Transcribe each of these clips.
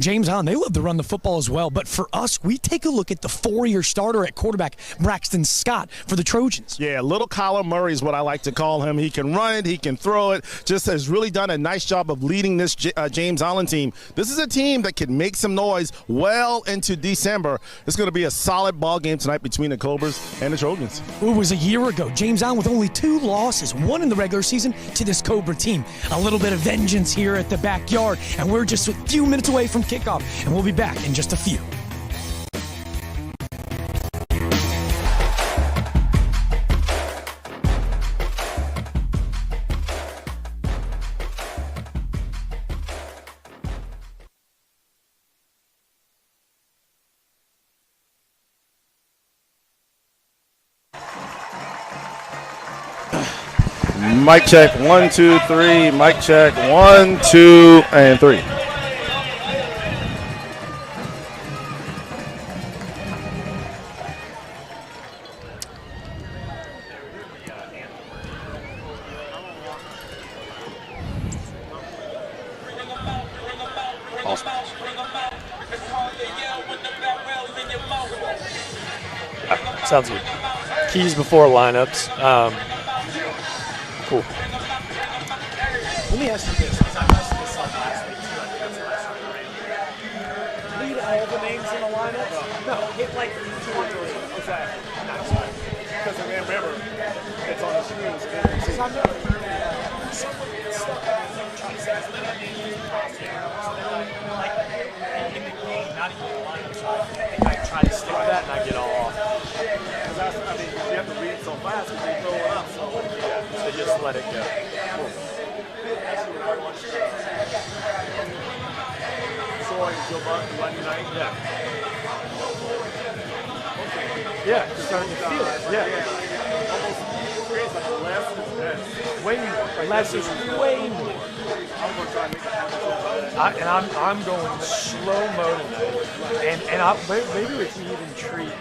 James Allen, they love to run the football as well. But for us, we take a look at the four-year starter at quarterback, Braxton Scott, for the Trojans. Yeah, little Kyler Murray is what I like to call him. He can run it, he can throw it, just has really done a nice job of leading this James Allen team. This is a team that can make some noise well into December. It's going to be a solid ball game tonight between the Cobras and the Trojans. It was a year ago. James Allen with only 2 losses, 1 in the regular season, to this Cobra team. A little bit of vengeance here at the backyard, and we're just a few minutes away from kickoff, and we'll be back in just a few. Mic check, 1, 2, 3. Mic check, 1, 2, and 3. Awesome. Sounds good. Keys before lineups. Cool. Let me ask you this, because I messed this up last week. Read all the names in the lineup? No, hit like 20. Exactly. Because remember, it's on the screens. Not even the lineup, so I think I tried to stick with that and I get all off. Because you have to read so fast because they throw it up. So just let it go. Cool. Yeah, starting to feel it. Yeah. Way more. Less is way more. I'm going to try and make it happen. I'm going slow-mo tonight. And maybe we can even treat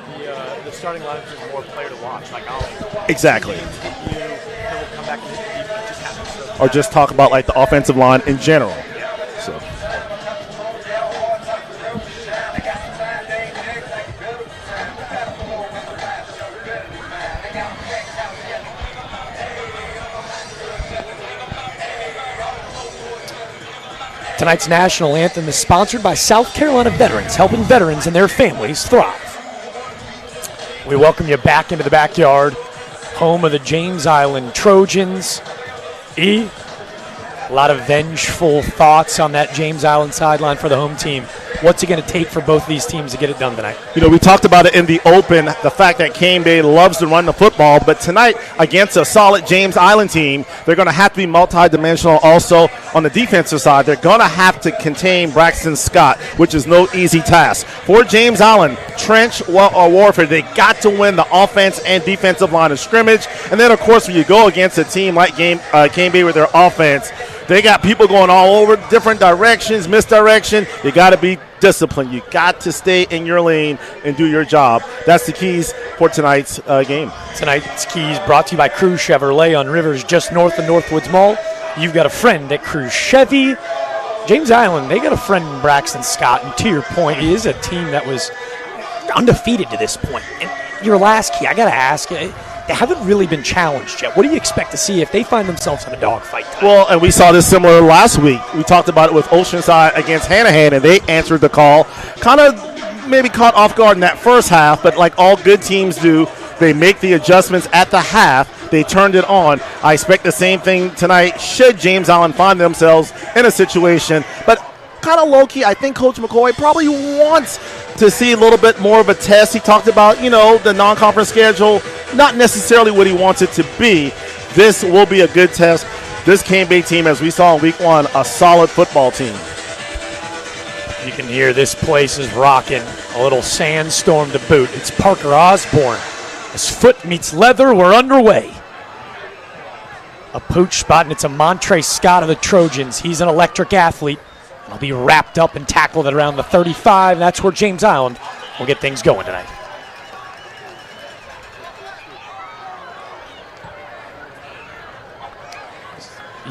the starting lineup as more player to watch. Like Exactly. And then we'll come back and hit the defense. Just happens so Or just talk about like the offensive line in general. So. Tonight's national anthem is sponsored by South Carolina Veterans, helping veterans and their families thrive. We welcome you back into the backyard, home of the James Island Trojans. A lot of vengeful thoughts on that James Island sideline for the home team. What's it going to take for both of these teams to get it done tonight? You know, we talked about it in the open, the fact that Cane Bay loves to run the football, but tonight against a solid James Island team, they're going to have to be multidimensional also on the defensive side. They're going to have to contain Braxton Scott, which is no easy task. For James Island, trench or warfare, they got to win the offense and defensive line of scrimmage. And then, of course, when you go against a team like Cane Bay with their offense, they got people going all over different directions, misdirection. You got to be disciplined. You got to stay in your lane and do your job. That's the keys for tonight's game. Tonight's keys brought to you by Cruz Chevrolet on Rivers, just north of Northwoods Mall. You've got a friend at Cruz Chevy. James Island, they got a friend in Braxton Scott. And to your point, he is a team that was undefeated to this point. And your last key, I got to ask, they haven't really been challenged yet. What do you expect to see if they find themselves in a dogfight tonight? Well, and we saw this similar last week. We talked about it with Oceanside against Hanahan, and they answered the call. Kind of maybe caught off guard in that first half, but like all good teams do, they make the adjustments at the half. They turned it on. I expect the same thing tonight should James Island find themselves in a situation. But kind of low-key, I think Coach McCoy probably wants to see a little bit more of a test. He talked about, you know, the non-conference schedule, not necessarily what he wants it to be. This will be a good test. This Cane Bay team, as we saw in week 1, a solid football team. You can hear this place is rocking. A little sandstorm to boot. It's Parker Osborne. As foot meets leather, we're underway. A pooch spot, and it's a Montre Scott of the Trojans. He's an electric athlete. He'll be wrapped up and tackled at around the 35. That's where James Island will get things going tonight.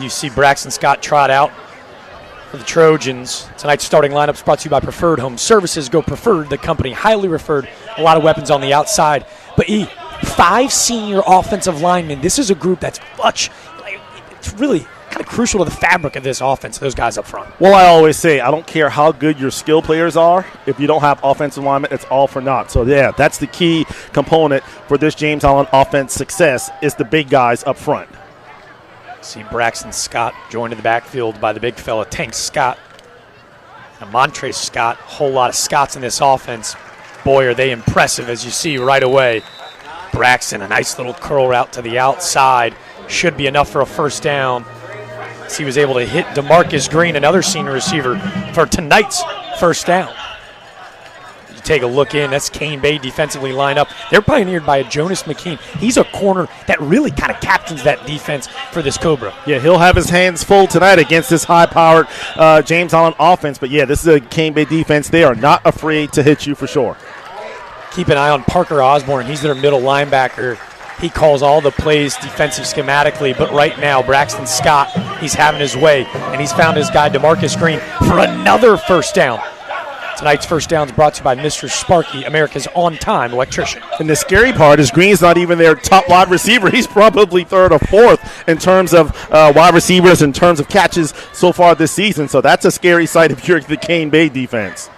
You see Braxton Scott trot out. For the Trojans, tonight's starting lineup is brought to you by Preferred Home Services. Go Preferred, the company highly referred. A lot of weapons on the outside. But 5 senior offensive linemen. This is a group that's it's really kind of crucial to the fabric of this offense, those guys up front. Well, I always say, I don't care how good your skill players are. If you don't have offensive linemen, it's all for naught. So, yeah, that's the key component for this James Allen offense success is the big guys up front. See Braxton Scott joined in the backfield by the big fella, Tank Scott. And Montre Scott, a whole lot of Scotts in this offense. Boy, are they impressive, as you see right away. Braxton, a nice little curl route to the outside. Should be enough for a first down. As he was able to hit DeMarcus Green, another senior receiver, for tonight's first down. You take a look in, that's Kane Bay defensively lined up. They're pioneered by a Jonas McKean. He's a corner that really kind of captains that defense for this Cobra. Yeah, he'll have his hands full tonight against this high-powered James Allen offense. But, yeah, this is a Kane Bay defense. They are not afraid to hit you for sure. Keep an eye on Parker Osborne. He's their middle linebacker. He calls all the plays defensive schematically, but right now Braxton Scott, he's having his way, and he's found his guy DeMarcus Green for another first down. Tonight's first down is brought to you by Mr. Sparky, America's on-time electrician. And the scary part is Green's not even their top wide receiver. He's probably third or fourth in terms of wide receivers, in terms of catches so far this season. So that's a scary sight if you're the Kane Bay defense.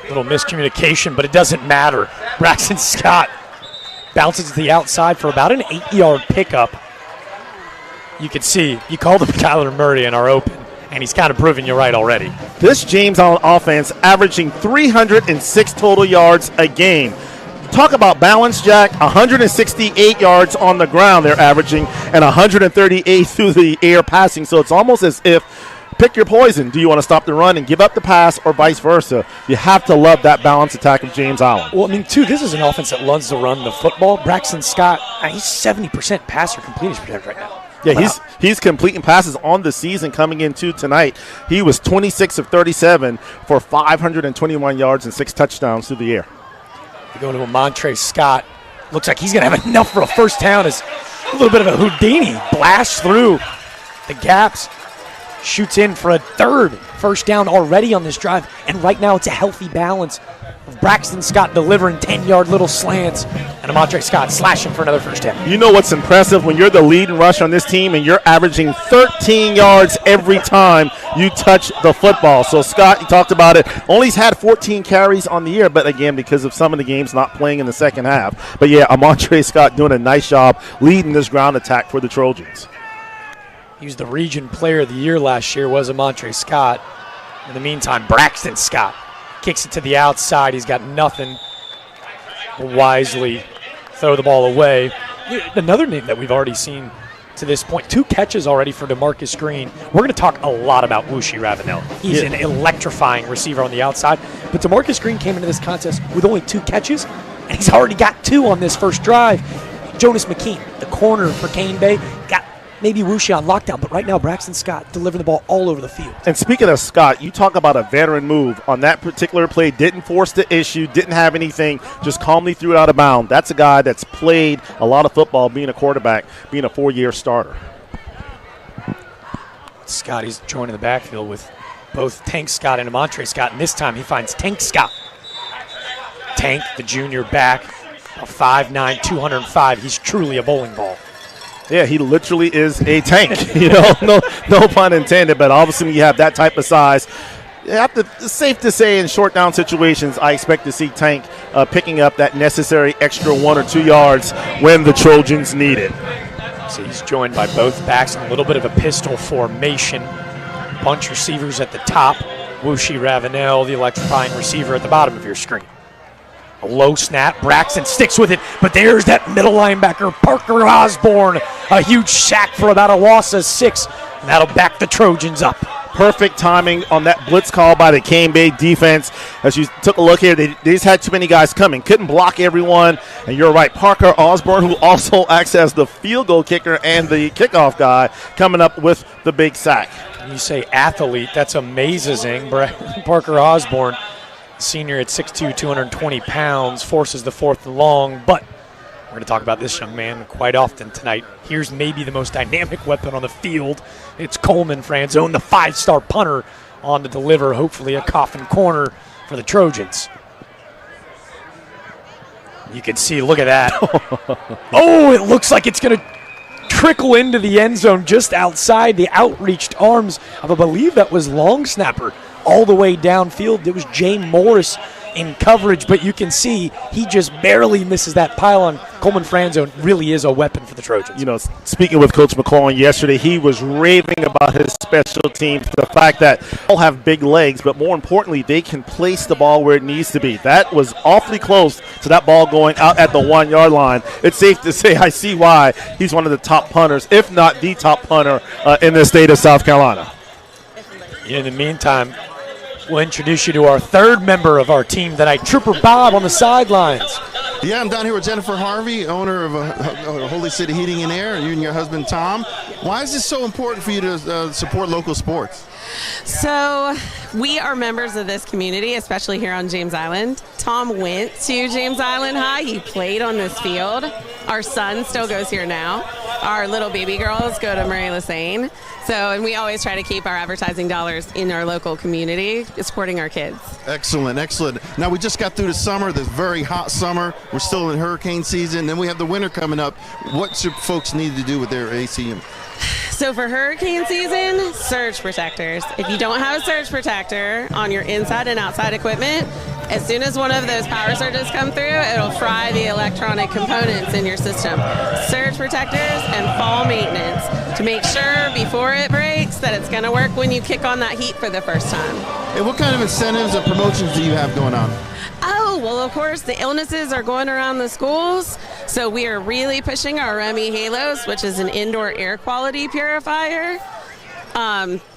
Little miscommunication, but it doesn't matter. Braxton Scott bounces to the outside for about an 8-yard pickup. You can see, you called him Kyler Murray in our open, and he's kind of proving you right already. This James Allen offense averaging 306 total yards a game. Talk about balance, Jack. 168 yards on the ground they're averaging and 138 through the air passing. So it's almost as if pick your poison. Do you want to stop the run and give up the pass or vice versa? You have to love that balanced attack of James Allen. Well, I mean, too, this is an offense that loves to run the football. Braxton Scott, he's 70% passer completion percentage right now. Yeah, he's completing passes on the season coming into tonight. He was 26 of 37 for 521 yards and 6 touchdowns through the air. You go to Montre Scott. Looks like he's going to have enough for a first down. As a little bit of a Houdini blast through the gaps. Shoots in for a third first down already on this drive. And right now it's a healthy balance of Braxton Scott delivering 10-yard little slants and Montre Scott slashing for another first down. You know what's impressive? When you're the lead and rush on this team and you're averaging 13 yards every time you touch the football. So Scott, you talked about it, only's had 14 carries on the year, but again, because of some of the games not playing in the second half. But yeah, Montre Scott doing a nice job leading this ground attack for the Trojans. He was the region player of the year last year, was Montre Scott. In the meantime, Braxton Scott kicks it to the outside. He's got nothing. Will wisely throw the ball away. Another name that we've already seen to this point, 2 catches already for DeMarcus Green. We're going to talk a lot about Wushi Ravenel. He's an electrifying receiver on the outside. But DeMarcus Green came into this contest with only 2 catches, and he's already got 2 on this first drive. Jonas McKean, the corner for Kane Bay, got maybe Wushi on lockdown, but right now Braxton Scott delivering the ball all over the field. And speaking of Scott, you talk about a veteran move. On that particular play, didn't force the issue, didn't have anything, just calmly threw it out of bounds. That's a guy that's played a lot of football, being a quarterback, being a 4-year starter. Scott, he's joining the backfield with both Tank Scott and Montre Scott, and this time he finds Tank Scott. Tank, the junior back, a 5'9", 205. He's truly a bowling ball. Yeah, he literally is a tank. No pun intended, but obviously when you have that type of size, it's safe to say in short down situations, I expect to see Tank picking up that necessary extra 1 or 2 yards when the Trojans need it. So he's joined by both backs in a little bit of a pistol formation. Bunch receivers at the top. Wushi Ravenel, the electrifying receiver at the bottom of your screen. A low snap, Braxton sticks with it, but there's that middle linebacker, Parker Osborne. A huge sack for about a loss of 6, and that'll back the Trojans up. Perfect timing on that blitz call by the Kane Bay defense. As you took a look here, they just had too many guys coming. Couldn't block everyone, and you're right, Parker Osborne, who also acts as the field goal kicker and the kickoff guy, coming up with the big sack. You say athlete, that's amazing. Parker Osborne, senior at 6'2", 220 pounds, forces the 4th and long, but we're going to talk about this young man quite often tonight. Here's maybe the most dynamic weapon on the field. It's Coleman Franzone, the 5-star punter on to deliver, hopefully, a coffin corner for the Trojans. You can see, look at that. Oh, it looks like it's going to trickle into the end zone just outside the outreached arms of, I believe that was long snapper, all the way downfield. It was Jay Morris in coverage, but you can see he just barely misses that pylon. Coleman Franzo really is a weapon for the Trojans. You know, speaking with Coach McClellan yesterday, he was raving about his special teams, the fact that all have big legs, but more importantly, they can place the ball where it needs to be. That was awfully close to that ball going out at the 1 yard line. It's safe to say I see why he's one of the top punters, if not the top punter in the state of South Carolina. In the meantime, we'll introduce you to our third member of our team tonight, Trooper Bob on the sidelines. Yeah, I'm down here with Jennifer Harvey, owner of Holy City Heating and Air, and you and your husband, Tom. Why is this so important for you to support local sports? So we are members of this community, especially here on James Island. Tom went to James Island High. He played on this field. Our son still goes here now. Our little baby girls go to Murray Lassane. So, and we always try to keep our advertising dollars in our local community, supporting our kids. Excellent, excellent. Now, we just got through the summer, this very hot summer. We're still in hurricane season. Then we have the winter coming up. What should folks need to do with their ACM? So for hurricane season, surge protectors. If you don't have a surge protector on your inside and outside equipment, as soon as one of those power surges come through, it'll fry the electronic components in your system. Surge protectors and fall maintenance to make sure before it breaks that it's going to work when you kick on that heat for the first time. And what kind of incentives or promotions do you have going on? Oh, well, of course, the illnesses are going around the schools, so we are really pushing our Remy Halos, which is an indoor air quality purifier.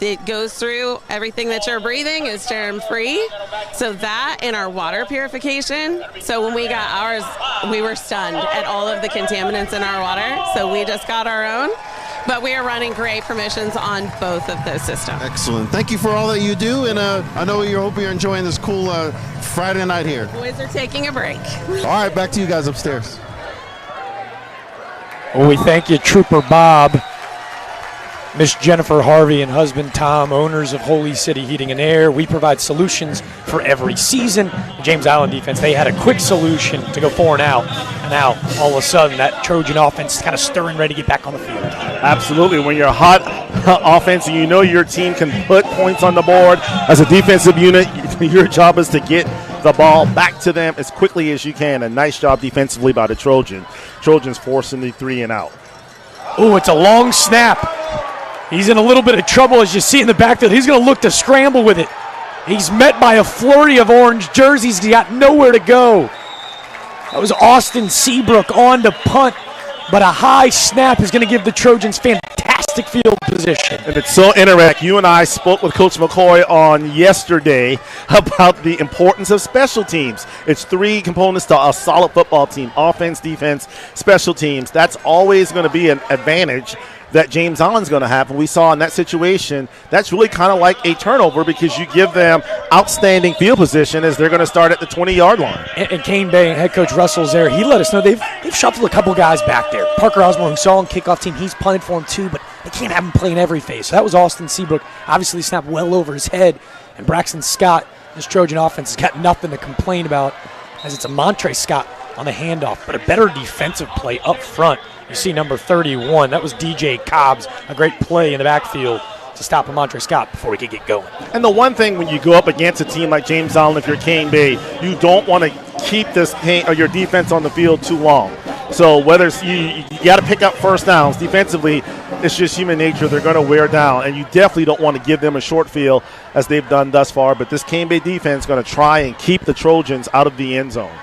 It goes through everything that you're breathing is germ-free. So that and our water purification. So when we got ours, we were stunned at all of the contaminants in our water, so we just got our own. But we are running great promotions on both of those systems. Excellent. Thank you for all that you do, and I know you hope you're enjoying this cool Friday night here. Boys are taking a break. All right, back to you guys upstairs. Well, we thank you, Trooper Bob, Miss Jennifer Harvey and husband Tom, owners of Holy City Heating and Air. We provide solutions for every season. The James Island defense, they had a quick solution to go 4 and out. And now, all of a sudden, that Trojan offense is kind of stirring, ready to get back on the field. Absolutely. When you're a hot offense and you know your team can put points on the board, as a defensive unit, your job is to get the ball back to them as quickly as you can. A nice job defensively by the Trojans. Trojans forcing the 3 and out. Oh, it's a long snap. He's in a little bit of trouble, as you see in the backfield. He's going to look to scramble with it. He's met by a flurry of orange jerseys. He got nowhere to go. That was Austin Seabrook on to punt, but a high snap is going to give the Trojans fantastic field position. And it's so interactive. You and I spoke with Coach McCoy on yesterday about the importance of special teams. It's 3 components to a solid football team: offense, defense, special teams. That's always going to be an advantage that James Island's going to have. And we saw in that situation, that's really kind of like a turnover because you give them outstanding field position as they're going to start at the 20-yard line. And Kane Bay, head coach Russell's there. He let us know they've shuffled a couple guys back there. Parker Osborne, who saw on kickoff team, he's punted for him too, but they can't have him playing every phase. So that was Austin Seabrook. Obviously snapped well over his head. And Braxton Scott, this Trojan offense, has got nothing to complain about, as it's a Montre Scott on the handoff, but a better defensive play up front. You see number 31. That was DJ Cobbs. A great play in the backfield to stop Montre Scott before we could get going. And the one thing when you go up against a team like James Island, if you're Kane Bay, you don't want to keep your defense on the field too long. So whether it's, you got to pick up first downs defensively, it's just human nature. They're going to wear down, and you definitely don't want to give them a short field as they've done thus far. But this Kane Bay defense is going to try and keep the Trojans out of the end zone.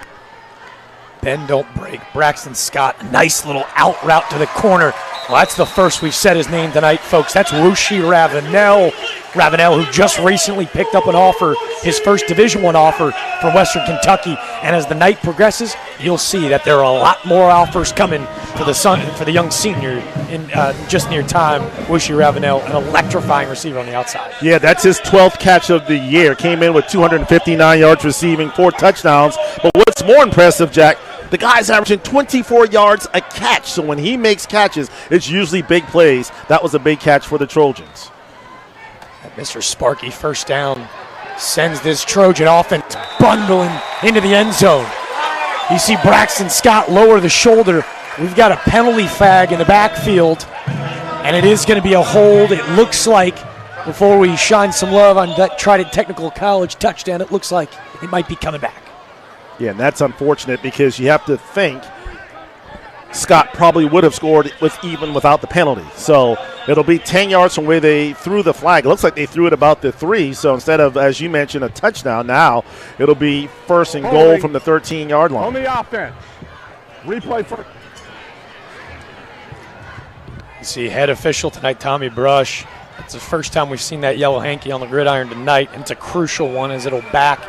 Bend, don't break. Braxton Scott, a nice little out route to the corner. Well, that's the first we've said his name tonight, folks. That's Rushi Ravenel. Ravenel, who just recently picked up an offer, his first Division I offer from Western Kentucky. And as the night progresses, you'll see that there are a lot more offers coming for the young senior in just near time. Rushi Ravenel, an electrifying receiver on the outside. Yeah, that's his 12th catch of the year. Came in with 259 yards receiving, 4 touchdowns. But what's more impressive, Jack, the guy's averaging 24 yards a catch. So when he makes catches, it's usually big plays. That was a big catch for the Trojans. Mr. Sparky, first down, sends this Trojan offense bundling into the end zone. You see Braxton Scott lower the shoulder. We've got a penalty flag in the backfield, and it is going to be a hold. It looks like, before we shine some love on that Trident Technical College touchdown, it looks like it might be coming back. Yeah, and that's unfortunate because you have to think Scott probably would have scored even without the penalty. So it'll be 10 yards from where they threw the flag. It looks like they threw it about the 3. So instead of, as you mentioned, a touchdown, now it'll be first and goal from the 13-yard line. On the offense. Replay for. You see head official tonight, Tommy Brush. It's the first time we've seen that yellow hanky on the gridiron tonight, and it's a crucial one as it'll back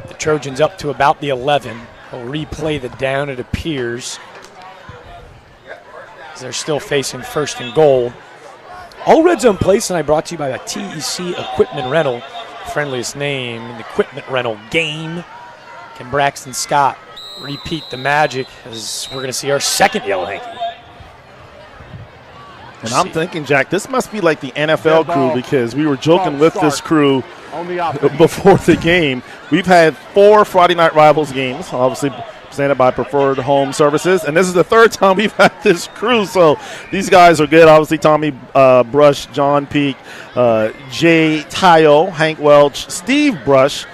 the Trojans up to about the 11. He'll replay the down, it appears. They're still facing first and goal. All red zone plays tonight brought to you by the TEC Equipment Rental. Friendliest name in the equipment rental game. Can Braxton Scott repeat the magic as we're going to see our second yellow hanky? And I'm thinking, Jack, this must be like the NFL crew because we were joking with this crew before the game. We've had 4 Friday Night Rivals games, obviously presented by Preferred Home Services, and this is the 3rd time we've had this crew, so these guys are good. Obviously, Tommy Brush, John Peak, Jay Tayo, Hank Welch, Steve Brush.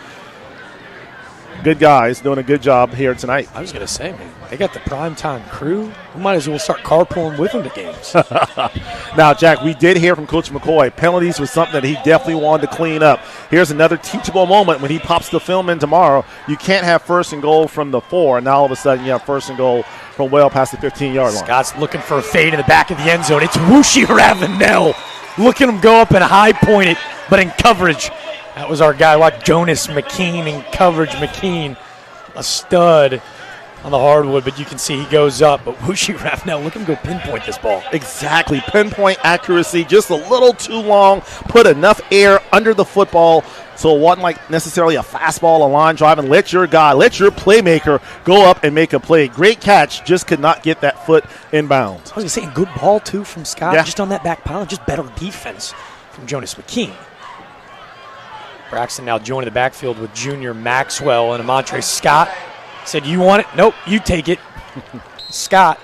Good guys doing a good job here tonight. I was going to say, man, they got the primetime crew. We might as well start carpooling with them to games. Now, Jack, we did hear from Coach McCoy. Penalties was something that he definitely wanted to clean up. Here's another teachable moment when he pops the film in tomorrow. You can't have first and goal from the 4, and now all of a sudden you have first and goal from well past the 15-yard line. Scott's looking for a fade in the back of the end zone. It's Wooshie Ravenel. Look at him go up and high point it, but in coverage. That was our guy, Jonas McKean in coverage. McKean, a stud on the hardwood, but you can see he goes up. But Wooshie Ravenel, look at him go pinpoint this ball. Exactly. Pinpoint accuracy, just a little too long, put enough air under the football so it wasn't like necessarily a fastball, a line drive, and let your guy, let your playmaker go up and make a play. Great catch, just could not get that foot in bounds. I was going to say, good ball, too, from Scott, Yeah. just on that back pile, just better defense from Jonas McKean. Braxton now joining the backfield with junior Maxwell and Amontre Scott. Said, you want it? Nope, you take it. Scott,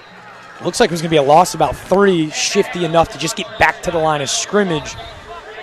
looks like it was going to be a loss about 3, shifty enough to just get back to the line of scrimmage.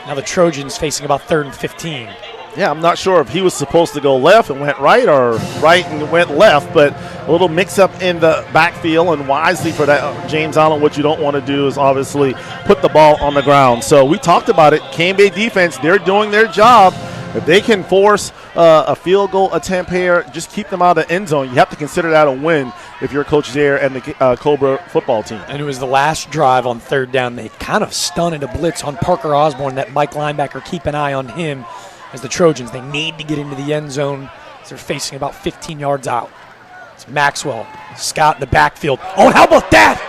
Now the Trojans facing about 3rd and 15. Yeah, I'm not sure if he was supposed to go left and went right or right and went left, but a little mix-up in the backfield, and wisely for that, James Allen, what you don't want to do is obviously put the ball on the ground. So we talked about it. Cane Bay defense, they're doing their job. If they can force a field goal attempt here, just keep them out of the end zone. You have to consider that a win if you're Coach Zaire and the Cobra football team. And it was the last drive on 3rd down. They kind of stunted a blitz on Parker Osborne, that Mike linebacker. Keep an eye on him as the Trojans. They need to get into the end zone as they're facing about 15 yards out. It's Maxwell, Scott in the backfield. Oh, and how about that?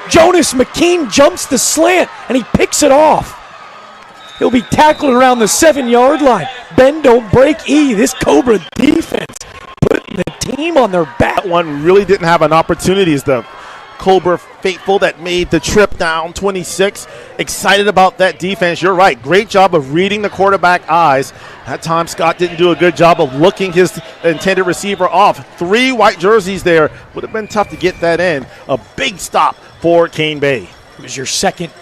Jonas McKean jumps the slant, and he picks it off. He'll be tackled around the 7-yard line. Bend, don't break, E. This Cobra defense putting the team on their back. That one really didn't have an opportunity. As the Cobra faithful that made the trip down 26. Excited about that defense. You're right. Great job of reading the quarterback eyes. That time Scott didn't do a good job of looking his intended receiver off. 3 white jerseys there. Would have been tough to get that in. A big stop for Cane Bay. It was your second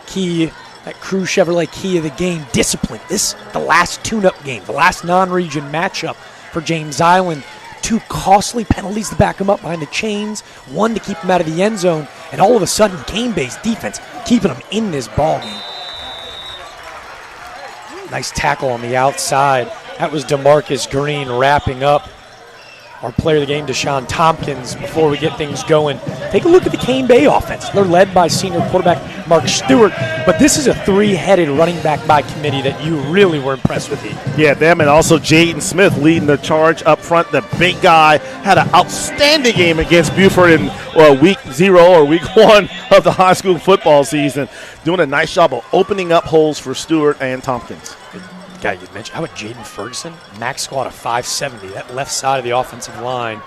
key, that Crew Chevrolet key of the game. Discipline. This, the last tune-up game, the last non-region matchup for James Island. 2 costly penalties to back him up behind the chains, 1 to keep him out of the end zone, and all of a sudden, Cane Bay's defense keeping him in this ball game. Nice tackle on the outside. That was DeMarcus Green wrapping up our player of the game, Deshaun Tompkins. Before we get things going, take a look at the Cane Bay offense. They're led by senior quarterback Mark Stewart, but this is a 3-headed running back by committee that you really were impressed with. Yeah, them and also Jaden Smith leading the charge up front. The big guy had an outstanding game against Buford in week 0 or week 1 of the high school football season, doing a nice job of opening up holes for Stewart and Tompkins. Guy you mentioned, how about Jaden Ferguson? Max squad of 570, that left side of the offensive line.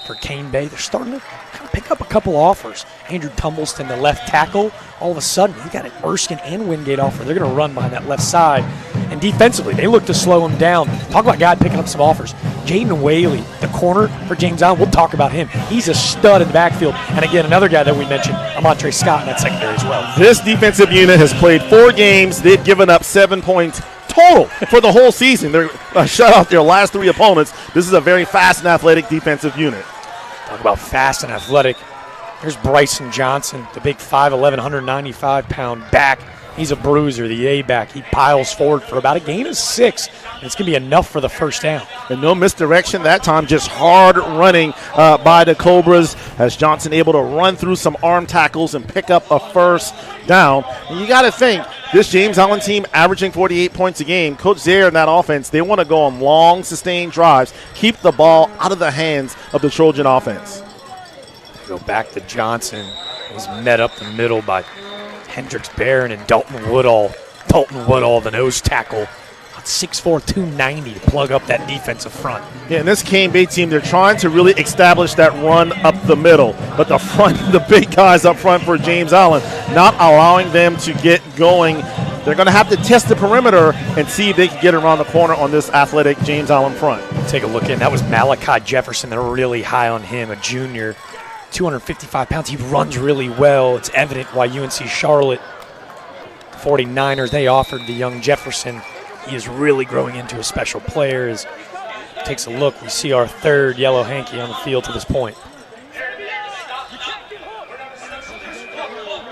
for Cane Bay. They're starting to kind of pick up a couple offers. Andrew Tumbleston, the left tackle, all of a sudden he got an Erskine and Wingate offer. They're going to run behind that left side. And defensively, they look to slow him down. Talk about a guy picking up some offers. Jaden Whaley, the corner for James Allen, we'll talk about him. He's a stud in the backfield. And again, another guy that we mentioned, Amontre Scott in that secondary as well. This defensive unit has played 4 games. They've given up 7 points total for the whole season. They're shut out their last 3 opponents. This is a very fast and athletic defensive unit. Talk about fast and athletic. There's Bryson Johnson, the big 5'11", 195-pound back. He's a bruiser, the A-back. He piles forward for about a gain of 6. And it's going to be enough for the first down. And no misdirection that time, just hard running by the Cobras as Johnson able to run through some arm tackles and pick up a first down. And you got to think, this James Allen team averaging 48 points a game, Coach Zaire and that offense, they want to go on long, sustained drives, keep the ball out of the hands of the Trojan offense. Go back to Johnson. He's met up the middle by Hendricks Barron and Dalton Woodall. Dalton Woodall, the nose tackle, 6'4", 290 to plug up that defensive front. Yeah, and this Cane Bay team, they're trying to really establish that run up the middle. But the front, the big guys up front for James Allen, not allowing them to get going. They're going to have to test the perimeter and see if they can get around the corner on this athletic James Allen front. Take a look in. That was Malachi Jefferson. They're really high on him, a junior, 255 pounds. He runs really well. It's evident why UNC Charlotte, the 49ers, they offered the young Jefferson. He is really growing into a special player. As takes a look, we see our 3rd yellow hanky on the field to this point.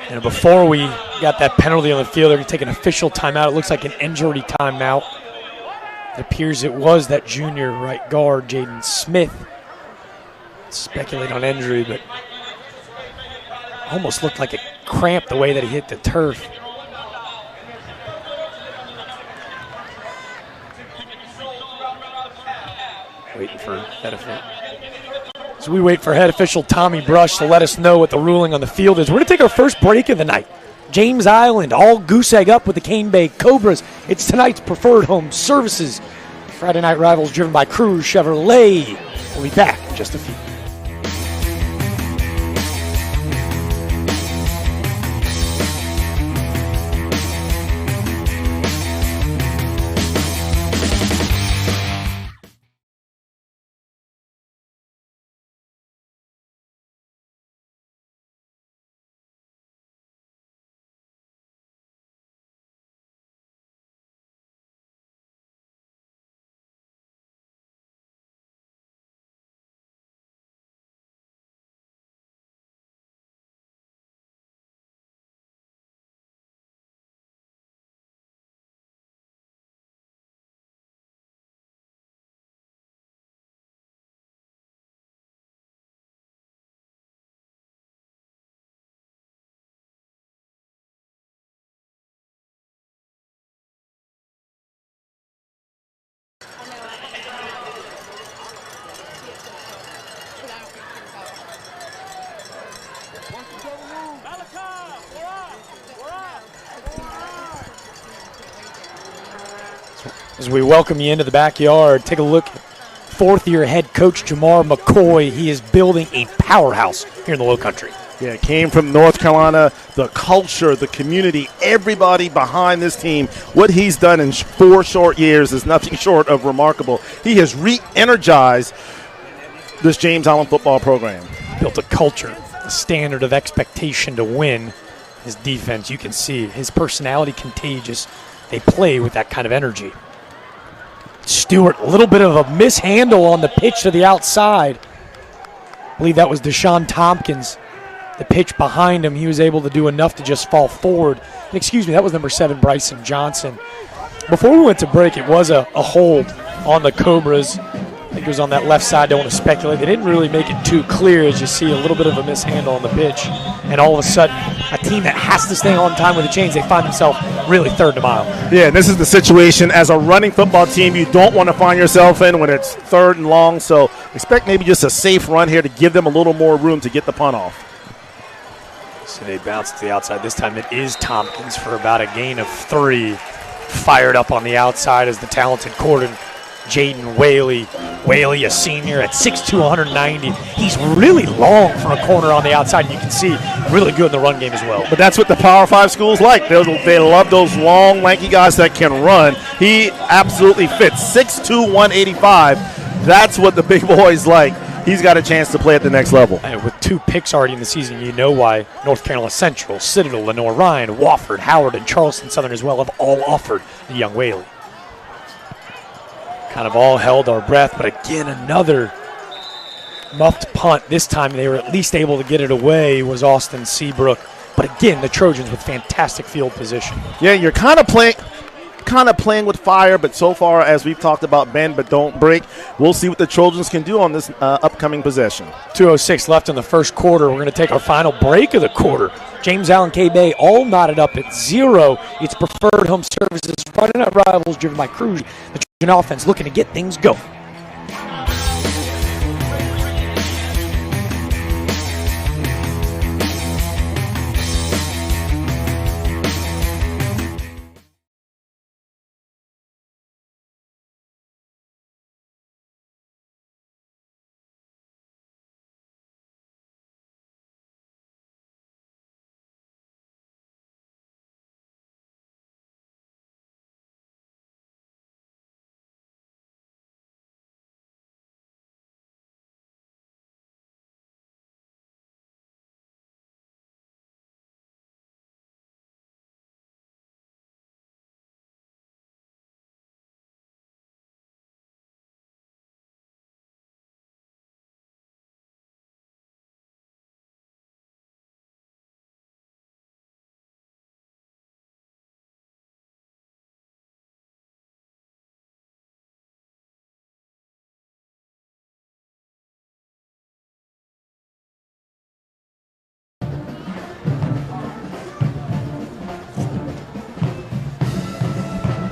And before we got that penalty on the field, they're going to take an official timeout. It looks like an injury timeout. It appears it was that junior right guard, Jaden Smith. Speculate on injury, but almost looked like a cramp the way that he hit the turf. Waiting for head official. So we wait for head official Tommy Brush to let us know what the ruling on the field is. We're going to take our first break of the night. James Island, all goose egg up with the Cane Bay Cobras. It's tonight's preferred home services. Friday night rivals driven by Cruz Chevrolet. We'll be back in just a few. As we welcome you into the backyard, take a look at 4th-year head coach Jamar McCoy. He is building a powerhouse here in the Lowcountry. Yeah, it came from North Carolina. The culture, the community, everybody behind this team. What he's done in 4 short years is nothing short of remarkable. He has re-energized this James Allen football program. Built a culture, a standard of expectation to win. His defense, you can see his personality contagious. They play with that kind of energy. Stewart, a little bit of a mishandle on the pitch to the outside. I believe that was Deshaun Tompkins. The pitch behind him, he was able to do enough to just fall forward. Excuse me, that was number 7, Bryson Johnson. Before we went to break, it was a hold on the Cobras. I think it was on that left side. Don't want to speculate. They didn't really make it too clear, as you see a little bit of a mishandle on the pitch. And all of a sudden, a team that has to stay on time with the chains, they find themselves really 3rd to mile. Yeah, and this is the situation. As a running football team, you don't want to find yourself in when it's 3rd and long. So expect maybe just a safe run here to give them a little more room to get the punt off. So they bounce to the outside. This time it is Tompkins for about a gain of 3. Fired up on the outside as the talented Corden Jaden Whaley Whaley, a senior at 6'2", 190. He's really long for a corner on the outside. You can see really good in the run game as well. But that's what the Power 5 schools like. They love those long, lanky guys that can run. He absolutely fits. 6'2", 185. That's what the big boys like. He's got a chance to play at the next level. And with 2 picks already in the season, you know why North Carolina Central, Citadel, Lenore Ryan, Wofford, Howard, and Charleston Southern as well have all offered the young Whaley. Kind of all held our breath, but again, another muffed punt. This time they were at least able to get it away, was Austin Seabrook. But again, the Trojans with fantastic field position. Yeah, you're kind of playing with fire, but so far, as we've talked about, bend but don't break. We'll see what the Trojans can do on this upcoming possession. 2:06 left in the first quarter. We're going to take our final break of the quarter. James Allen K-Bay all knotted up at 0. It's Preferred Home Services, Friday Night Rivals, driven by Cruz. The Trojan offense looking to get things going.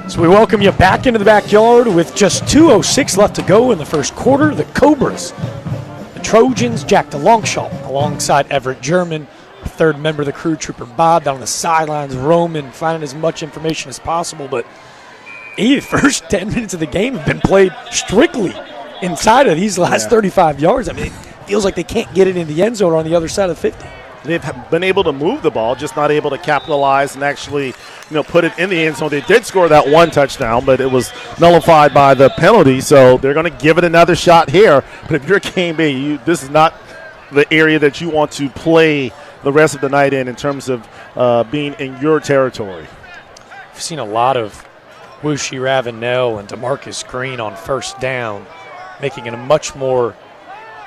So we welcome you back into the backyard with just 2:06 left to go in the first quarter. The Cobras, the Trojans, Jack DeLongchamp alongside Everett German, a third member of the crew, Trooper Bob, down on the sidelines, roaming, finding as much information as possible. But the first 10 minutes of the game have been played strictly inside of these last 35 yards. I mean, it feels like they can't get it in the end zone or on the other side of the 50. They've been able to move the ball, just not able to capitalize and actually, put it in the end zone. They did score that one touchdown, but it was nullified by the penalty. So they're going to give it another shot here. But if you're Cane-Bay, this is not the area that you want to play the rest of the night in terms of being in your territory. We've seen a lot of Wushi Ravenel and DeMarcus Green on first down, making it a much more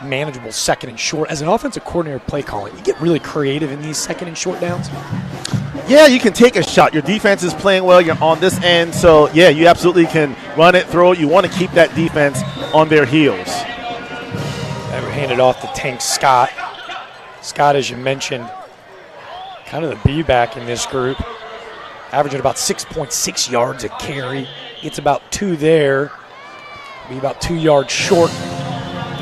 manageable second and short. As an offensive coordinator play calling, you get really creative in these second and short downs. Yeah, you can take a shot. Your defense is playing well. You're on this end. So, yeah, you absolutely can run it, throw it. You want to keep that defense on their heels. That were handed off to Tank Scott. Scott, as you mentioned, kind of the B-back in this group, averaging about 6.6 yards a carry. Gets about 2 there. Be about 2 yards short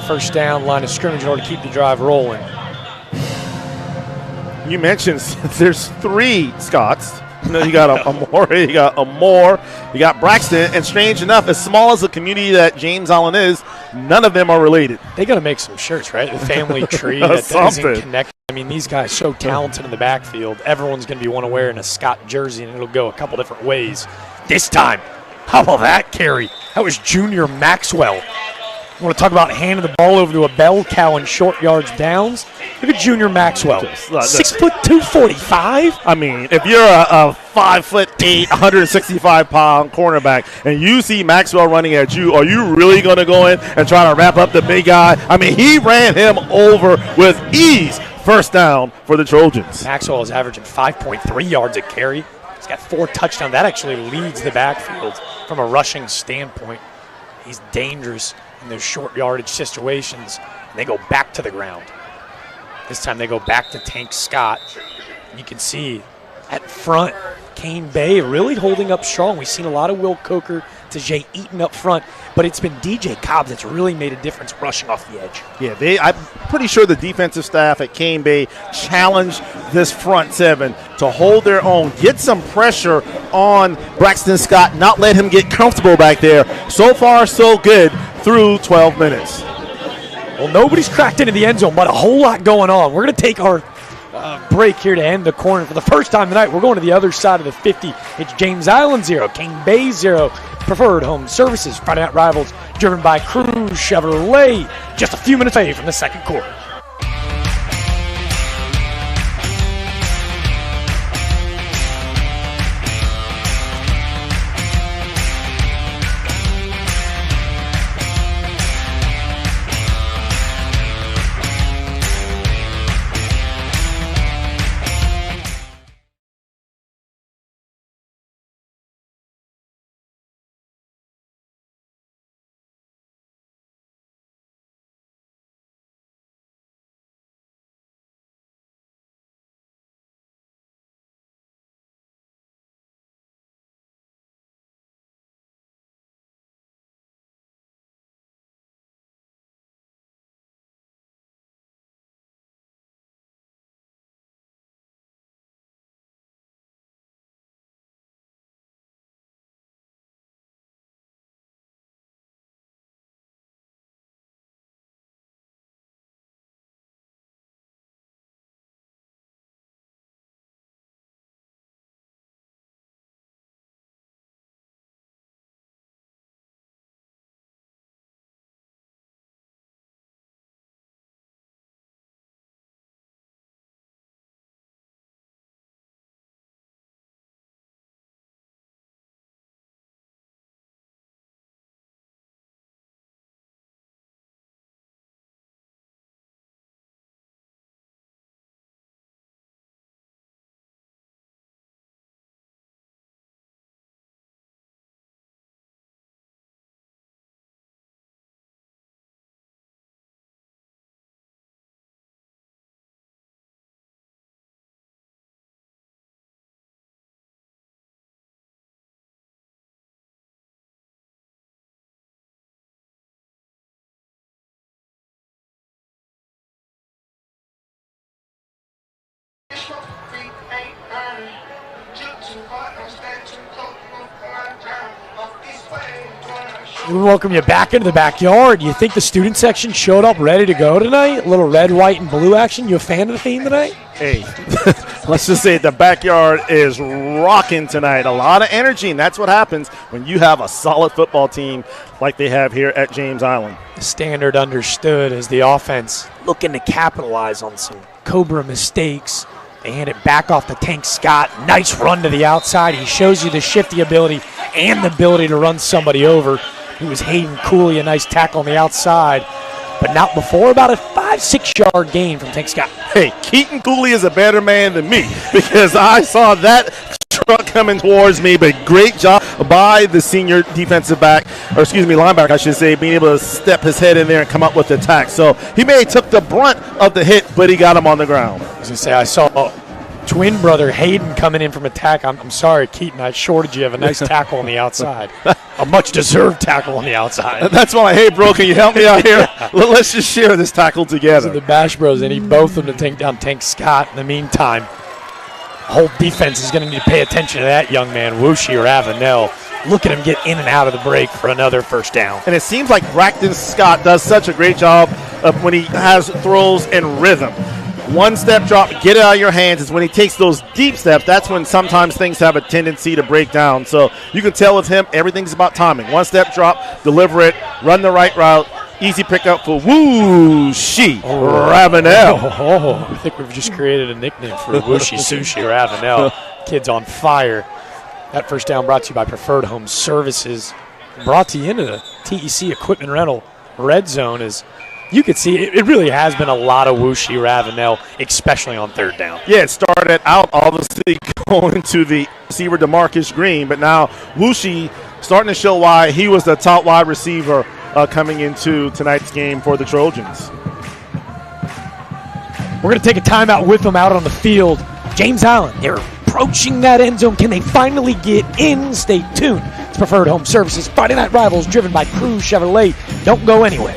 first down line of scrimmage in order to keep the drive rolling. You mentioned there's 3 Scotts. You got Amore, you got Amore, you got Braxton, and strange enough, as small as the community that James Allen is, none of them are related. They got to make some shirts, right? The family tree that doesn't connect. I mean, these guys so talented in the backfield. Everyone's going to be one to wear in a Scott jersey, and it'll go a couple different ways. This time, how about that carry? That was Junior Maxwell. You want to talk about handing the ball over to a bell cow in short yards downs? Look at Junior Maxwell. 6'2", 245. I mean, if you're a 5'8", 165-pound cornerback and you see Maxwell running at you, are you really going to go in and try to wrap up the big guy? I mean, he ran him over with ease. First down for the Trojans. Maxwell is averaging 5.3 yards a carry. He's got 4 touchdowns. That actually leads the backfield from a rushing standpoint. He's dangerous in those short yardage situations, and they go back to the ground. This time they go back to Tank Scott. You can see at front, Cane-Bay really holding up strong. We've seen a lot of Will Coker to Jay Eaton up front, but it's been DJ Cobb that's really made a difference rushing off the edge. Yeah, I'm pretty sure the defensive staff at Cane-Bay challenged this front 7 to hold their own, get some pressure on Braxton Scott, not let him get comfortable back there. So far, so good. through 12 minutes. Well, nobody's cracked into the end zone, but a whole lot going on. We're going to take our break here to end the corner. For the first time tonight, we're going to the other side of the 50. It's James Island 0, King Bay 0. Preferred Home Services, Friday Night Rivals, driven by Crew Chevrolet. Just a few minutes away from the second quarter. We welcome you back into the backyard. You think the student section showed up ready to go tonight? A little red, white, and blue action. You a fan of the theme tonight? Hey, let's just say the backyard is rocking tonight. A lot of energy, and that's what happens when you have a solid football team like they have here at James Island. The standard understood as the offense looking to capitalize on some Cobra mistakes. They hand it back off to Tank Scott. Nice run to the outside. He shows you the shifty ability and the ability to run somebody over. It was Hayden Cooley, a nice tackle on the outside, but not before about a 5-6 yard gain from Tank Scott. Hey, Keaton Cooley is a better man than me because I saw that truck coming towards me, but great job by the senior defensive back, or excuse me, linebacker, I should say, being able to step his head in there and come up with the attack. So he may have took the brunt of the hit, but he got him on the ground. I was going to say, I saw twin brother Hayden coming in from attack. I'm sorry, Keaton, I shorted you of a nice tackle on the outside. A much-deserved tackle on the outside. That's why, hey, bro, can you help me out here? Let's just share this tackle together. So the Bash Bros, they need both of them to take down Tank Scott. In the meantime, the whole defense is going to need to pay attention to that young man, Wooshie Ravenel. Look at him get in and out of the break for another first down. And it seems like Braxton Scott does such a great job of when he has throws in rhythm. One step drop, get it out of your hands is when he takes those deep steps. That's when sometimes things have a tendency to break down. So you can tell with him, everything's about timing. One step drop, deliver it, run the right route. Easy pickup for Wooshie Ravenel. I think we've just created a nickname for Wooshie Sushi Ravenel. Kid's on fire. That first down brought to you by Preferred Home Services. Brought to you into the TEC Equipment Rental Red Zone. As you can see, it really has been a lot of Wooshie Ravenel, especially on third down. Yeah, it started out obviously going to the receiver DeMarcus Green, but now Wooshie starting to show why he was the top wide receiver coming into tonight's game for the Trojans. We're going to take a timeout with them out on the field. James Island, they're approaching that end zone. Can they finally get in? Stay tuned. It's Preferred Home Services, Friday Night Rivals, driven by Crew Chevrolet. Don't go anywhere.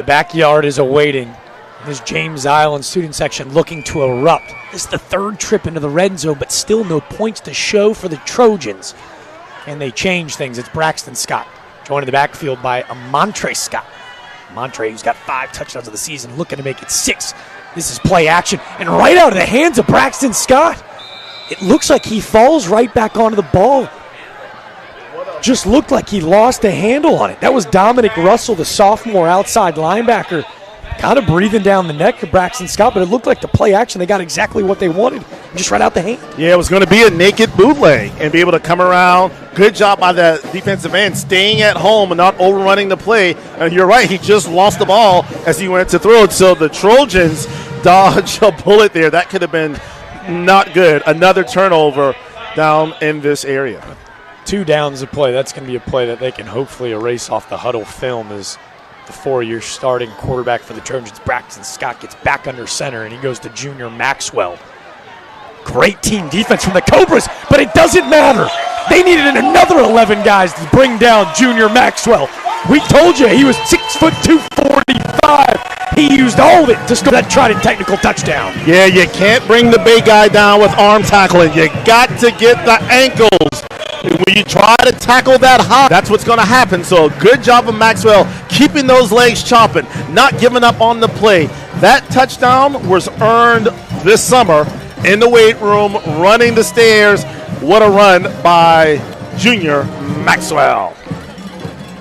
backyard is awaiting. This James Island student section looking to erupt. This is the third trip into the red zone, but still no points to show for the Trojans. And they change things. It's Braxton Scott joined in the backfield by Amontre Scott. Amontre, who's got 5 touchdowns of the season, looking to make it 6. This is play action, and right out of the hands of Braxton Scott. It looks like he falls right back onto the ball. Just looked like he lost a handle on it. That was Dominic Russell, the sophomore outside linebacker, kind of breathing down the neck of Braxton Scott, but it looked like the play action, they got exactly what they wanted, just right out the hand. Yeah, it was going to be a naked bootleg and be able to come around. Good job by the defensive end, staying at home and not overrunning the play. And you're right, he just lost the ball as he went to throw it. So the Trojans dodged a bullet there. That could have been not good. Another turnover down in this area. 2 downs a play. That's going to be a play that they can hopefully erase off the huddle film as the 4-year starting quarterback for the Trojans, Braxton Scott, gets back under center, and he goes to junior Maxwell. Great team defense from the Cobras, but it doesn't matter. They needed another 11 guys to bring down junior Maxwell. We told you he was 6'2", 245. He used all of it to score that tried and technical touchdown. Yeah, you can't bring the big guy down with arm tackling. You got to get the ankles. When you try to tackle that high, that's what's going to happen. So good job of Maxwell keeping those legs chopping, not giving up on the play. That touchdown was earned this summer in the weight room, running the stairs. What a run by junior Maxwell.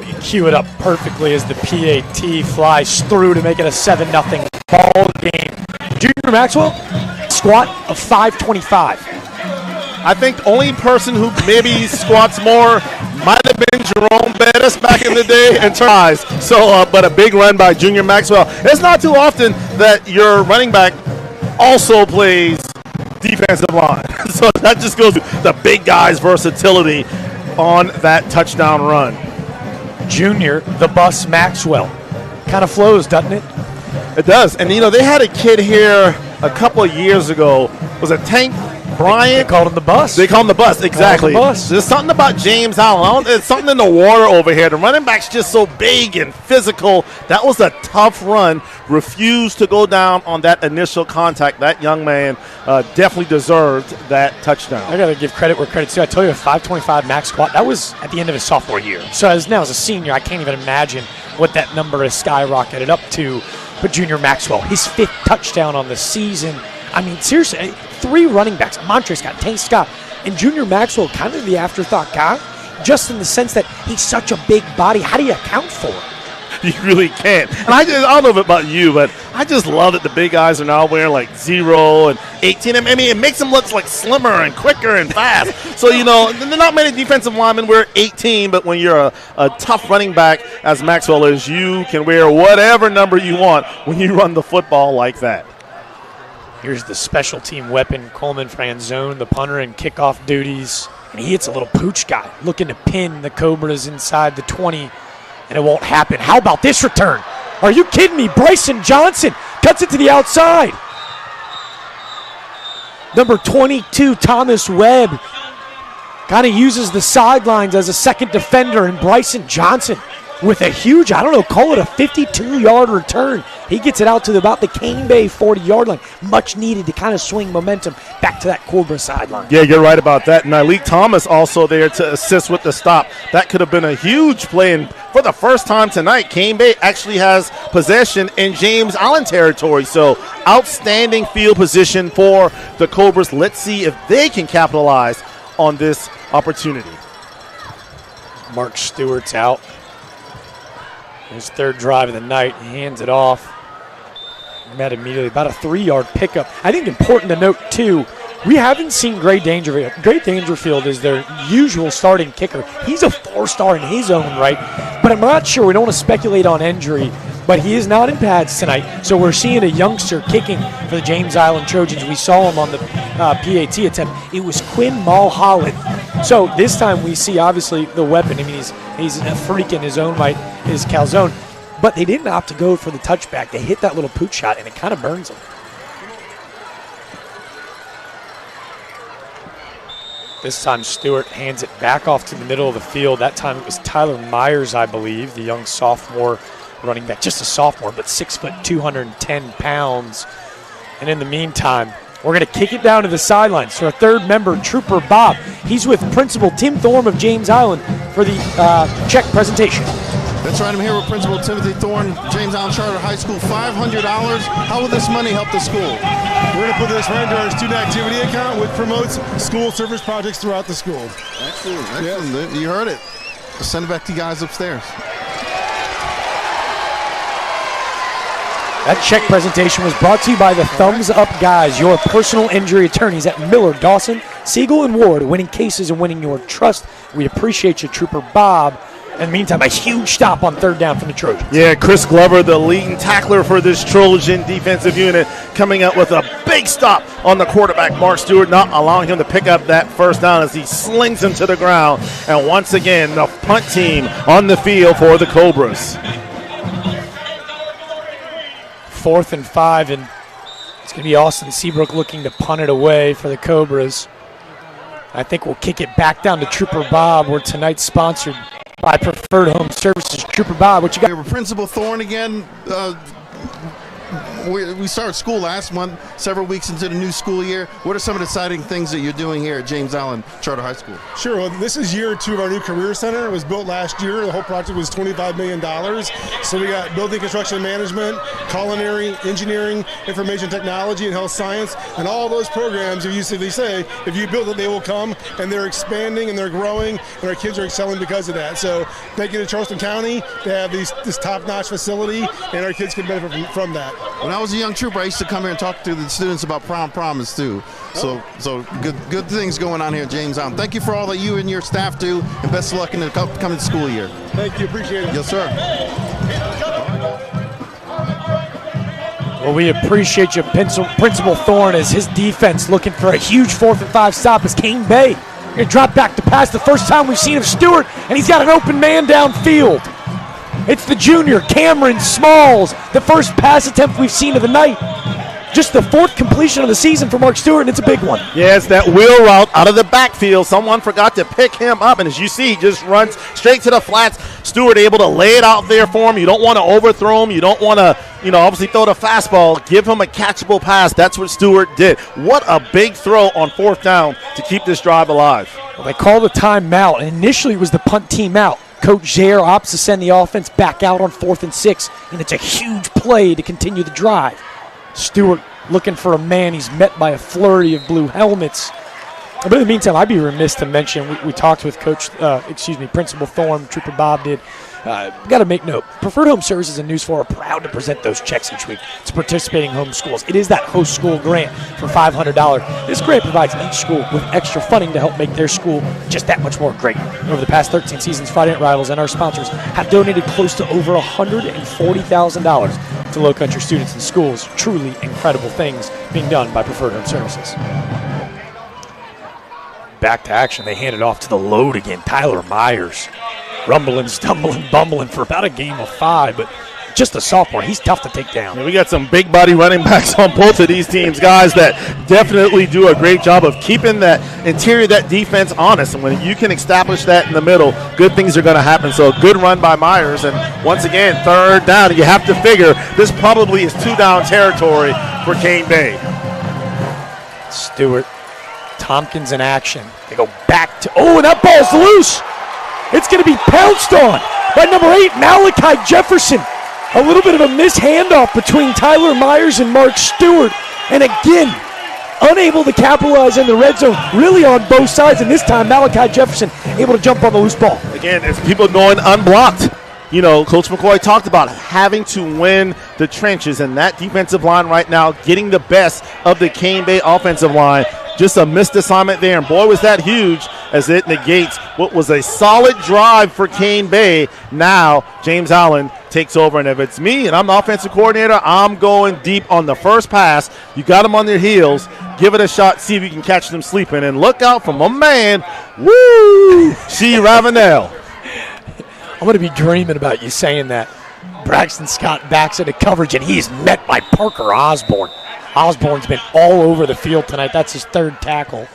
You cue it up perfectly as the PAT flies through to make it a 7-0 ball game. Junior Maxwell, squat of 525. I think the only person who maybe squats more might have been Jerome Bettis back in the day and tries. So, but a big run by junior Maxwell. It's not too often that your running back also plays defensive line. So that just goes to the big guy's versatility on that touchdown run. Junior, the bus Maxwell. Kind of flows, doesn't it? It does. And, you know, they had a kid here a couple of years ago. Was it Tank Bryant? They called him the bus. They call him the bus, exactly. The bus. There's something about James Allen. There's something in the water over here. The running back's just so big and physical. That was a tough run. Refused to go down on that initial contact. That young man definitely deserved that touchdown. I got to give credit where credit's due. I told you a 525 max squat. That was at the end of his sophomore year. So now as a senior, I can't even imagine what that number has skyrocketed up to. But junior Maxwell, his 5th touchdown on the season. I mean, seriously, 3 running backs, Montre Scott, Tank Scott, and junior Maxwell, kind of the afterthought guy, just in the sense that he's such a big body. How do you account for it? You really can't. And I don't know about you, but I just love that the big guys are now wearing like 0 and 18. I mean, it makes them look like slimmer and quicker and fast. So, you know, there are not many defensive linemen wear 18, but when you're a tough running back, as Maxwell is, you can wear whatever number you want when you run the football like that. Here's the special team weapon, Coleman Franzone, the punter in kickoff duties. And he hits a little pooch guy, looking to pin the Cobras inside the 20, and it won't happen. How about this return? Are you kidding me? Bryson Johnson cuts it to the outside. Number 22, Thomas Webb, kind of uses the sidelines as a second defender, and Bryson Johnson with a huge, I don't know, call it a 52-yard return. He gets it out to about the Cane Bay 40-yard line. Much needed to kind of swing momentum back to that Cobra sideline. Yeah, you're right about that. And Nyleek Thomas also there to assist with the stop. That could have been a huge play. And for the first time tonight, Cane Bay actually has possession in James Allen territory. So outstanding field position for the Cobras. Let's see if they can capitalize on this opportunity. Mark Stewart's out. His 3rd drive of the night, he hands it off. Met immediately, about a 3-yard pickup. I think important to note, too, we haven't seen Gray Dangerfield. Gray Dangerfield is their usual starting kicker. He's a 4-star in his own right, but I'm not sure. We don't want to speculate on injury, but he is not in pads tonight. So we're seeing a youngster kicking for the James Island Trojans. We saw him on the PAT attempt. It was Quinn Mulholland. So this time we see, obviously, the weapon. I mean, he's a freak in his own right, his calzone. But they didn't opt to go for the touchback. They hit that little pooch shot, and it kind of burns them. This time Stewart hands it back off to the middle of the field. That time it was Tyler Myers, I believe, the young sophomore running back, just a sophomore, but 6 foot, 210 pounds. And in the meantime, we're going to kick it down to the sidelines to our third member, Trooper Bob. He's with Principal Tim Thorne of James Island for the check presentation. That's right. I'm here with Principal Timothy Thorne, James Island Charter High School. $500. How will this money help the school? We're going to put this right into our student activity account, which promotes school service projects throughout the school. Excellent. Excellent. You heard it. Just send it back to you guys upstairs. That check presentation was brought to you by the Thumbs Up Guys, your personal injury attorneys at Miller, Dawson, Siegel, and Ward, winning cases and winning your trust. We appreciate you, Trooper Bob. In the meantime, a huge stop on third down from the Trojans. Yeah, Chris Glover, the leading tackler for this Trojan defensive unit, coming up with a big stop on the quarterback, Mark Stewart, not allowing him to pick up that first down as he slings him to the ground. And once again, the punt team on the field for the Cobras. 4th and 5, and it's going to be Austin Seabrook looking to punt it away for the Cobras. I think we'll kick it back down to Trooper Bob, where tonight's sponsored by Preferred Home Services. Trooper Bob, what you got? We're Principal Thorne again. We started school last month, several weeks into the new school year. What are some of the exciting things that you're doing here at James Island Charter High School? Sure. Well, this is year 2 of our new career center. It was built last year. The whole project was $25 million. So we got building construction management, culinary, engineering, information technology, and health science. And all those programs, you usually say, if you build it, they will come. And they're expanding and they're growing. And our kids are excelling because of that. So thank you to Charleston County to have this top-notch facility. And our kids can benefit from that. When I was a young trooper, I used to come here and talk to the students about prom promise too. So good things going on here at James Island. Thank you for all that you and your staff do, and best of luck in the coming school year. Thank you. Appreciate it. Yes, sir. Well, we appreciate you, Principal Thorne, as his defense looking for a huge 4th and 5 stop as Kane Bay going to drop back to pass, the first time we've seen of Stewart, and he's got an open man downfield. It's the junior, Cameron Smalls, the first pass attempt we've seen of the night. Just the 4th completion of the season for Mark Stewart, and it's a big one. Yeah, it's that wheel route out of the backfield. Someone forgot to pick him up, and as you see, he just runs straight to the flats. Stewart able to lay it out there for him. You don't want to overthrow him. You don't want to, obviously throw the fastball. Give him a catchable pass. That's what Stewart did. What a big throw on 4th down to keep this drive alive. Well, they called a timeout, and initially it was the punt team out. Coach Zaire opts to send the offense back out on 4th and 6, and it's a huge play to continue the drive. Stewart looking for a man. He's met by a flurry of blue helmets. But in the meantime, I'd be remiss to mention, we talked with Principal Thorne, Trooper Bob did. Got to make note, Preferred Home Services and News 4 are proud to present those checks each week to participating home schools. It is that host school grant for $500. This grant provides each school with extra funding to help make their school just that much more great. Over the past 13 seasons, Friday Night Rivals and our sponsors have donated close to over $140,000 to low-country students and schools. Truly incredible things being done by Preferred Home Services. Back to action. They hand it off to the load again. Tyler Myers. Rumbling, stumbling, bumbling for about a game of 5, but just a sophomore. He's tough to take down. Yeah, we got some big body running backs on both of these teams, guys that definitely do a great job of keeping that interior, that defense honest. And when you can establish that in the middle, good things are going to happen. So a good run by Myers. And once again, 3rd down. You have to figure this probably is 2-down territory for Kane Bay. Stewart, Tompkins in action. They go back to, and that ball's loose. It's going to be pounced on by number 8, Malachi Jefferson. A little bit of a mishandoff between Tyler Myers and Mark Stewart. And again, unable to capitalize in the red zone, really on both sides. And this time, Malachi Jefferson able to jump on the loose ball. Again, it's people going unblocked. Coach McCoy talked about having to win the trenches, and that defensive line right now getting the best of the Kane Bay offensive line. Just a missed assignment there, and boy, was that huge as it negates what was a solid drive for Kane Bay. Now, James Island takes over, and if it's me and I'm the offensive coordinator, I'm going deep on the first pass. You got them on their heels. Give it a shot, see if you can catch them sleeping, and look out for my man, Shea Ravenel. I'm going to be dreaming about you saying that. Braxton Scott backs into coverage, and he is met by Parker Osborne. Osborne's been all over the field tonight. That's his 3rd tackle.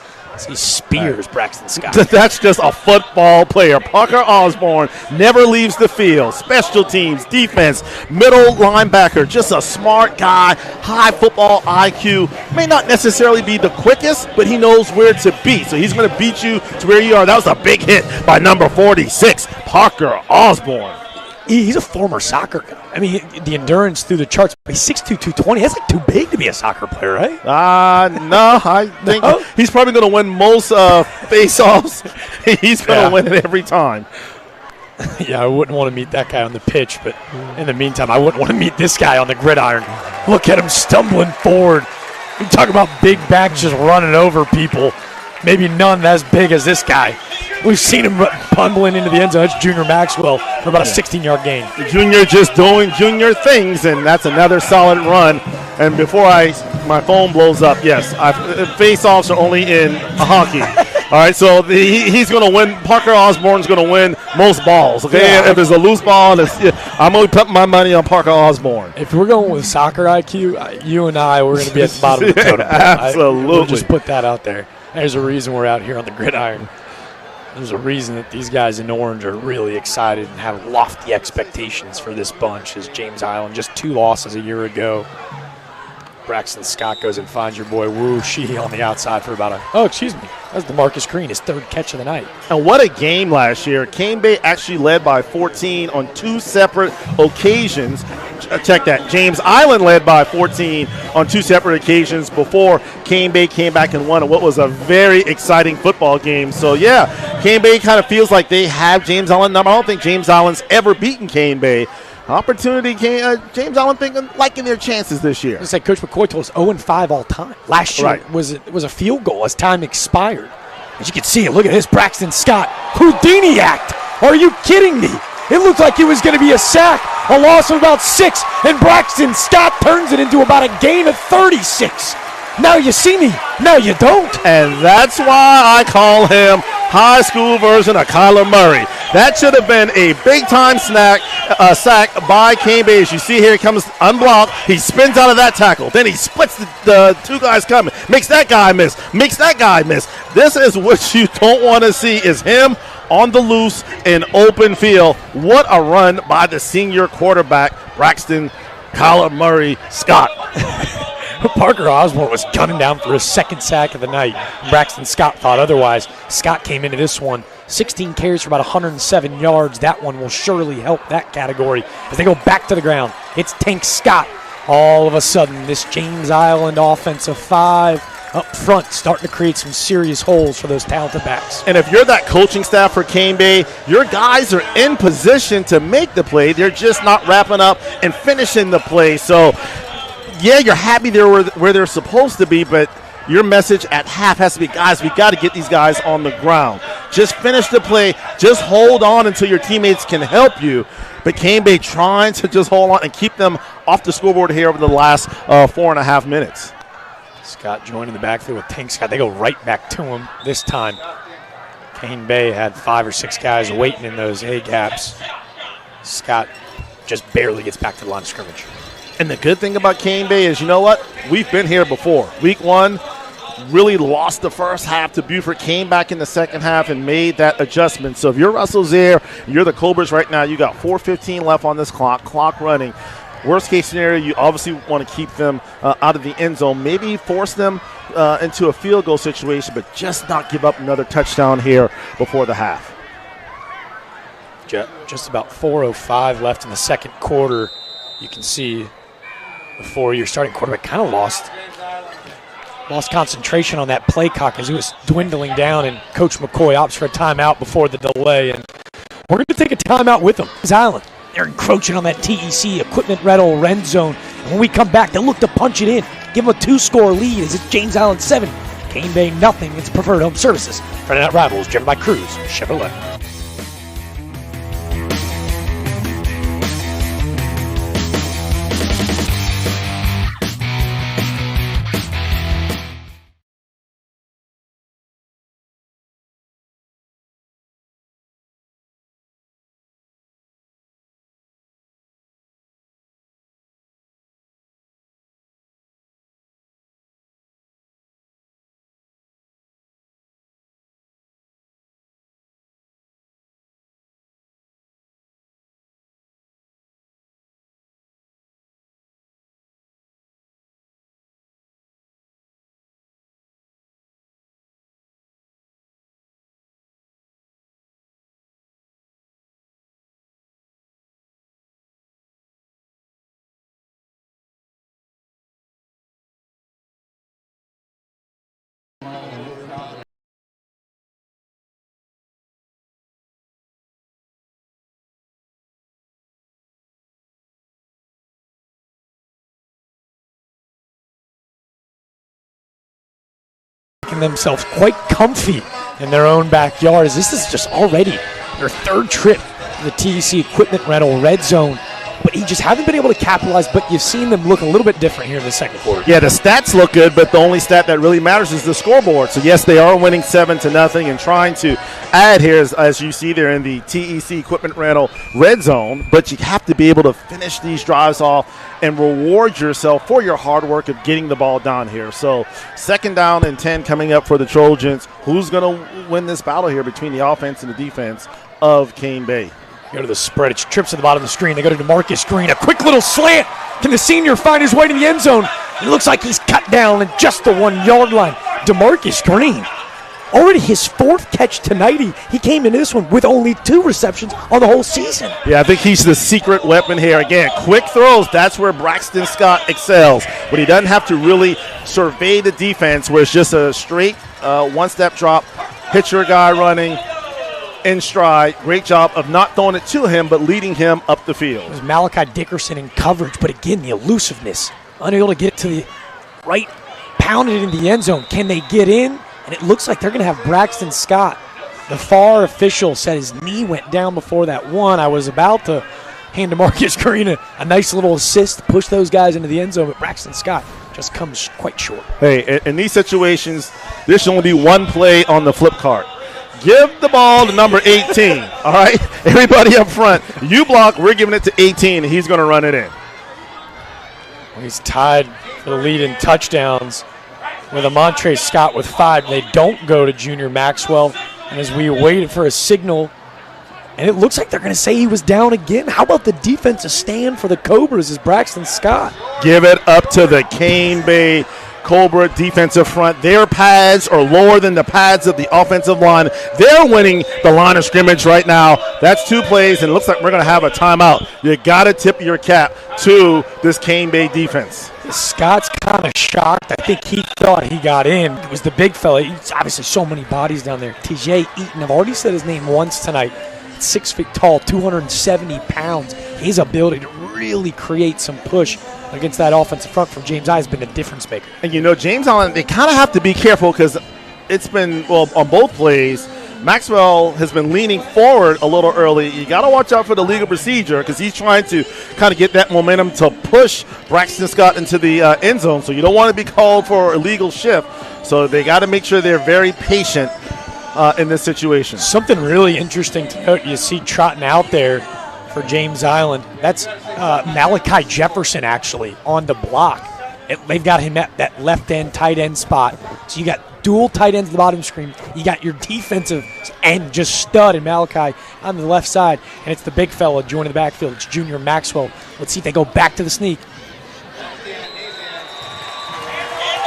He spears Braxton Scott. That's just a football player. Parker Osborne never leaves the field. Special teams, defense, middle linebacker, just a smart guy, high football IQ. May not necessarily be the quickest, but he knows where to be. So he's going to beat you to where you are. That was a big hit by number 46, Parker Osborne. He's a former soccer guy. I mean, the endurance through the charts. He's 6'2", 220. That's like too big to be a soccer player, right? No, I think he's probably going to win most face-offs. He's going to win it every time. Yeah, I wouldn't want to meet that guy on the pitch, but in the meantime, I wouldn't want to meet this guy on the gridiron. Look at him stumbling forward. You talk about big backs just running over people. Maybe none as big as this guy. We've seen him bundling into the end zone. That's Junior Maxwell for about a 16-yard gain. Junior just doing junior things, and that's another solid run. And before my phone blows up, yes, face-offs are only in hockey. All right, so he's going to win. Parker Osborne's going to win most balls. Okay, yeah. If there's a loose ball, I'm going to put my money on Parker Osborne. If we're going with soccer IQ, you and we're going to be at the bottom of the totem pole. Absolutely. We'll just put that out there. There's a reason we're out here on the gridiron. There's a reason that these guys in orange are really excited and have lofty expectations for this bunch. As James Island, just 2 losses a year ago. Braxton Scott goes and finds your boy Wu Shi on the outside for about that's DeMarcus Green, his 3rd catch of the night. And what a game last year. Cane Bay actually led by 14 on 2 separate occasions. Check that. James Island led by 14 on 2 separate occasions before Cane Bay came back and won what was a very exciting football game. So, yeah, Cane Bay kind of feels like they have James Island number. I don't think James Island's ever beaten Cane Bay. Opportunity came. James Island liking their chances this year. Just like Coach McCoy told us, 0-5 all time. Last year was a field goal as time expired. As you can see, look at this Braxton Scott Houdini act. Are you kidding me? It looked like it was going to be a sack, a loss of about 6, and Braxton Scott turns it into about a gain of 36. Now you see me. Now you don't. And that's why I call him high school version of Kyler Murray. That should have been a big-time sack by Cane Bay. As you see here, he comes unblocked. He spins out of that tackle. Then he splits the 2 guys coming. Makes that guy miss. Makes that guy miss. This is what you don't want to see is him on the loose in open field. What a run by the senior quarterback, Braxton Kyler Murray Scott. Parker Osborne was gunning down for his 2nd sack of the night. Braxton Scott thought otherwise. Scott came into this one, 16 carries for about 107 yards. That one will surely help that category as they go back to the ground. It's Tank Scott. All of a sudden, this James Island offensive 5 up front starting to create some serious holes for those talented backs. And if you're that coaching staff for Cane Bay, your guys are in position to make the play. They're just not wrapping up and finishing the play. So, yeah, you're happy they're where they're supposed to be, but your message at half has to be, guys, we got to get these guys on the ground. Just finish the play. Just hold on until your teammates can help you. But Cane Bay trying to just hold on and keep them off the scoreboard here over the last 4.5 minutes. Scott joining the backfield with Tank Scott. They go right back to him this time. Cane Bay had 5 or 6 guys waiting in those A-gaps. Scott just barely gets back to the line of scrimmage. And the good thing about Cane Bay is, you know what? We've been here before. Week 1, really lost the first half to Buford, came back in the second half and made that adjustment. So if you're Russell Zaire, you're the Cobras right now, you got 4:15 left on this clock running. Worst case scenario, you obviously want to keep them out of the end zone, maybe force them into a field goal situation, but just not give up another touchdown here before the half. Just about 4:05 left in the second quarter. You can see before your starting quarterback kind of lost concentration on that play clock as it was dwindling down, and Coach McCoy opts for a timeout before the delay. And we're going to take a timeout with them. James Island, they're encroaching on that TEC equipment rental red zone. And when we come back, they'll look to punch it in, give them a 2-score lead as it's James Island 7, Cane Bay nothing. It's Preferred Home Services. Friday Night Rivals, driven by Cruz Chevrolet. making themselves quite comfy in their own backyards. This is just already their third trip to the TEC Equipment Rental Red Zone. But he just haven't been able to capitalize, but you've seen them look a little bit different here in the second quarter. Yeah, the stats look good, but the only stat that really matters is the scoreboard. So, yes, they are winning 7-0 and trying to add here, as you see there in the TEC Equipment Rental Red Zone, but you have to be able to finish these drives off and reward yourself for your hard work of getting the ball down here. So, 2nd down and 10 coming up for the Trojans. Who's going to win this battle here between the offense and the defense of Cane Bay? Go to the spread. It's trips to the bottom of the screen. They go to DeMarcus Green. A quick little slant. Can the senior find his way to the end zone? It looks like he's cut down at just the 1 yard line. DeMarcus Green, already his 4th catch tonight. He came in this one with only 2 receptions on the whole season. Yeah, I think he's the secret weapon here. Again, quick throws. That's where Braxton Scott excels. But he doesn't have to really survey the defense where it's just a straight one-step drop, hit your guy running in stride. Great job of not throwing it to him, but leading him up the field. It was Malachi Dickerson in coverage, but again, the elusiveness. Unable to get it to the right, pounded it in the end zone. Can they get in? And it looks like they're going to have Braxton Scott. The FAR official said his knee went down before that one. I was about to hand DeMarcus Green a nice little assist to push those guys into the end zone, but Braxton Scott just comes quite short. Hey, in these situations, there should only be one play on the flip card. Give the ball to number 18, all right? Everybody up front, you block, we're giving it to 18, and he's going to run it in. Well, he's tied for the lead in touchdowns with Amontre Scott with 5. They don't go to Junior Maxwell, and as we waited for a signal, and it looks like they're going to say he was down again. How about the defensive stand for the Cobras is Braxton Scott? Give it up to the Cane Bay Cobra defensive front. Their pads are lower than the pads of the offensive line. They're winning the line of scrimmage right now. That's 2 plays, and it looks like we're going to have a timeout. You got to tip your cap to this Cane Bay defense. Scott's kind of shocked. I think he thought he got in. It was the big fella. He's obviously so many bodies down there. TJ Eaton, I've already said his name once tonight. 6 feet tall, 270 pounds. His ability to really create some push against that offensive front from James Island has been a difference maker. And James Island, they kind of have to be careful because it's been, on both plays, Maxwell has been leaning forward a little early. You got to watch out for the legal procedure because he's trying to kind of get that momentum to push Braxton Scott into the end zone. So you don't want to be called for a legal shift. So they got to make sure they're very patient in this situation. Something really interesting to note, you see trotting out there for James Island. That's Malachi Jefferson actually on the block. They've got him at that left end tight end spot. So you got dual tight ends at the bottom screen. You got your defensive end just stud in Malachi on the left side. And it's the big fella joining the backfield. It's Junior Maxwell. Let's see if they go back to the sneak.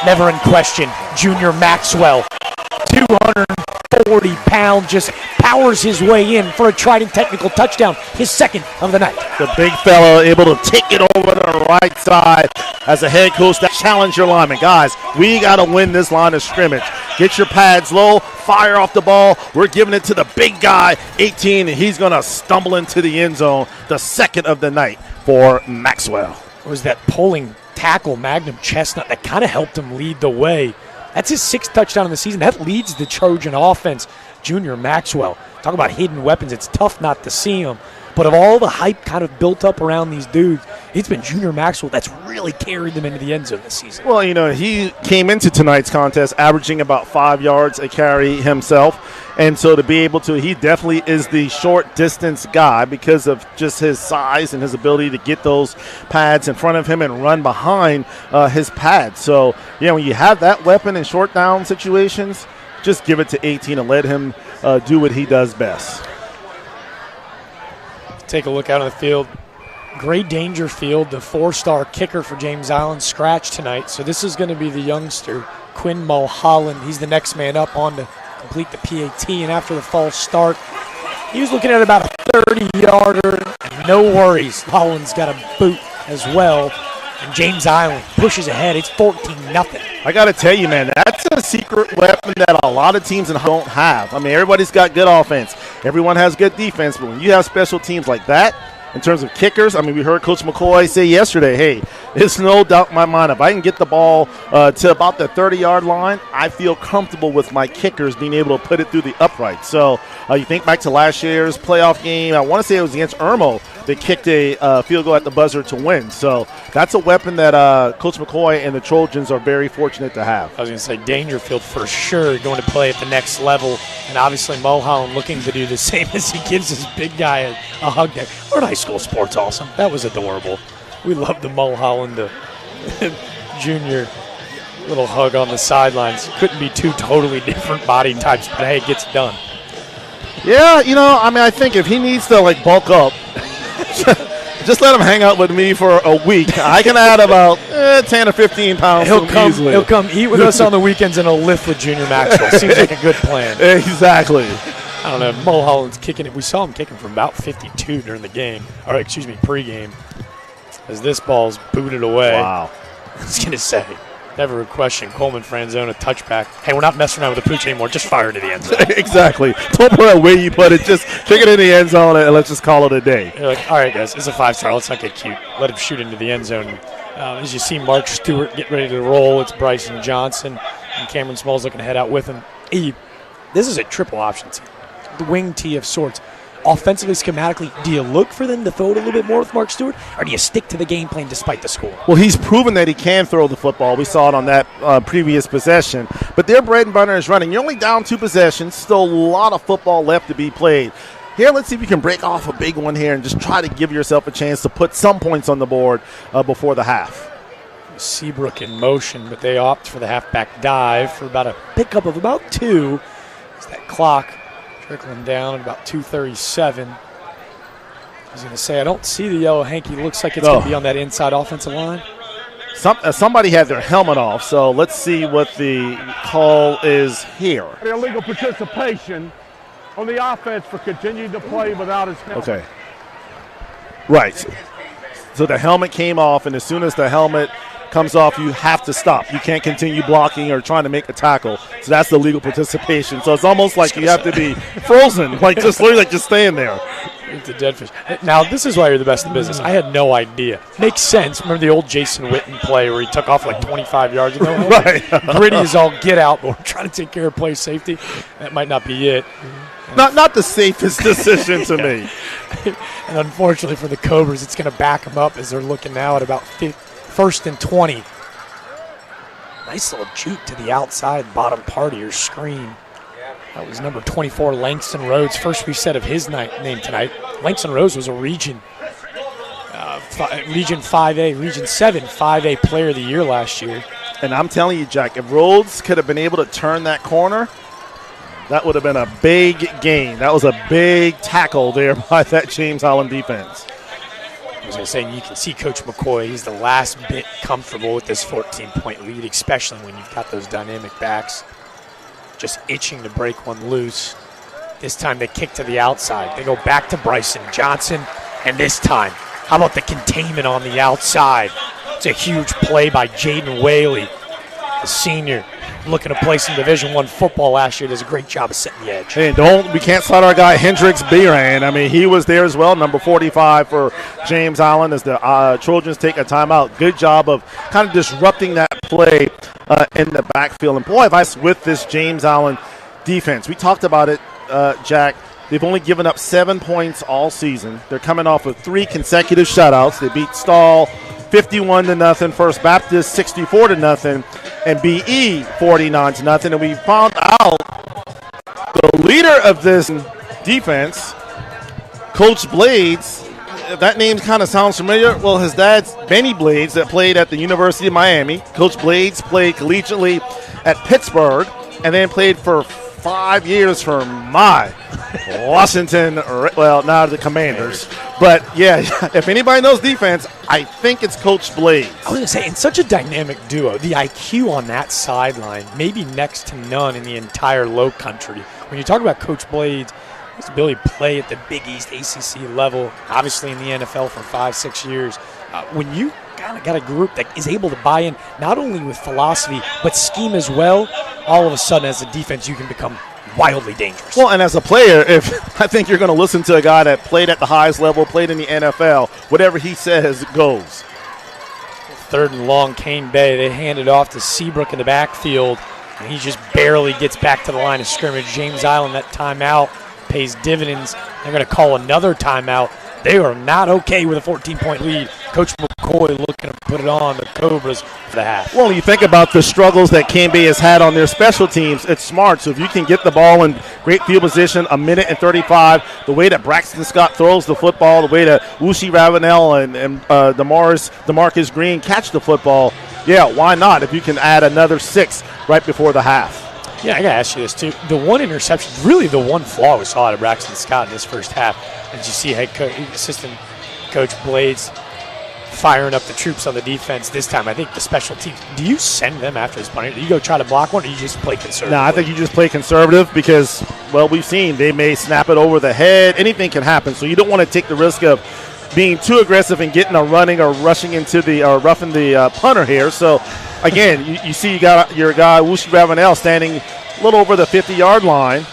Never in question. Junior Maxwell, 240 pounds, just powers his way in for a Trident technical touchdown, his 2nd of the night. The big fellow able to take it over to the right side as a head coach that challenge your lineman. Guys, we got to win this line of scrimmage. Get your pads low, fire off the ball. We're giving it to the big guy, 18, and he's going to stumble into the end zone, the 2nd of the night for Maxwell. It was that pulling tackle, Magnum Chestnut, that kind of helped him lead the way. That's his 6th touchdown in the season. That leads the Trojan offense. Junior Maxwell. Talk about hidden weapons. It's tough not to see him. But of all the hype kind of built up around these dudes, it's been Junior Maxwell that's really carried them into the end zone this season. Well, he came into tonight's contest averaging about 5 yards a carry himself. And so to be able to, he definitely is the short distance guy because of just his size and his ability to get those pads in front of him and run behind his pads. So, when you have that weapon in short down situations, just give it to 18 and let him do what he does best. Take a look out on the field. Great Dangerfield, the 4-star kicker for James Island, scratched tonight. So this is going to be the youngster, Quinn Mulholland. He's the next man up on to complete the PAT. And after the false start, he was looking at about a 30-yarder. No worries. Holland's got a boot as well. And James Island pushes ahead. It's 14-0. I got to tell you, man, that's a secret weapon that a lot of teams don't have. I mean, everybody's got good offense. Everyone has good defense. But when you have special teams like that, In terms of kickers, I mean, we heard Coach McCoy say yesterday, hey, there's no doubt in my mind, if I can get the ball to about the 30-yard line, I feel comfortable with my kickers being able to put it through the upright. So you think back to last year's playoff game, I want to say it was against Irmo. They kicked a field goal at the buzzer to win. So that's a weapon that Coach McCoy and the Trojans are very fortunate to have. I was going to say Dangerfield for sure going to play at the next level. And obviously Mulholland looking to do the same as he gives his big guy a hug there. Our high school sports awesome. That was adorable. We love the Mulholland junior little hug on the sidelines. Couldn't be two totally different body types, but hey, it gets done. Yeah, I mean, I think if he needs to, bulk up, just let him hang out with me for a week. I can add about 10 or 15 pounds easily. He'll come eat with us on the weekends and he'll lift with Junior Maxwell. Seems like a good plan. Exactly. I don't know. Mulholland's kicking it. We saw him kicking from about 52 during the game. Or, excuse me, pregame. As this ball's booted away. Wow. I was going to say, never a question. Coleman Franzona touchback. Hey, we're not messing around with the pooch anymore. Just fire into the end zone. Exactly. Don't put it where you put it. Just kick it in the end zone and let's just call it a day. You're like, all right, guys, it's a 5-star. Let's not get cute. Let him shoot into the end zone. As you see Mark Stewart get ready to roll, it's Bryson Johnson. And Cameron Smalls looking to head out with him. This is a triple option team. The wing tee of sorts. Offensively, schematically, do you look for them to throw it a little bit more with Mark Stewart, or do you stick to the game plan despite the score? Well, he's proven that he can throw the football. We saw it on that previous possession. But their bread and butter is running. You're only down 2 possessions. Still a lot of football left to be played. Here, let's see if you can break off a big one here and just try to give yourself a chance to put some points on the board before the half. Seabrook in motion, but they opt for the halfback dive for about a pickup of about 2. It's that clock trickling down at about 2:37. I was going to say, I don't see the yellow hanky. Looks like it's going to be on that inside offensive line. Somebody had their helmet off, so let's see what the call is here. Illegal participation on the offense for continuing to play without his helmet. Okay. Right. So the helmet came off, and as soon as the helmet comes off, you have to stop. You can't continue blocking or trying to make a tackle. So that's the legal participation. So it's almost like you have to be frozen, just staying there. It's a dead fish. Now, this is why you're the best in business. I had no idea. Makes sense. Remember the old Jason Witten play where he took off 25 yards ago? Right. Gritty is all get out, but we're trying to take care of play safety. That might not be it. Not the safest decision to me. And unfortunately for the Cobras, it's going to back them up as they're looking now at about 1st and 20. Nice little juke to the outside bottom part of your screen. That was number 24, Langston Rhodes. First reset of his name tonight. Langston Rhodes was a Region 5A, Region 7 5A Player of the Year last year. And I'm telling you, Jack, if Rhodes could have been able to turn that corner, that would have been a big gain. That was a big tackle there by that James Holland defense. I was going to say, you can see Coach McCoy, he's the last bit comfortable with this 14-point lead, especially when you've got those dynamic backs just itching to break one loose. This time they kick to the outside. They go back to Bryson Johnson, and this time, how about the containment on the outside? It's a huge play by Jaden Whaley, the senior, looking to play some Division I football last year. Does a great job of setting the edge. Hey, we can't slight our guy Hendricks Beran. I mean, he was there as well, number 45 for James Island as the Trojans take a timeout. Good job of kind of disrupting that play in the backfield. And boy, if I was with this James Island defense, we talked about it, Jack. They've only given up 7 points all season. They're coming off of 3 consecutive shutouts. They beat Stahl 51-0, First Baptist 64-0, and BE 49-0. And we found out the leader of this defense, Coach Blades. That name kind of sounds familiar. Well, his dad's Benny Blades that played at the University of Miami. Coach Blades played collegiately at Pittsburgh and then played for 5 years for Washington, well, now the Commanders. But, yeah, if anybody knows defense, I think it's Coach Blades. I was going to say, in such a dynamic duo, the IQ on that sideline may be next to none in the entire low country. When you talk about Coach Blades, his ability to play at the Big East ACC level, obviously in the NFL for 5-6 years, when you kind of got a group that is able to buy in not only with philosophy but scheme as well, all of a sudden as a defense you can become wildly dangerous. Well, and as a player, if I think you're going to listen to a guy that played at the highest level, played in the NFL, whatever he says goes. 3rd and long, Cane Bay. They hand it off to Seabrook in the backfield, and he just barely gets back to the line of scrimmage. James Island, that timeout pays dividends. They're going to call another timeout. They are not okay with a 14-point lead. Coach McCoy looking to put it on the Cobras for the half. Well, you think about the struggles that Cane Bay has had on their special teams. It's smart. So if you can get the ball in great field position, 1:35, the way that Braxton Scott throws the football, the way that Wushi Ravenel and DeMarcus Green catch the football, yeah, why not if you can add another 6 right before the half? Yeah, I got to ask you this, too. The one interception, really the one flaw we saw out of Braxton Scott in this first half. As you see assistant coach Blades firing up the troops on the defense this time. I think the special teams, do you send them after this punting? Do you go try to block one, or do you just play conservative? No, I think you just play conservative because, well, we've seen they may snap it over the head. Anything can happen. So you don't want to take the risk of being too aggressive and getting a running or rushing into the or roughing the punter here. So, again, you see you got your guy, Wushi Ravenel, standing a little over the 50-yard line.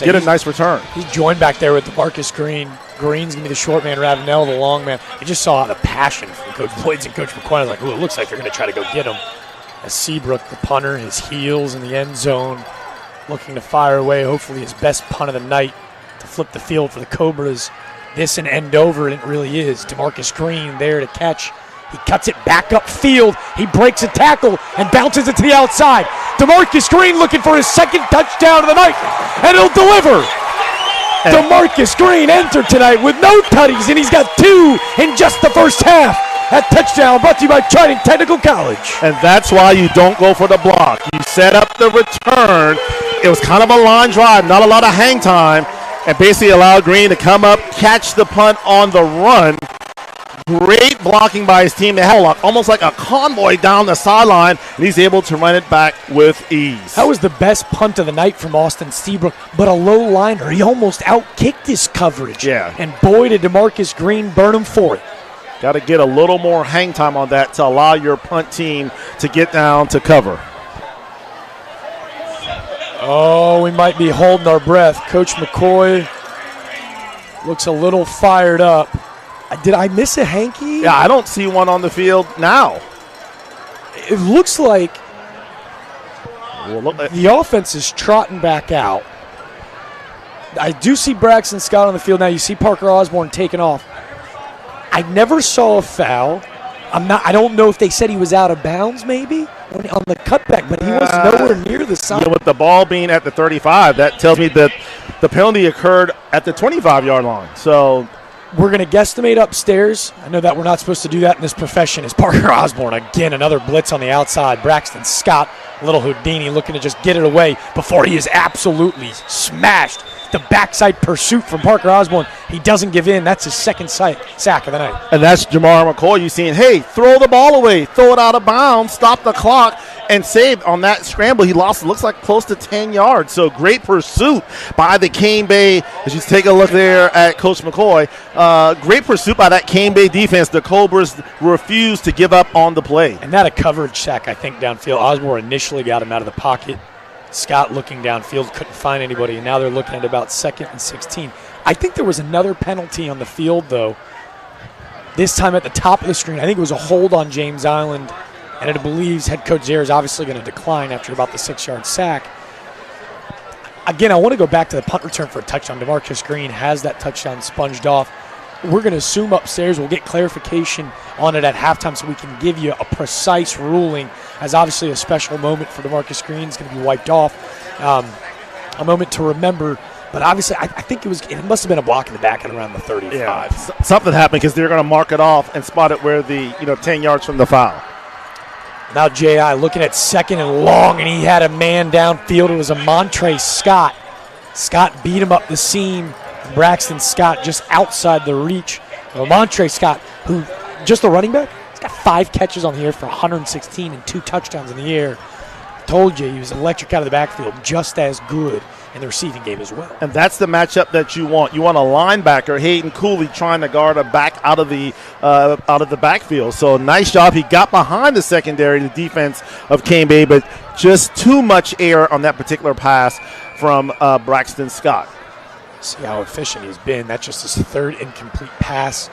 Get a nice return. He's joined back there with DeMarcus Green. Green's going to be the short man, Ravenel the long man. I just saw the passion from Coach Blades and Coach McCoy. I was like, it looks like they're going to try to go get him. As Seabrook, the punter, his heels in the end zone, looking to fire away, hopefully his best punt of the night to flip the field for the Cobras. This an end over, and it really is. DeMarcus Green there to catch. He cuts it back upfield. He breaks a tackle and bounces it to the outside. DeMarcus Green looking for his 2nd touchdown of the night, and he'll deliver. DeMarcus Green entered tonight with no tutties, and he's got 2 in just the first half. That touchdown brought to you by Trident Technical College. And that's why you don't go for the block. You set up the return. It was kind of a line drive, not a lot of hang time, and basically allowed Green to come up, catch the punt on the run. Great blocking by his team. They had almost like a convoy down the sideline, and he's able to run it back with ease. That was the best punt of the night from Austin Seabrook, but a low liner. He almost outkicked his coverage. Yeah. And boy, did DeMarcus Green burn him for it. Got to get a little more hang time on that to allow your punt team to get down to cover. Oh, we might be holding our breath. Coach McCoy looks a little fired up. Did I miss a hanky? Yeah, I don't see one on the field now. It looks like the offense is trotting back out. I do see Braxton Scott on the field now. You see Parker Osborne taking off. I never saw a foul. I don't know if they said he was out of bounds maybe on the cutback, but he was nowhere near the side. With the ball being at the 35, that tells me that the penalty occurred at the 25-yard line. So we're going to guesstimate upstairs. I know that we're not supposed to do that in this profession. Is Parker Osborne again, another blitz on the outside. Braxton Scott, little Houdini, looking to just get it away before he is absolutely smashed. The backside pursuit from Parker Osborne. He doesn't give in. That's his 2nd sack of the night. And that's Jamar McCoy. You seeing, hey, throw the ball away, throw it out of bounds, stop the clock, and save on that scramble. He lost, it looks like close to 10 yards. So great pursuit by the Cane Bay. As you take a look there at Coach McCoy, great pursuit by that Cane Bay defense. The Cobras refused to give up on the play. And that a coverage sack, I think, downfield. Osborne initially got him out of the pocket. Scott looking downfield, couldn't find anybody, and now they're looking at about 2nd and 16. I think there was another penalty on the field, though, this time at the top of the screen. I think it was a hold on James Island, and it believes head coach Zaire is obviously going to decline after about the 6-yard sack. Again, I want to go back to the punt return for a touchdown. DeMarcus Green has that touchdown sponged off. We're going to assume upstairs we'll get clarification on it at halftime so we can give you a precise ruling, as obviously a special moment for DeMarcus Green is going to be wiped off. A moment to remember. But obviously, I think it must have been a block in the back at around the 35. Yeah, something happened because they're going to mark it off and spot it where the 10 yards from the foul. Now J.I. looking at 2nd and long, and he had a man downfield. It was a Montre Scott. Scott beat him up the seam. Braxton Scott just outside the reach. Montre Scott, who just a running back, he's got 5 catches on the air for 116 and 2 touchdowns in the air. Told you he was electric out of the backfield, just as good in the receiving game as well. And that's the matchup that you want. You want a linebacker, Hayden Cooley, trying to guard a back out of the backfield. So nice job. He got behind the secondary, the defense of Cane Bay, but just too much air on that particular pass from Braxton Scott. See how efficient he's been. That's just his third incomplete pass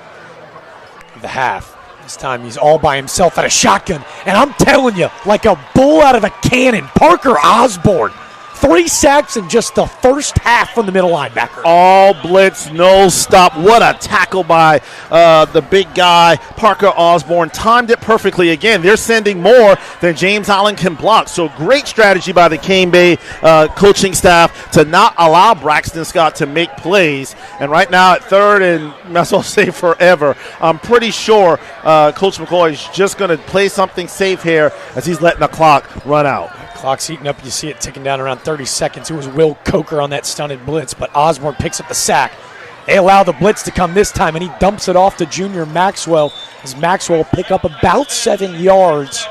of the half. This time he's all by himself at a shotgun. And I'm telling you, like a bull out of a cannon, Parker Osborne. 3 sacks in just the first half from the middle linebacker. All blitz, no stop. What a tackle by the big guy, Parker Osborne. Timed it perfectly. Again, they're sending more than James Allen can block. So great strategy by the Cane Bay coaching staff to not allow Braxton Scott to make plays. And right now at third and, might as well say forever, I'm pretty sure Coach McCoy is just going to play something safe here as he's letting the clock run out. Clock's eating up. You see it ticking down around 30 seconds. It was Will Coker on that stunted blitz, but Osborne picks up the sack. They allow the blitz to come this time, and he dumps it off to Junior Maxwell as Maxwell pick up about 7 yards.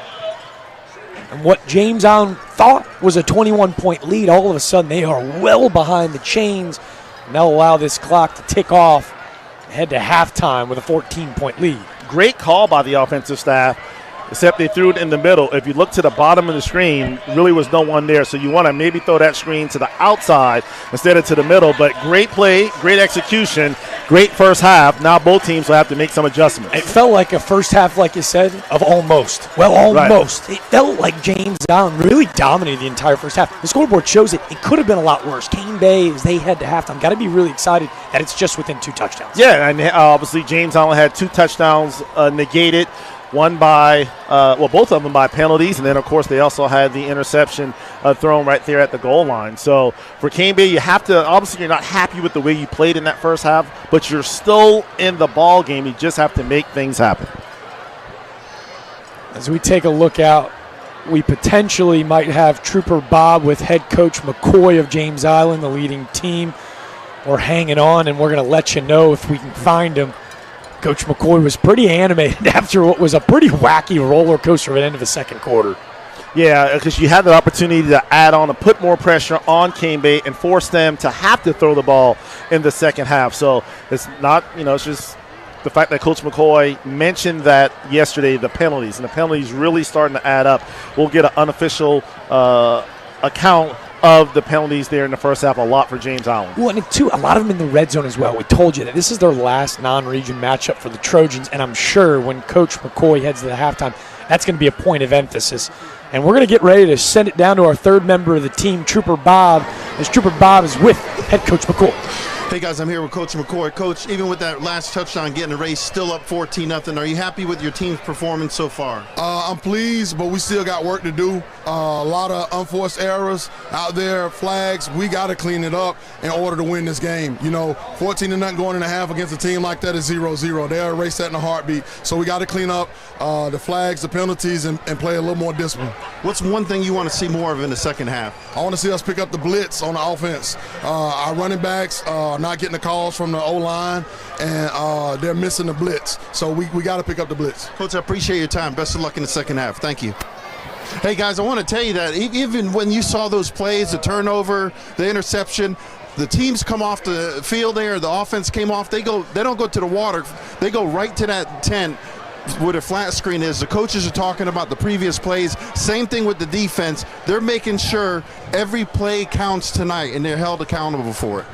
And what James Allen thought was a 21-point lead, all of a sudden they are well behind the chains, and they'll allow this clock to tick off and head to halftime with a 14-point lead. Great call by the offensive staff, except they threw it in the middle. If you look to the bottom of the screen, really was no one there. So you want to maybe throw that screen to the outside instead of to the middle. But great play, great execution, great first half. Now both teams will have to make some adjustments. It felt like a first half, like you said, of almost. Well, almost. Right. It felt like James Allen really dominated the entire first half. The scoreboard shows it. It could have been a lot worse. Cane Bay, as they head to halftime, got to be really excited that it's just within 2 touchdowns. Yeah, and obviously James Allen had 2 touchdowns negated. One by, both of them by penalties, and then, of course, they also had the interception thrown right there at the goal line. So for Cane Bay, you have to, obviously you're not happy with the way you played in that first half, but you're still in the ball game. You just have to make things happen. As we take a look out, we potentially might have Trooper Bob with head coach McCoy of James Island, the leading team. We're hanging on, and we're going to let you know if we can find him. Coach McCoy was pretty animated after what was a pretty wacky roller coaster at the end of the second quarter. Yeah, because you had the opportunity to add on and put more pressure on Cane Bay and force them to have to throw the ball in the second half. So it's not, it's just the fact that Coach McCoy mentioned that yesterday, the penalties, and the penalties really starting to add up. We'll get an unofficial account of the penalties there in the first half, a lot for James Allen. Well, and a lot of them in the red zone as well. We told you that this is their last non-region matchup for the Trojans, and I'm sure when Coach McCoy heads to the halftime, that's going to be a point of emphasis. And we're going to get ready to send it down to our third member of the team, Trooper Bob, as Trooper Bob is with head coach McCoy. Hey guys, I'm here with Coach McCoy. Coach, even with that last touchdown getting the race, still up 14-0. Are you happy with your team's performance so far? I'm pleased, but we still got work to do. A lot of unforced errors out there, flags. We got to clean it up in order to win this game. 14-0 going in a half against a team like that is 0-0. They'll erase that in a heartbeat. So we got to clean up the flags, the penalties, and play a little more discipline. What's one thing you want to see more of in the second half? I want to see us pick up the blitz on the offense. Our running backs not getting the calls from the O-line, and they're missing the blitz. So we got to pick up the blitz. Coach, I appreciate your time. Best of luck in the second half. Thank you. Hey, guys, I want to tell you that even when you saw those plays, the turnover, the interception, the teams come off the field there, the offense came off, they don't go to the water. They go right to that tent where the flat screen is. The coaches are talking about the previous plays. Same thing with the defense. They're making sure every play counts tonight, and they're held accountable for it.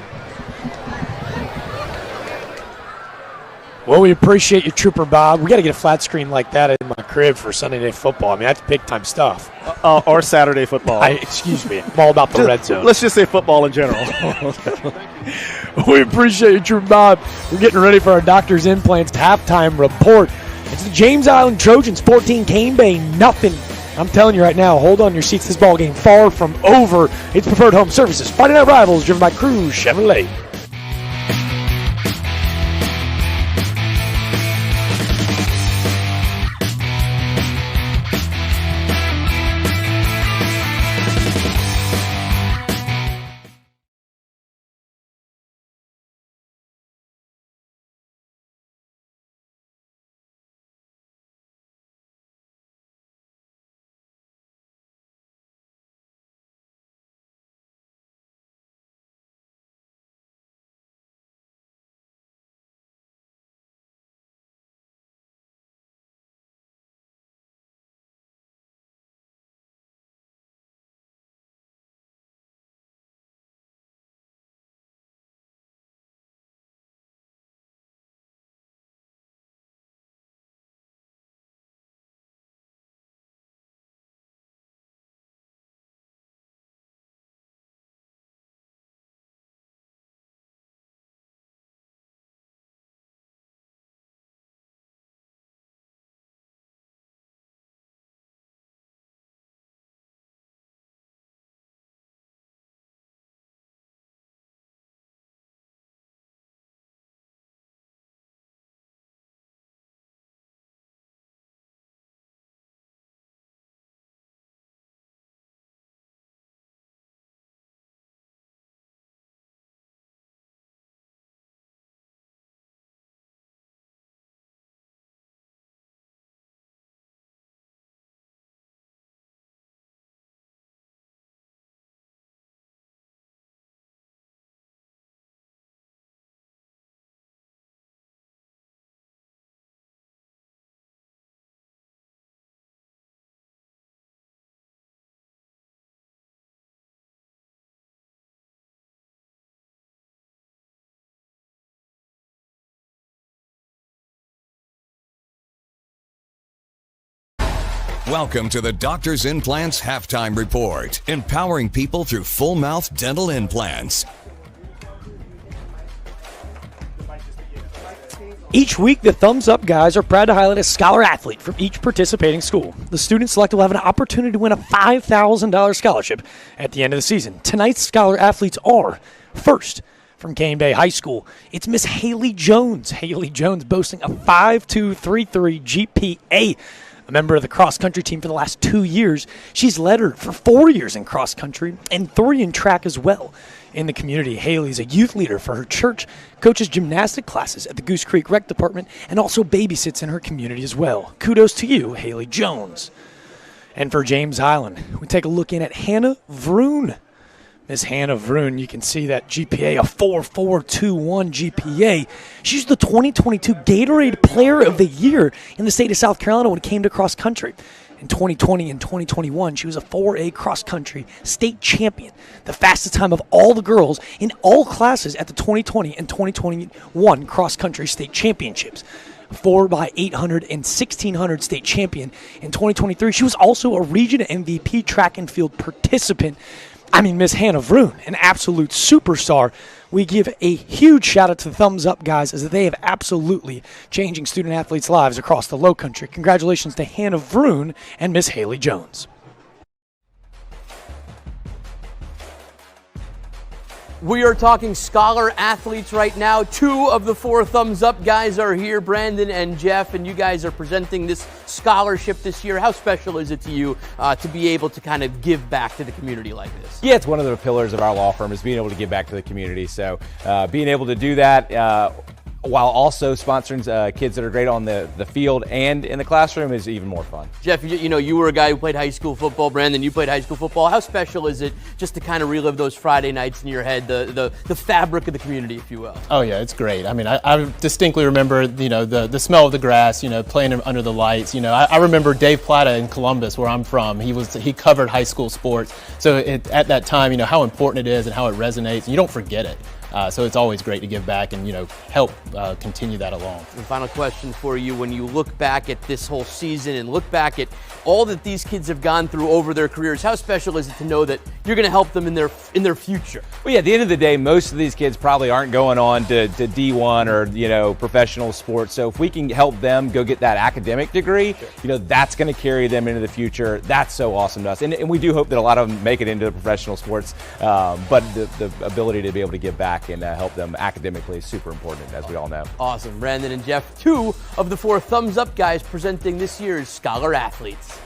Well, we appreciate you, Trooper Bob. We got to get a flat screen like that in my crib for Sunday Night Football. I mean, that's big-time stuff. Or Saturday football. Excuse me. I'm all about the red zone. Let's just say football in general. We appreciate you, Trooper Bob. We're getting ready for our Doctor's Implants halftime report. It's the James Island Trojans 14, Cane Bay nothing. I'm telling you right now, hold on your seats. This ball game far from over. It's Preferred Home Services. Friday Night Rivals, driven by Cruz Chevrolet. Welcome to the Doctor's Implants Halftime Report, empowering people through full mouth dental implants. Each week, the Thumbs Up guys are proud to highlight a scholar athlete from each participating school. The students selected will have an opportunity to win a $5,000 scholarship at the end of the season. Tonight's scholar athletes are, first, from Cane Bay High School, it's Miss Haley Jones. Haley Jones boasting a 5.233 GPA. A member of the cross-country team for the last 2 years. She's lettered for 4 years in cross-country and 3 in track as well. In the community, Haley's a youth leader for her church, coaches gymnastic classes at the Goose Creek Rec Department, and also babysits in her community as well. Kudos to you, Haley Jones. And for James Island, we take a look in at Hannah Vroon. Miss Hannah Vroon, you can see that GPA, a 4.421 GPA. She's the 2022 Gatorade Player of the Year in the state of South Carolina when it came to cross country. In 2020 and 2021, she was a 4A cross-country state champion, the fastest time of all the girls in all classes at the 2020 and 2021 cross-country state championships. 4x800 and 1600 state champion. In 2023, she was also a region MVP track and field participant. Miss Hannah Vroon, an absolute superstar. We give a huge shout out to the Thumbs Up guys as they have absolutely changing student athletes' lives across the low country. Congratulations to Hannah Vroon and Miss Haley Jones. We are talking scholar athletes right now. 2 of the 4 Thumbs Up guys are here, Brandon and Jeff, and you guys are presenting this scholarship this year. How special is it to you to be able to kind of give back to the community like this? Yeah, it's one of the pillars of our law firm is being able to give back to the community. So being able to do that while also sponsoring kids that are great on the field and in the classroom is even more fun. Jeff, you were a guy who played high school football. Brandon, you played high school football. How special is it just to kind of relive those Friday nights in your head, the fabric of the community, if you will? Oh yeah, it's great. I distinctly remember, the smell of the grass, playing under the lights. I remember Dave Plata in Columbus, where I'm from. He covered high school sports. So at that time, how important it is and how it resonates. And you don't forget it. So it's always great to give back and, help continue that along. And final question for you. When you look back at this whole season and look back at all that these kids have gone through over their careers, how special is it to know that you're going to help them in their future? Well, yeah, at the end of the day, most of these kids probably aren't going on to D1 or, professional sports. So if we can help them go get that academic degree, that's going to carry them into the future. That's so awesome to us. And we do hope that a lot of them make it into the professional sports. But the ability to be able to give back and help them academically is super important, as we all know. Awesome. Brandon and Jeff, 2 of the 4 Thumbs Up guys presenting this year's Scholar Athletes.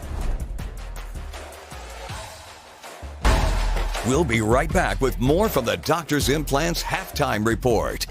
We'll be right back with more from the Doctor's Implants Halftime Report.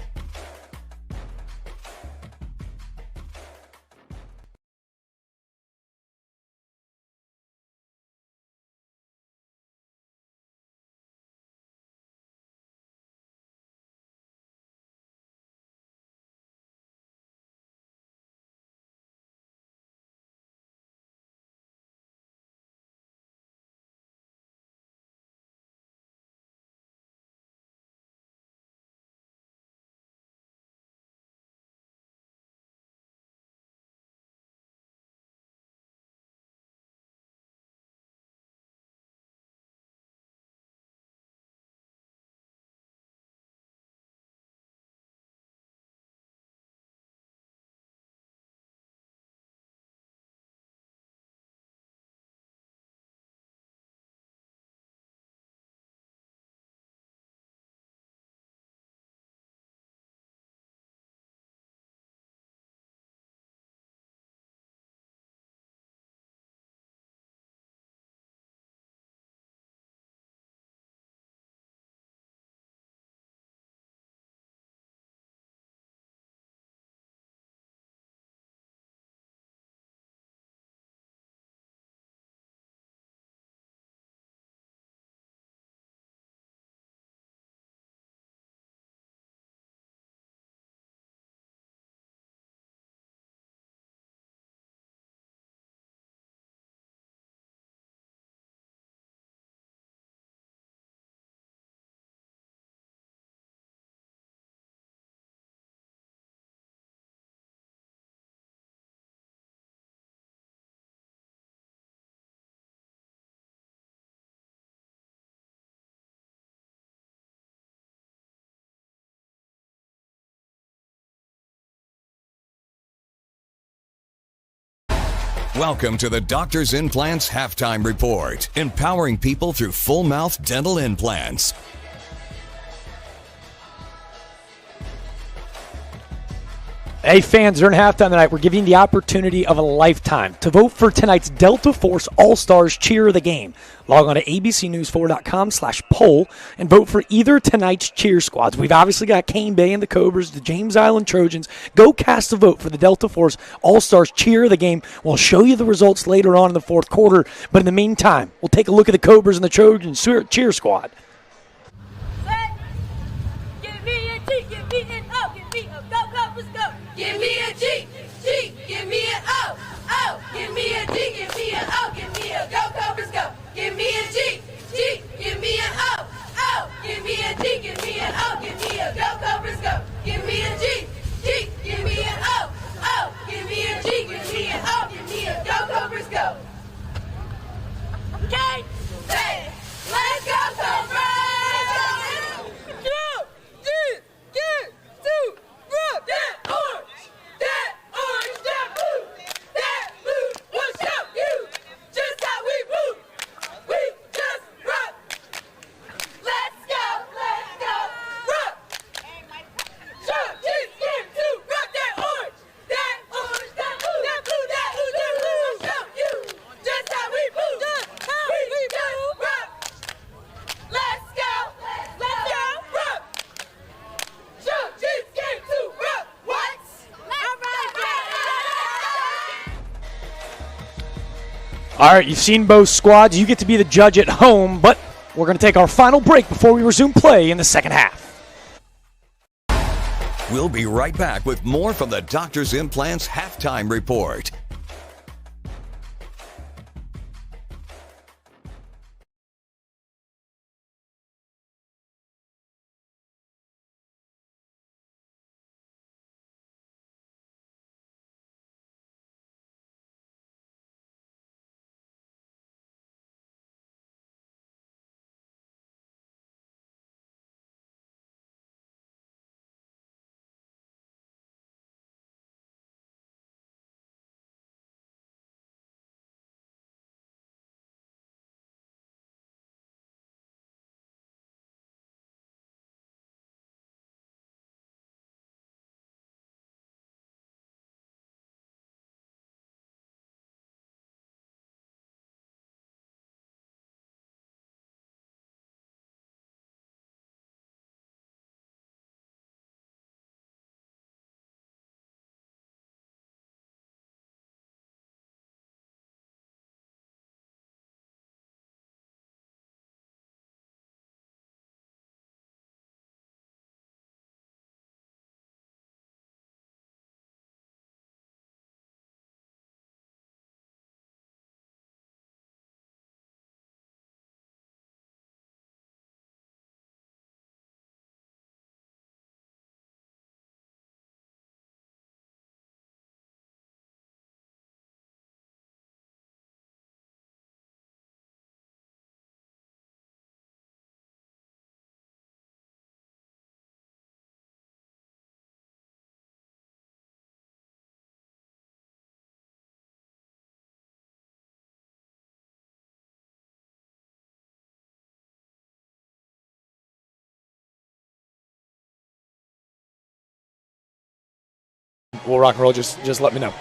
Welcome to the Doctors Implants Halftime Report, empowering people through full mouth dental implants. Hey fans, during halftime tonight, we're giving you the opportunity of a lifetime to vote for tonight's Delta Force All-Stars Cheer of the Game. Log on to abcnews4.com/poll and vote for either tonight's cheer squads. We've obviously got Cane Bay and the Cobras, the James Island Trojans. Go cast a vote for the Delta Force All-Stars Cheer of the Game. We'll show you the results later on in the fourth quarter, but in the meantime, we'll take a look at the Cobras and the Trojans cheer squad. Give me a G, give me an O, give me a go, Cobras go. Give me a G, G, give me an O, O, give me a G, give me an O, give me a go, Cobras go. Give me a G, G, give me an O, O, give me a G, give me an O, give me a go, Cobras go. Give me a G, G, give me an O, O, give me a G, give me an O, give me a go, Cobras go. Okay, say, let's go, Cobras! All right, you've seen both squads. You get to be the judge at home, but we're going to take our final break before we resume play in the second half. We'll be right back with more from the Doctors Implants Halftime Report. We'll rock and roll. Just let me know.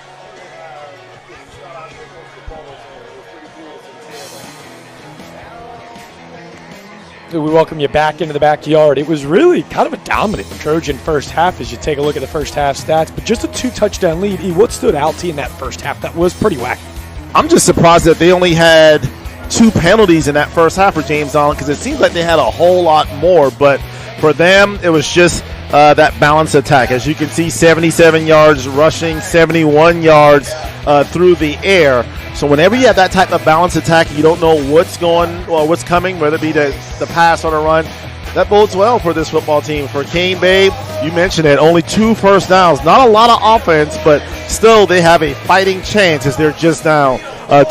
We welcome you back into the backyard. It was really kind of a dominant Trojan first half as you take a look at the first half stats, but just a 2-touchdown lead. What stood out to you in that first half that was pretty wacky? I'm just surprised that they only had 2 penalties in that first half for James Island, because it seems like they had a whole lot more, but for them, it was just that balanced attack. As you can see, 77 yards rushing, 71 yards through the air. So whenever you have that type of balanced attack, you don't know what's coming, whether it be the pass or the run. That bodes well for this football team. For Cane Bay, you mentioned it, only 2 first downs. Not a lot of offense, but still they have a fighting chance as they're just down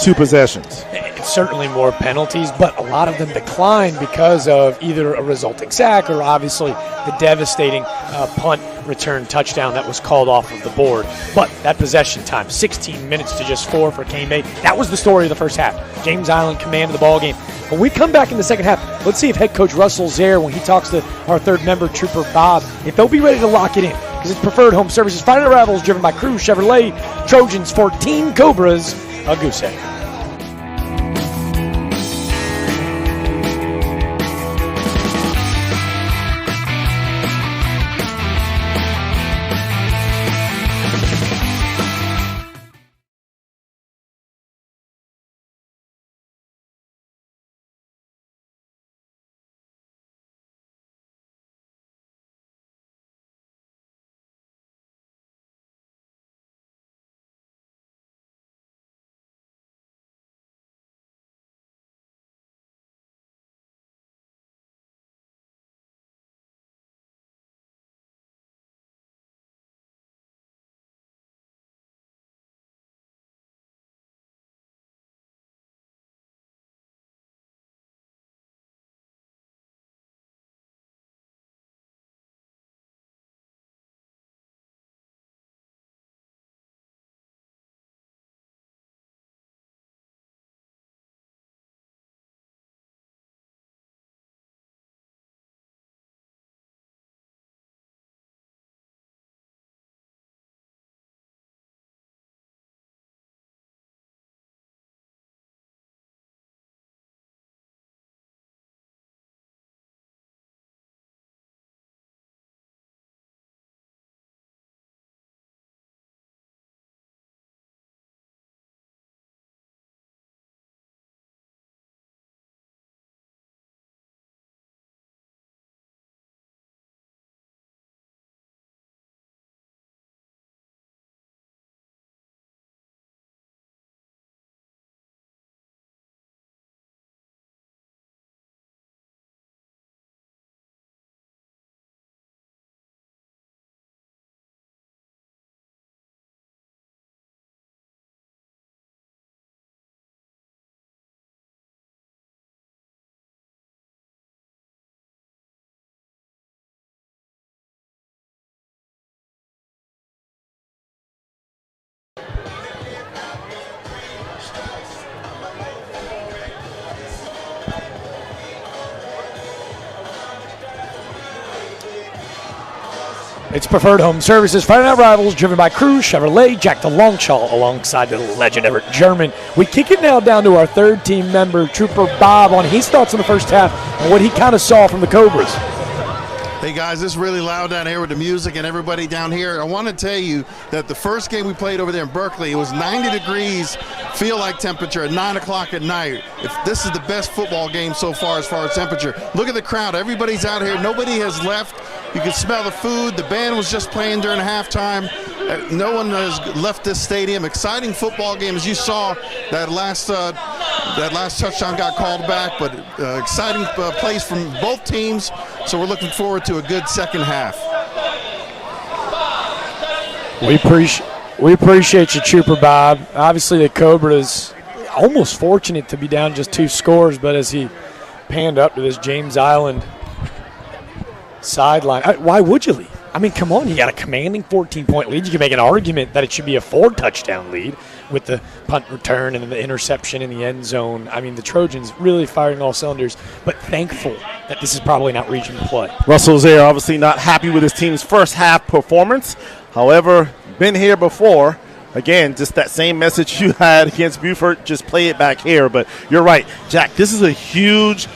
2 possessions. certainly more penalties, but a lot of them declined because of either a resulting sack or obviously the devastating punt return touchdown that was called off of the board. But that possession time, 16 minutes to just 4 for Cane Bay, that was the story of the first half. James Island commanded the ball game. When we come back in the second half, let's see if head coach Russell Zaire, when he talks to our third member, Trooper Bob, if they'll be ready to lock it in. Because it's Preferred Home Services Final Rivals, driven by Crew Chevrolet, Trojans 14, Cobras a goose egg. It's Preferred Home Services, Friday Night Rivals, driven by Crew Chevrolet, Jack the Longshaw, alongside the legend Everett German. We kick it now down to our third team member, Trooper Bob, on his thoughts on the first half and what he kind of saw from the Cobras. Hey guys, it's really loud down here with the music and everybody down here. I want to tell you that the first game we played over there in Berkeley, it was 90 degrees, feel like temperature at 9 o'clock at night. If this is the best football game so far as temperature. Look at the crowd. Everybody's out here. Nobody has left. You can smell the food. The band was just playing during halftime. No one has left this stadium. Exciting football game. As you saw, that last touchdown got called back, but exciting plays from both teams. So we're looking forward to a good second half. We appreciate you, Trooper Bob. Obviously, the Cobras almost fortunate to be down just 2 scores, but as he panned up to this James Island sideline, why would you leave? I mean, come on, you got a commanding 14-point lead. You can make an argument that it should be a 4-touchdown lead with the punt return and the interception in the end zone. I mean, the Trojans really firing all cylinders, but thankful that this is probably not region play. Russell Zaire obviously not happy with his team's first half performance. However, been here before. Again, just that same message you had against Buford, just play it back here. But you're right, Jack, this is a huge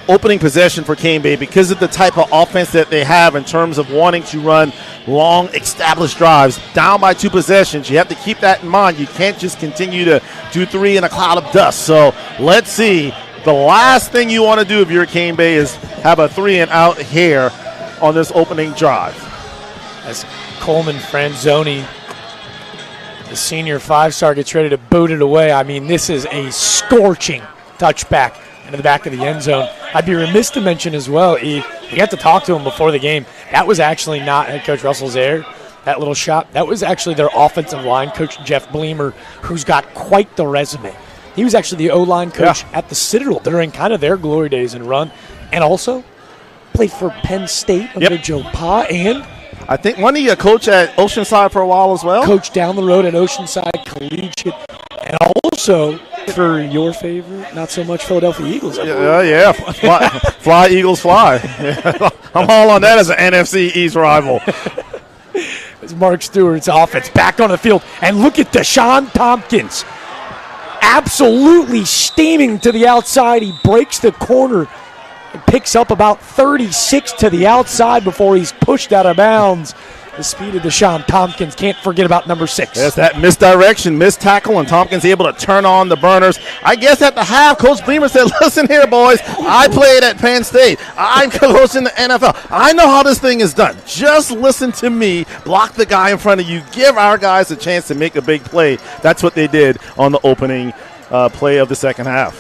opening possession for Cane Bay because of the type of offense that they have in terms of wanting to run long established drives. Down by 2 possessions, you have to keep that in mind. You can't just continue to do 3 in a cloud of dust. So let's see. The last thing you want to do if you're Cane Bay is have a 3 and out here on this opening drive. As Coleman Franzoni, the senior 5-star, gets ready to boot it away. I mean, this is a scorching touchback into the back of the end zone. I'd be remiss to mention as well, Eve, we got to talk to him before the game. That was actually not head coach Russell Zaire, that little shot. That was actually their offensive line coach, Jeff Bleemer, who's got quite the resume. He was actually the O-line coach at the Citadel during kind of their glory days and run, and also played for Penn State under Joe Pa, and I think wasn't he a coach at Oceanside for a while as well? Coach down the road at Oceanside Collegiate, and also for your favorite, not so much Philadelphia Eagles. Fly Eagles fly. I'm all on that as an NFC East rival. It's Mark Stewart's offense back on the field, and look at Deshaun Tompkins. Absolutely steaming to the outside. He breaks the corner and picks up about 36 to the outside before he's pushed out of bounds. The speed of Deshaun Tompkins. Can't forget about number 6. There's that misdirection, missed tackle, and Tompkins able to turn on the burners. I guess at the half, Coach Beamer said, listen here, boys. I played at Penn State. I'm coaching the NFL. I know how this thing is done. Just listen to me. Block the guy in front of you. Give our guys a chance to make a big play. That's what they did on the opening play of the second half.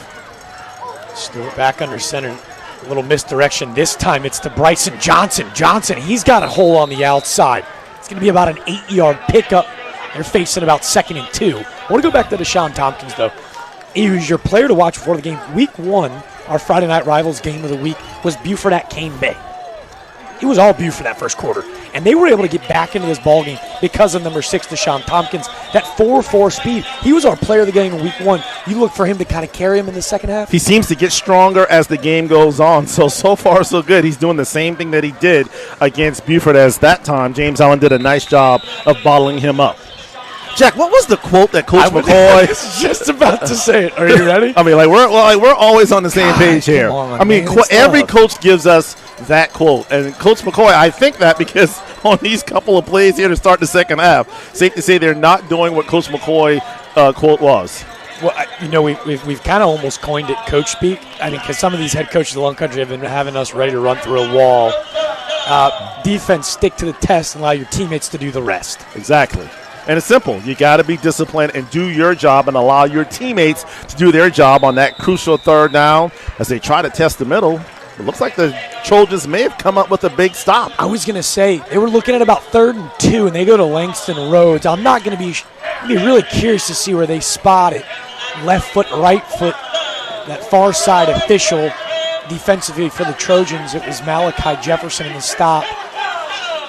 Stewart back under center. A little misdirection. This time it's to Bryson Johnson. Johnson, he's got a hole on the outside. It's going to be about an 8-yard pickup. They're facing about 2nd and 2. I want to go back to Deshaun Tompkins, though. He was your player to watch before the game. Week 1, our Friday Night Rivals game of the week, was Buford at Cane Bay. It was all Buford that first quarter. And they were able to get back into this ballgame because of number 6, Deshaun Tompkins. That 4.4 speed. He was our player of the game in week 1. You look for him to kind of carry him in the second half? He seems to get stronger as the game goes on. So far, so good. He's doing the same thing that he did against Buford, as that time James Allen did a nice job of bottling him up. Jack, what was the quote that Coach McCoy? I was just about to say it. Are you ready? I mean, we're always on the same page here. Every coach gives us that quote, and Coach McCoy, I think that because on these couple of plays here to start the second half, safe to say they're not doing what Coach McCoy quote was. Well, we've kind of almost coined it coach speak. I mean, because some of these head coaches in the Lone Country have been having us ready to run through a wall. Defense, stick to the test and allow your teammates to do the rest. Exactly. And it's simple. You got to be disciplined and do your job and allow your teammates to do their job on that crucial third down as they try to test the middle. It looks like the Trojans may have come up with a big stop. I was going to say, they were looking at about 3rd and 2, and they go to Langston Rhodes. I'm not going to be really curious to see where they spot it. Left foot, right foot, that far side official. Defensively for the Trojans, it was Malachi Jefferson in the stop.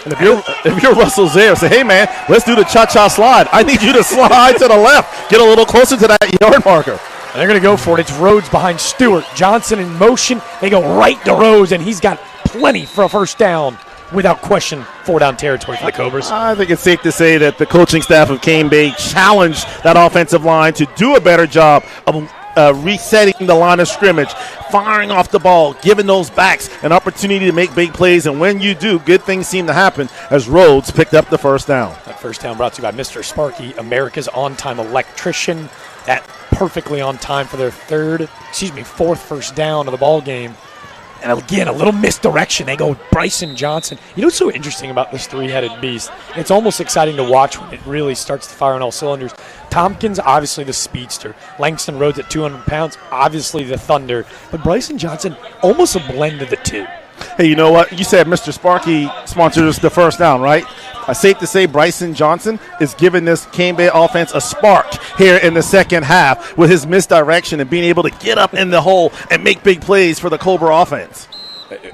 And if you're Russell Zaire, say, hey, man, let's do the cha-cha slide. I need you to slide to the left. Get a little closer to that yard marker. And they're going to go for it. It's Rhodes behind Stewart. Johnson in motion. They go right to Rhodes, and he's got plenty for a first down. Without question, 4-down territory for the Cobras. I think it's safe to say that the coaching staff of Cane Bay challenged that offensive line to do a better job of resetting the line of scrimmage, firing off the ball, giving those backs an opportunity to make big plays. And when you do, good things seem to happen as Rhodes picked up the first down. That first down brought to you by Mr. Sparky, America's on-time electrician. That perfectly on time for their fourth first down of the ball game. And again, a little misdirection. They go Bryson Johnson. You know what's so interesting about this three-headed beast? It's almost exciting to watch when it really starts to fire on all cylinders. Tompkins, obviously the speedster. Langston Rhodes at 200 pounds, obviously the thunder. But Bryson Johnson, almost a blend of the two. Hey, you know what? You said Mr. Sparky sponsors the first down, right? Safe to say Bryson Johnson is giving this Cane Bay offense a spark here in the second half with his misdirection and being able to get up in the hole and make big plays for the Cobra offense.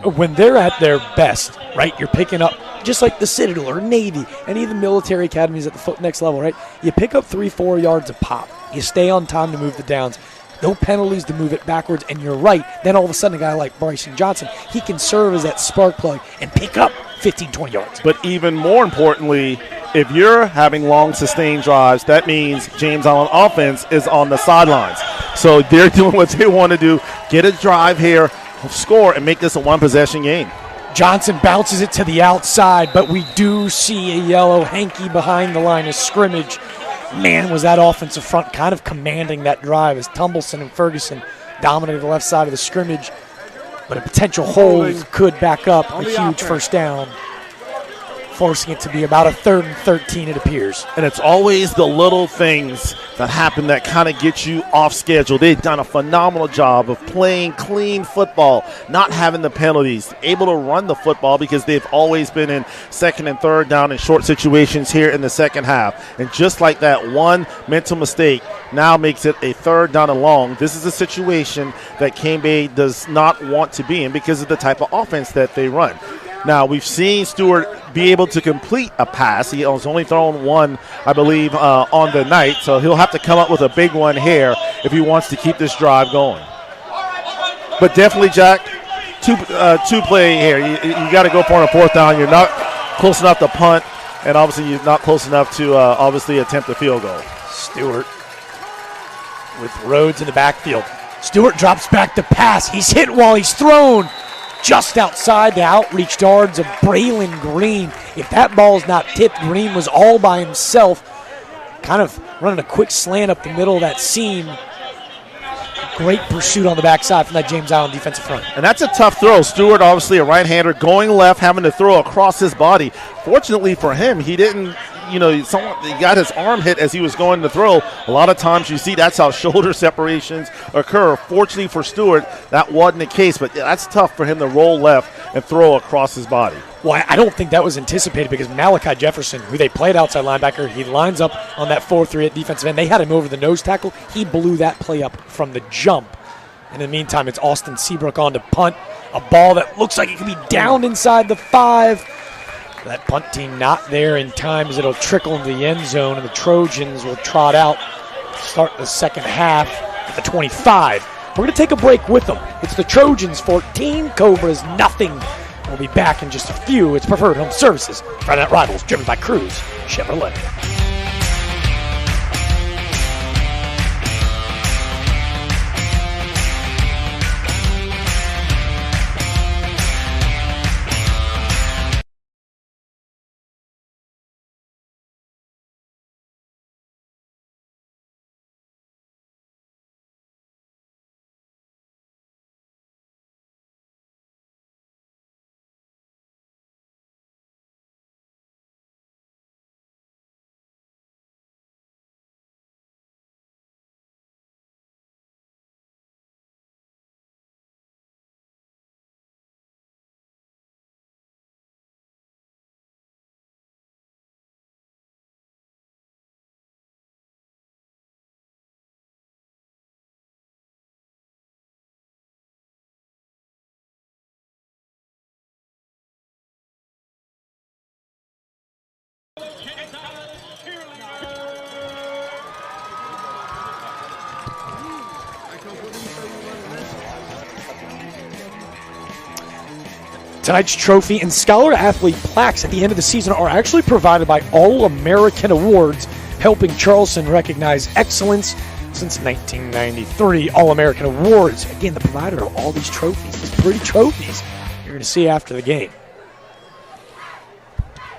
When they're at their best, right, you're picking up, just like the Citadel or Navy, any of the military academies at the next level, right? You pick up 3-4 yards a pop. You stay on time to move the downs. No penalties to move it backwards, and you're right. Then all of a sudden, a guy like Bryson Johnson, he can serve as that spark plug and pick up 15, 20 yards. But even more importantly, if you're having long, sustained drives, that means James Allen offense is on the sidelines. So they're doing what they want to do, get a drive here, score, and make this a one-possession game. Johnson bounces it to the outside, but we do see a yellow hanky behind the line of scrimmage. Man, was that offensive front kind of commanding that drive as Tumbleson and Ferguson dominated the left side of the scrimmage. But a potential hold could back up a huge first down. forcing it to be about a 3rd and 13, it appears. And it's always the little things that happen that kind of get you off schedule. They've done a phenomenal job of playing clean football, not having the penalties, able to run the football because they've always been in 2nd and 3rd down in short situations here in the second half. And just like that, one mental mistake now makes it a 3rd down and long. This is a situation that Cane Bay does not want to be in because of the type of offense that they run. Now, we've seen Stewart be able to complete a pass. He has only thrown one, I believe, on the night, so he'll have to come up with a big one here if he wants to keep this drive going. But definitely, Jack, two play here. You got to go for it on a 4th down. You're not close enough to punt, and obviously you're not close enough to obviously attempt a field goal. Stewart with Rhodes in the backfield. Stewart drops back to pass. He's hit while he's thrown. Just outside the outreach yards of Braylon Green. If that ball's not tipped, Green was all by himself, kind of running a quick slant up the middle of that seam. Great pursuit on the backside from that James Island defensive front. And that's a tough throw. Stewart, obviously a right-hander, going left, having to throw across his body. Fortunately for him, he didn't, he got his arm hit as he was going to throw. A lot of times you see that's how shoulder separations occur. Fortunately for Stewart, that wasn't the case, but that's tough for him to roll left and throw across his body. Well, I don't think that was anticipated because Malachi Jefferson, who they played outside linebacker, he lines up on that 4-3 at defensive end. They had him over the nose tackle. He blew that play up from the jump. And in the meantime, it's Austin Seabrook on to punt. A ball that looks like it could be down inside the 5. That punt team not there in time as it'll trickle into the end zone, and the Trojans will trot out, start the second half at the 25. We're going to take a break with them. It's the Trojans 14, Cobras nothing. We'll be back in just a few. It's Preferred Home Services, Friday Night Rivals, driven by Cruz Chevrolet. Tonight's trophy and Scholar Athlete plaques at the end of the season are actually provided by All-American Awards, helping Charleston recognize excellence since 1993. All-American Awards, again, the provider of all these trophies, these pretty trophies you're going to see after the game.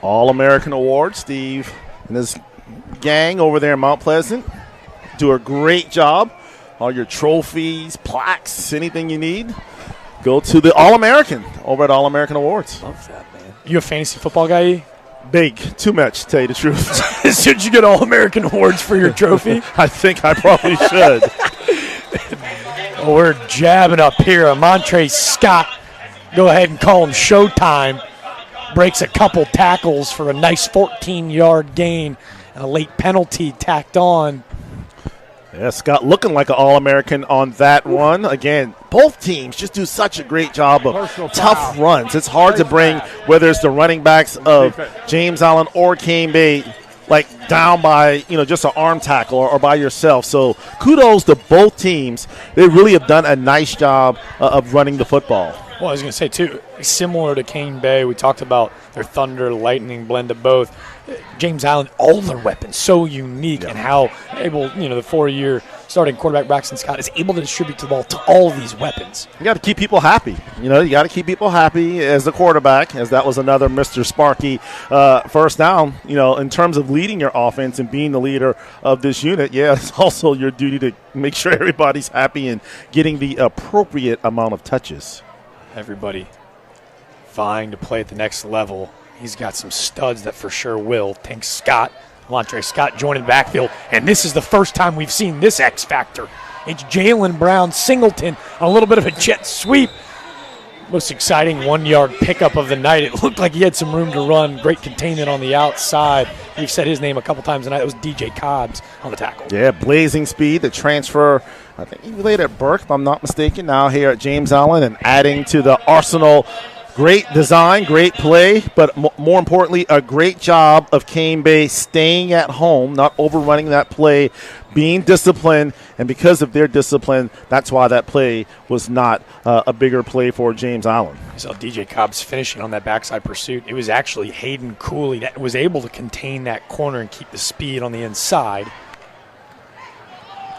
All-American Awards, Steve and his gang over there in Mount Pleasant do a great job. All your trophies, plaques, anything you need, go to the All-American over at All-American Awards. Love that, man. You a fantasy football guy? Big. Too much, to tell you the truth. Should you get All-American Awards for your trophy? I think I probably should. Well, we're jabbing up here. Montre Scott, go ahead and call him Showtime. Breaks a couple tackles for a nice 14-yard gain and a late penalty tacked on. Yeah, Scott looking like an All-American on that one. Again, both teams just do such a great job of tough runs. It's hard to bring, whether it's the running backs of James Island or Cane Bay, like down by, just an arm tackle or by yourself. So kudos to both teams. They really have done a nice job of running the football. Well, I was going to say, too, similar to Cane Bay, we talked about their Thunder, Lightning blend of both. James Island, all their weapons, so unique, and how able, the 4-year starting quarterback Braxton Scott is able to distribute the ball to all these weapons. You got to keep people happy. You got to keep people happy as the quarterback, as that was another Mr. Sparky first down. In terms of leading your offense and being the leader of this unit, it's also your duty to make sure everybody's happy and getting the appropriate amount of touches. Everybody vying to play at the next level. He's got some studs that for sure will. Tank Scott, Montre Scott joining the backfield. And this is the first time we've seen this X factor. It's Jalen Brown Singleton, a little bit of a jet sweep. Most exciting 1-yard pickup of the night. It looked like he had some room to run. Great containment on the outside. We've said his name a couple times tonight. It was DJ Cobbs on the tackle. Yeah, blazing speed. The transfer, I think he played at Burke, if I'm not mistaken, now here at James Allen and adding to the arsenal. Great design, great play, but more importantly, a great job of Cane Bay staying at home, not overrunning that play, being disciplined, and because of their discipline, that's why that play was not a bigger play for James Allen. I saw DJ Cobbs finishing on that backside pursuit. It was actually Hayden Cooley that was able to contain that corner and keep the speed on the inside.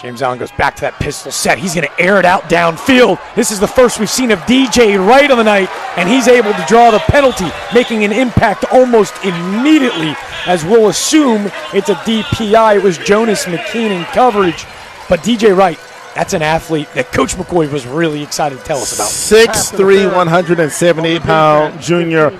James Allen goes back to that pistol set. He's going to air it out downfield. This is the first we've seen of DJ Wright on the night, and he's able to draw the penalty, making an impact almost immediately, as we'll assume it's a DPI. It was Jonas McKean in coverage, but DJ Wright, that's an athlete that Coach McCoy was really excited to tell us about. 6'3", 178-pound junior,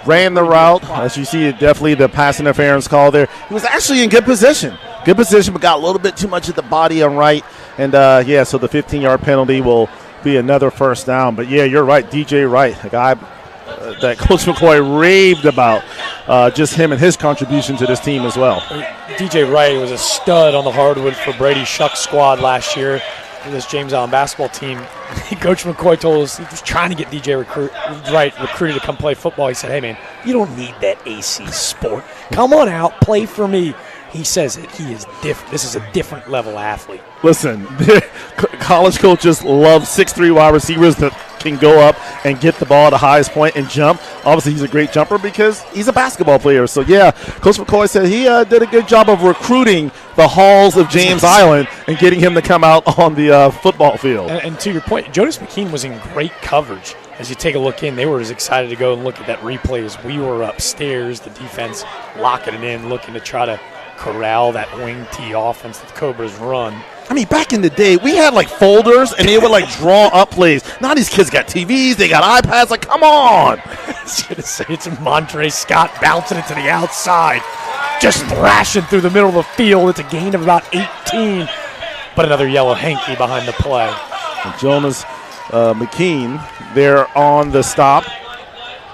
ran the route. As you see, definitely the pass interference call there. He was actually in good position. Good position, but got a little bit too much of the body on right. And, so the 15-yard penalty will be another first down. But, yeah, you're right, DJ Wright, a guy that Coach McCoy raved about, just him and his contribution to this team as well. DJ Wright was a stud on the hardwood for Brady Shuck's squad last year. This James Allen basketball team, Coach McCoy told us he was trying to get DJ Wright recruited to come play football. He said, hey, man, you don't need that AC sport. Come on out, play for me. He says it. He is different. This is a different level athlete. Listen, college coaches love 6'3" wide receivers that can go up and get the ball at the highest point and jump. Obviously, he's a great jumper because he's a basketball player. So, yeah, Coach McCoy said he did a good job of recruiting the halls of James Island and getting him to come out on the football field. And to your point, Jonas McKean was in great coverage. As you take a look in, they were as excited to go and look at that replay as we were upstairs. The defense locking it in, looking to try to corral that wing T offense that the Cobras run. I mean, back in the day, we had like folders and they would like draw up plays. Now these kids got TVs, they got iPads. Like, come on! I was going to say it's Montre Scott bouncing it to the outside, just thrashing through the middle of the field. It's a gain of about 18, but another yellow hanky behind the play. And Jonas McKean there on the stop.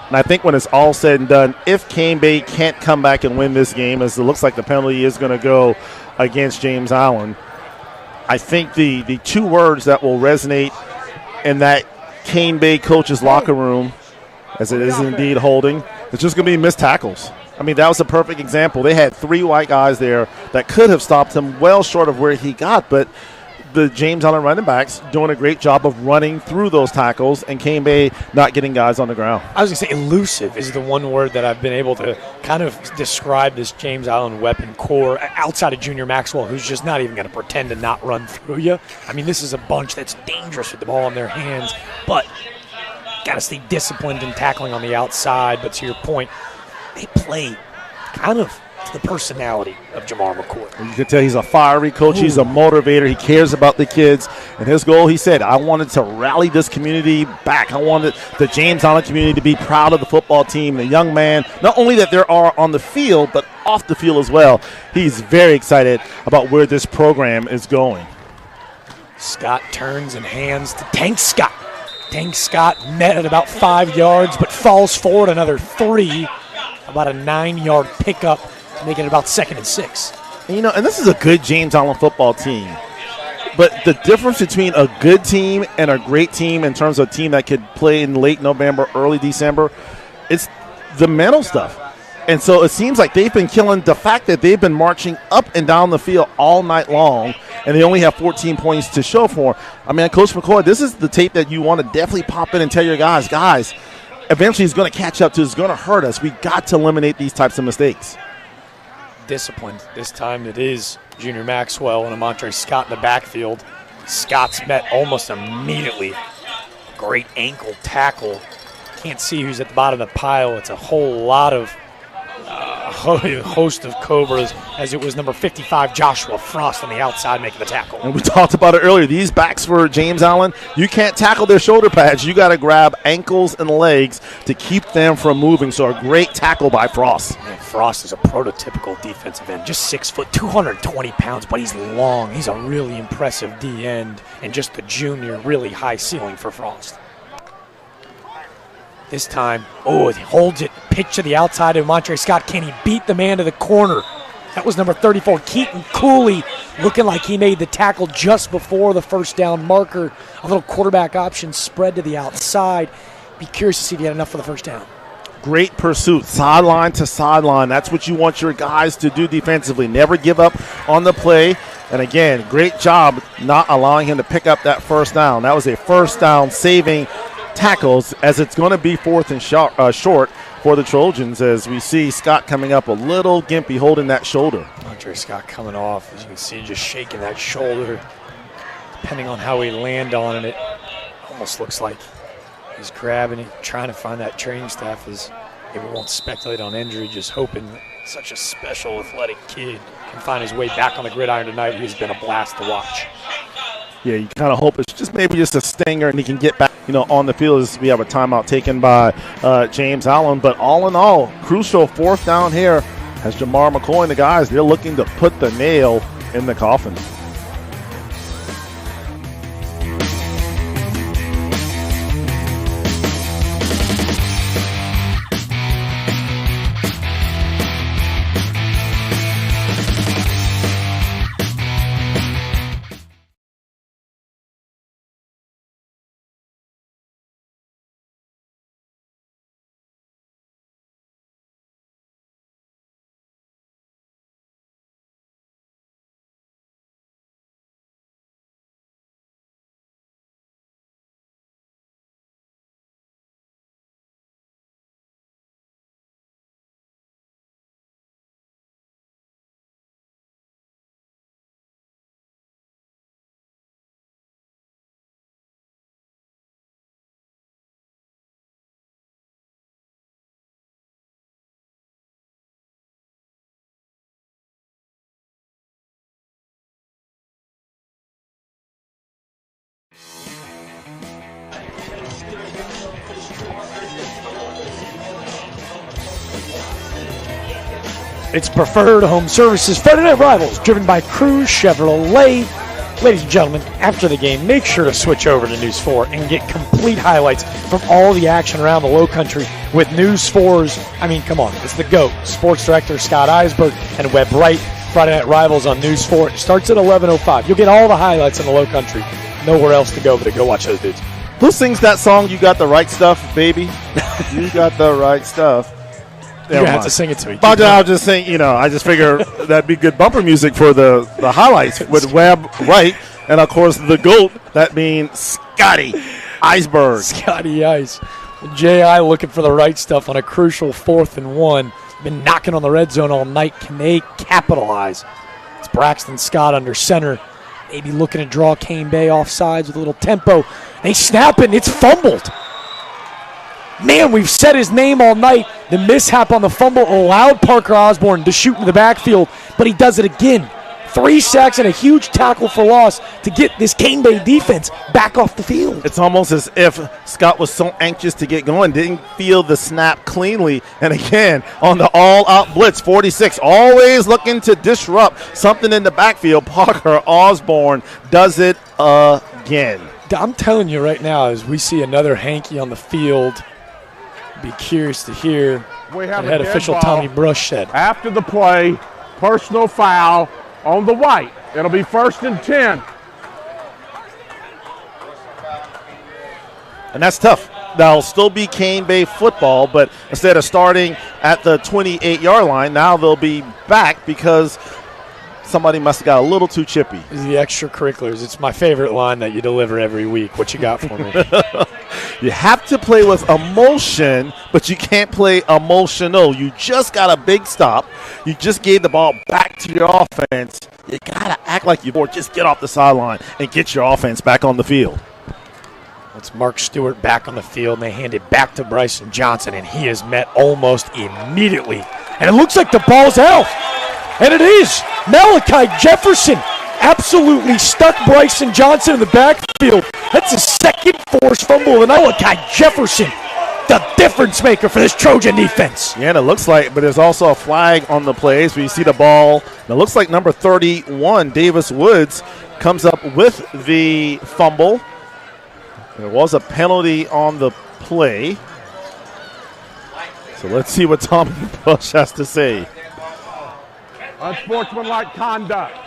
And I think when it's all said and done, if Cane Bay can't come back and win this game, as it looks like the penalty is going to go against James Allen, I think the two words that will resonate in that Cane Bay coach's locker room, as it is indeed holding, it's just going to be missed tackles. I mean, that was a perfect example. They had 3 white guys there that could have stopped him well short of where he got, but the James Allen running backs doing a great job of running through those tackles and Cane Bay not getting guys on the ground. I was going to say elusive is the one word that I've been able to kind of describe this James Allen weapon core outside of Junior Maxwell, who's just not even going to pretend to not run through you. I mean, this is a bunch that's dangerous with the ball in their hands, but got to stay disciplined in tackling on the outside. But to your point, they play kind of to the personality of Jamar McCoy. You can tell he's a fiery coach. He's a motivator. He cares about the kids. And his goal, he said, I wanted to rally this community back. I wanted the James Allen community to be proud of the football team, the young man, not only that there are on the field, but off the field as well. He's very excited about where this program is going. Scott turns and hands to Tank Scott. Tank Scott met at about 5 yards, but falls forward another 3. About a 9-yard pickup, making it about 2nd and 6. And this is a good James Allen football team. But the difference between a good team and a great team in terms of a team that could play in late November, early December, it's the mental stuff. And so it seems like they've been killing the fact that they've been marching up and down the field all night long, and they only have 14 points to show for. I mean, Coach McCoy, this is the tape that you want to definitely pop in and tell your guys, eventually he's going to catch up to us. It's going to hurt us. We got to eliminate these types of mistakes. Disciplined. This time it is Junior Maxwell and Amontre Scott in the backfield. Scott's met almost immediately. Great ankle tackle. Can't see who's at the bottom of the pile. It's a whole lot of host of Cobras, as it was number 55, Joshua Frost, on the outside making the tackle. And we talked about it earlier. These backs for James Allen, you can't tackle their shoulder pads. You got to grab ankles and legs to keep them from moving. So a great tackle by Frost. Man, Frost is a prototypical defensive end. Just 6 foot, 220 pounds, but he's long. He's a really impressive D end, and just the junior, really high ceiling for Frost. This time, he holds it, pitch to the outside of Montre Scott. Can he beat the man to the corner? That was number 34, Keaton Cooley, looking like he made the tackle just before the first down marker. A little quarterback option spread to the outside. Be curious to see if he had enough for the first down. Great pursuit, sideline to sideline. That's what you want your guys to do defensively. Never give up on the play. And again, great job not allowing him to pick up that first down. That was a first down saving tackles, as it's going to be fourth and short for the Trojans, as we see Scott coming up a little gimpy holding that shoulder. Montre Scott coming off, as you can see, just shaking that shoulder. Depending on how he land on it, almost looks like he's grabbing it, trying to find that training staff. As maybe we won't speculate on injury, just hoping such a special athletic kid can find his way back on the gridiron tonight. He's been a blast to watch. Yeah, you kind of hope it's just a stinger and he can get back, on the field, as we have a timeout taken by James Allen. But all in all, crucial fourth down here as Jamar McCoy and the guys, they're looking to put the nail in the coffin. It's Preferred Home Services Friday Night Rivals, driven by Cruz Chevrolet. Ladies and gentlemen, after the game, make sure to switch over to News 4 and get complete highlights from all the action around the Low Country with News 4's, come on, it's the GOAT, Sports Director Scott Eisberg and Webb Wright. Friday Night Rivals on News 4. It starts at 11:05. You'll get all the highlights in the Low Country. Nowhere else to go but to go watch those dudes. Who sings that song, You Got the Right Stuff, Baby? You got the right stuff. You're going to have to sing it to me. But I'll just sing, I just figure that'd be good bumper music for the highlights with Webb Wright. And, of course, the GOAT, that means Scotty Eisberg. Scotty Ice. J.I. looking for the right stuff on a crucial 4th and 1. Been knocking on the red zone all night. Can they capitalize? It's Braxton Scott under center. Maybe looking to draw Cane Bay off sides with a little tempo. They snap it, and it's fumbled. Man, we've said his name all night. The mishap on the fumble allowed Parker Osborne to shoot in the backfield, but he does it again. 3 sacks and a huge tackle for loss to get this Cane Bay defense back off the field. It's almost as if Scott was so anxious to get going, didn't feel the snap cleanly. And again, on the all-out blitz, 46, always looking to disrupt something in the backfield. Parker Osborne does it again. I'm telling you right now, as we see another hanky on the field, be curious to hear what head official Tommy Brush said. After the play, personal foul on the white. It'll be 1st and 10. And that's tough. That'll still be Cane Bay football, but instead of starting at the 28-yard line, now they'll be back because somebody must have got a little too chippy. The extracurriculars. It's my favorite line that you deliver every week. What you got for me? You have to play with emotion, but you can't play emotional. You just got a big stop. You just gave the ball back to your offense. You got to act like you bored. Just get off the sideline and get your offense back on the field. It's Mark Stewart back on the field, and they hand it back to Bryson Johnson, and he is met almost immediately And it looks like the ball's out. And it is. Malachi Jefferson absolutely stuck Bryson Johnson in the backfield. That's his second forced fumble. And Malachi Jefferson, the difference maker for this Trojan defense. Yeah, and it looks like, but there's also a flag on the plays where you see the ball. And it looks like number 31, Davis Woods, comes up with the fumble. There was a penalty on the play. So let's see what Tom Bush has to say. Unsportsmanlike conduct.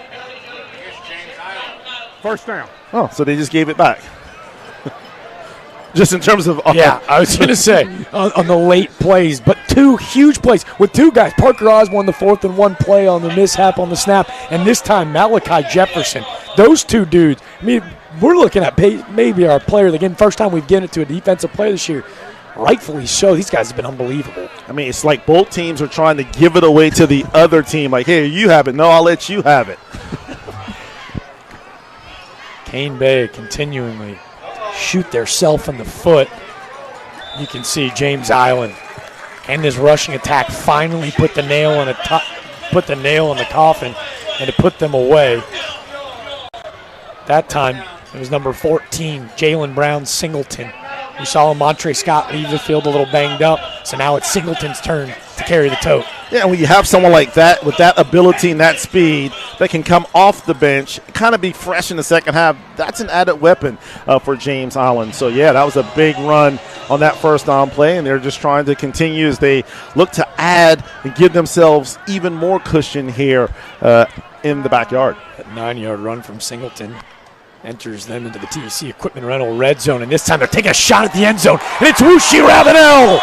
First down. Oh, so they just gave it back. Just in terms of... Yeah, I was going to say, on the late plays, but two huge plays with two guys. Parker Osborne, the 4th and 1 play on the mishap on the snap, and this time Malachi Jefferson. Those two dudes, I mean, we're looking at maybe our player of the game. First time we've given it to a defensive player this year. Rightfully so. These guys have been unbelievable. I mean, it's like both teams are trying to give it away to the other team. Like, hey, you have it. No, I'll let you have it. Cane Bay continually shoot their self in the foot. You can see James Island and this rushing attack finally put the nail in the coffin and to put them away. That time it was number 14, Jalen Brown Singleton. We saw Montre Scott leave the field a little banged up, so now it's Singleton's turn to carry the tote. Yeah, and when you have someone like that with that ability and that speed that can come off the bench, kind of be fresh in the second half, that's an added weapon for James Island. So, yeah, that was a big run on that first down play, and they're just trying to continue as they look to add and give themselves even more cushion here in the backyard. That 9-yard run from Singleton enters them into the TC Equipment Rental red zone, and this time they're taking a shot at the end zone, and it's Wooshie Ravenel.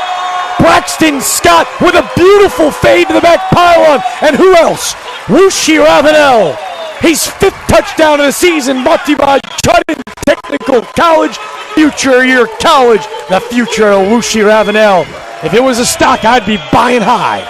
Braxton Scott with a beautiful fade to the back pylon, and who else? Wooshie Ravenel. His 5th touchdown of the season, brought to you by Chudden Technical College, Future Year College, the future of Wooshie Ravenel. If it was a stock, I'd be buying high.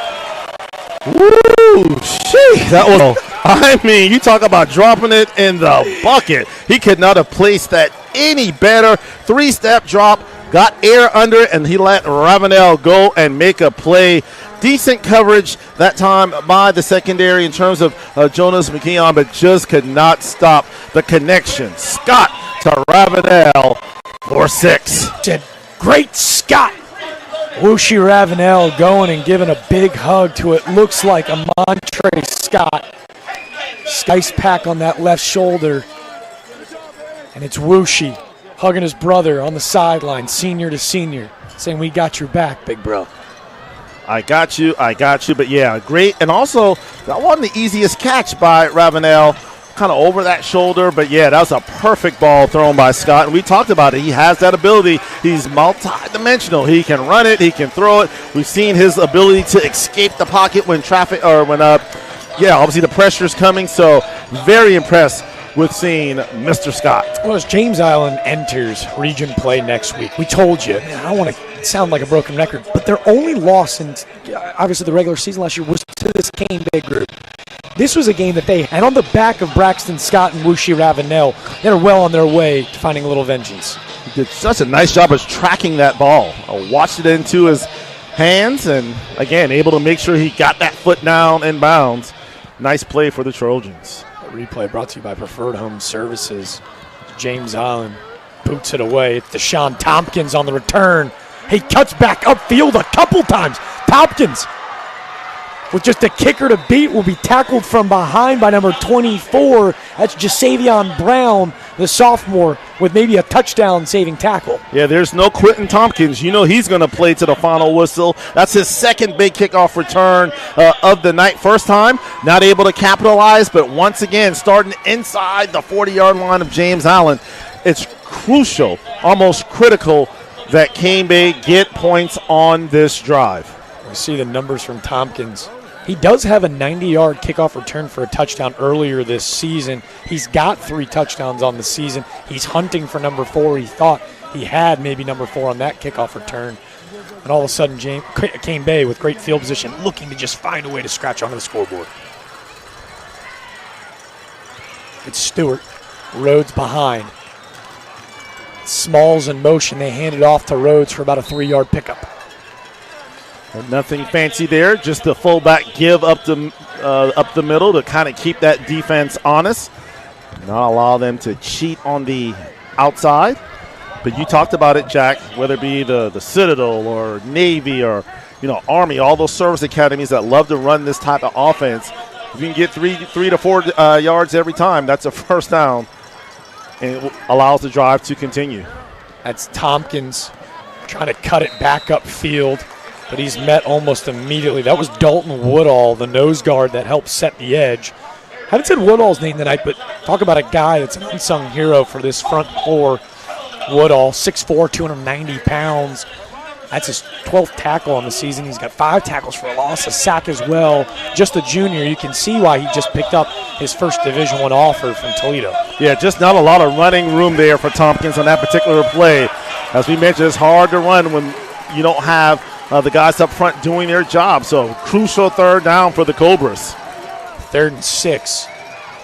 Woo! Sheesh, that was... I mean, you talk about dropping it in the bucket. He could not have placed that any better. 3-step drop, got air under it, and he let Ravenel go and make a play. Decent coverage that time by the secondary in terms of Jonas McKeon, but just could not stop the connection. Scott to Ravenel for 6. Great Scott. Wooshie Ravenel going and giving a big hug to it. Looks like a Montre Scott. Ice pack on that left shoulder. And it's Wooshie hugging his brother on the sideline, senior to senior, saying, we got your back, big bro. I got you. But, yeah, great. And also, that wasn't the easiest catch by Ravenel, kind of over that shoulder. But, yeah, that was a perfect ball thrown by Scott. And we talked about it. He has that ability. He's multi-dimensional. He can run it. He can throw it. We've seen his ability to escape the pocket when obviously the pressure's coming. So, very impressed with seeing Mr. Scott. Well, as James Island enters region play next week, we told you, man, I don't want to sound like a broken record, but their only loss in, obviously, the regular season last year was to this Cane Bay group. This was a game that they had on the back of Braxton Scott and Wooshie Ravenel. They're well on their way to finding a little vengeance. He did such a nice job of tracking that ball. Watched it into his hands and, again, able to make sure he got that foot down in bounds. Nice play for the Trojans. Replay brought to you by Preferred Home Services. James Island boots it away. It's Deshaun Tompkins on the return. He cuts back upfield a couple times. Tompkins, with just a kicker to beat, will be tackled from behind by number 24. That's Jasavion Brown, the sophomore, with maybe a touchdown-saving tackle. Yeah, there's no Quentin Tompkins. You know he's going to play to the final whistle. That's his second big kickoff return of the night. First time, not able to capitalize, but once again, starting inside the 40-yard line of James Island. It's crucial, almost critical, that Cane Bay get points on this drive. We see the numbers from Tompkins. He does have a 90-yard kickoff return for a touchdown earlier this season. He's got 3 touchdowns on the season. He's hunting for number 4. He thought he had maybe number 4 on that kickoff return. And all of a sudden, Cane Bay with great field position looking to just find a way to scratch onto the scoreboard. It's Stewart. Rhodes behind. Smalls in motion. They hand it off to Rhodes for about a 3-yard pickup. Nothing fancy there, just a fullback give up the middle to kind of keep that defense honest, not allow them to cheat on the outside. But you talked about it, Jack, whether it be the Citadel or Navy or Army, all those service academies that love to run this type of offense. If you can get 3 to 4 yards every time, that's a first down, and it allows the drive to continue. That's Tompkins trying to cut it back upfield, but he's met almost immediately. That was Dalton Woodall, the nose guard that helped set the edge. Haven't said Woodall's name tonight, but talk about a guy that's an unsung hero for this front four. Woodall, 6'4", 290 pounds. That's his 12th tackle on the season. He's got 5 tackles for a loss, a sack as well. Just a junior. You can see why he just picked up his first Division I offer from Toledo. Yeah, just not a lot of running room there for Tompkins on that particular play. As we mentioned, it's hard to run when you don't have the guys up front doing their job. So crucial third down for the Cobras. 3rd and 6.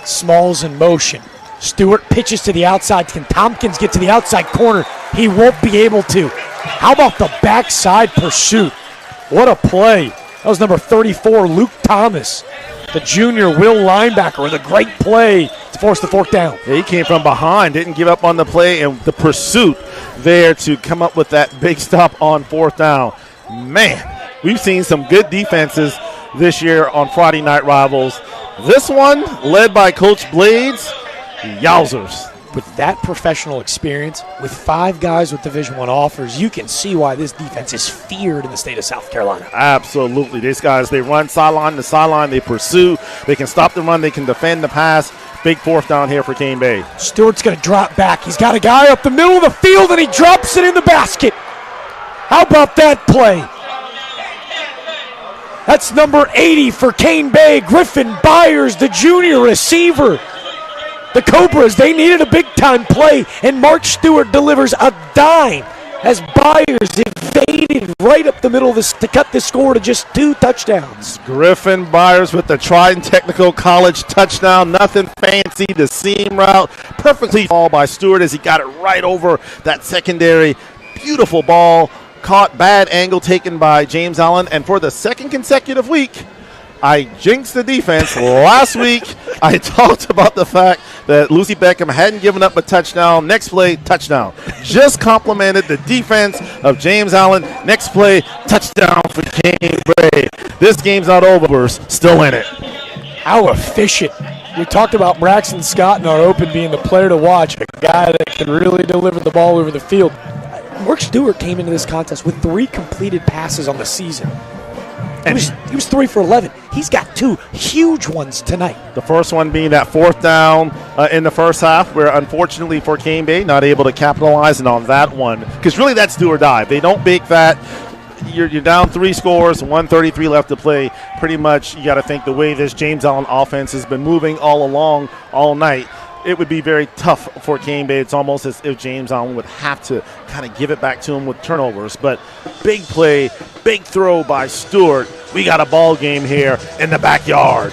Smalls in motion. Stewart pitches to the outside. Can Tompkins get to the outside corner? He won't be able to. How about the backside pursuit? What a play. That was number 34, Luke Thomas, the junior Will linebacker, with a great play to force the 4th down. Yeah, he came from behind, didn't give up on the play, and the pursuit there to come up with that big stop on 4th down. Man, we've seen some good defenses this year on Friday Night Rivals. This one, led by Coach Blades, yowzers. With that professional experience, with 5 guys with Division I offers, you can see why this defense is feared in the state of South Carolina. Absolutely. These guys, they run sideline to sideline, they pursue, they can stop the run, they can defend the pass. Big 4th down here for Cane Bay. Stewart's going to drop back. He's got a guy up the middle of the field, and he drops it in the basket. How about that play? That's number 80 for Cane Bay, Griffin Byers, the junior receiver. The Cobras, they needed a big-time play, and Mark Stewart delivers a dime as Byers evaded right up the middle of this to cut the score to just 2 touchdowns. Griffin Byers with the Trident Technical College touchdown. Nothing fancy. The seam route perfectly ball by Stewart as he got it right over that secondary. Beautiful ball. Caught, bad angle taken by James Allen. And for the 2nd consecutive week, I jinxed the defense. Last week, I talked about the fact that Lucy Beckham hadn't given up a touchdown. Next play, touchdown. Just complimented the defense of James Allen. Next play, touchdown for Cane Bay. This game's not over. We're still in it. How efficient. We talked about Braxton Scott in our open being the player to watch, a guy that can really deliver the ball over the field. Mark Stewart came into this contest with 3 completed passes on the season. He was 3 for 11. He's got 2 huge ones tonight. The first one being that 4th down in the first half, where unfortunately for Cane Bay, not able to capitalize on that one. Because really that's do or die. If they don't make that, you're down 3 scores, 1:33 left to play. Pretty much you got to think the way this James Allen offense has been moving all along, all night, it would be very tough for Cane Bay. It's almost as if James Allen would have to kind of give it back to him with turnovers. But big play, big throw by Stewart. We got a ball game here in the backyard.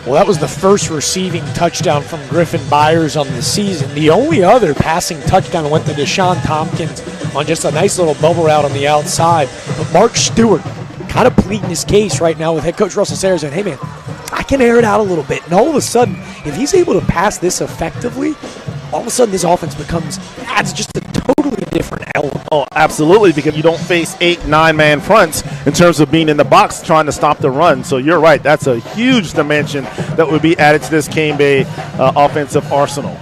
Well, that was the first receiving touchdown from Griffin Byers on the season. The only other passing touchdown went to Deshaun Tompkins on just a nice little bubble route on the outside. But Mark Stewart kind of pleading his case right now with head coach Russell Sayers saying, hey, man, I can air it out a little bit. And all of a sudden, if he's able to pass this effectively, all of a sudden this offense adds just a totally different element. Oh, absolutely, because you don't face 8, 9-man fronts in terms of being in the box trying to stop the run. So you're right. That's a huge dimension that would be added to this Cane Bay offensive arsenal.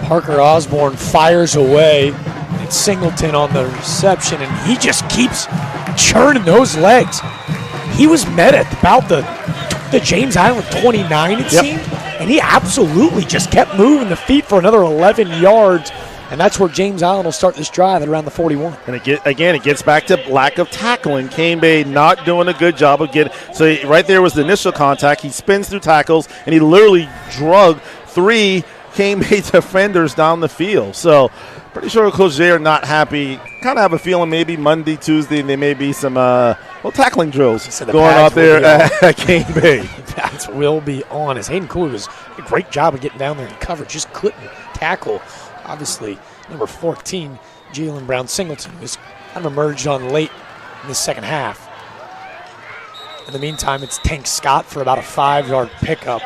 Parker Osborne fires away. It's Singleton on the reception, and he just keeps churning those legs. He was met at about the James Island 29, it seemed, and he absolutely just kept moving the feet for another 11 yards, and that's where James Island will start this drive at around the 41. And it gets back to lack of tackling. Cane Bay not doing a good job of getting. So right there was the initial contact. He spins through tackles, and he literally drug 3 Cane Bay defenders down the field. So pretty sure Coach Jay are not happy. Kind of have a feeling maybe Monday, Tuesday, there may be some tackling drills going out there at Cane Bay. Pads will be on as Hayden Cooley was a great job of getting down there and cover. Just couldn't tackle. Obviously, number 14, Jalen Brown Singleton, was kind of emerged on late in the second half. In the meantime, it's Tank Scott for about a 5-yard pickup.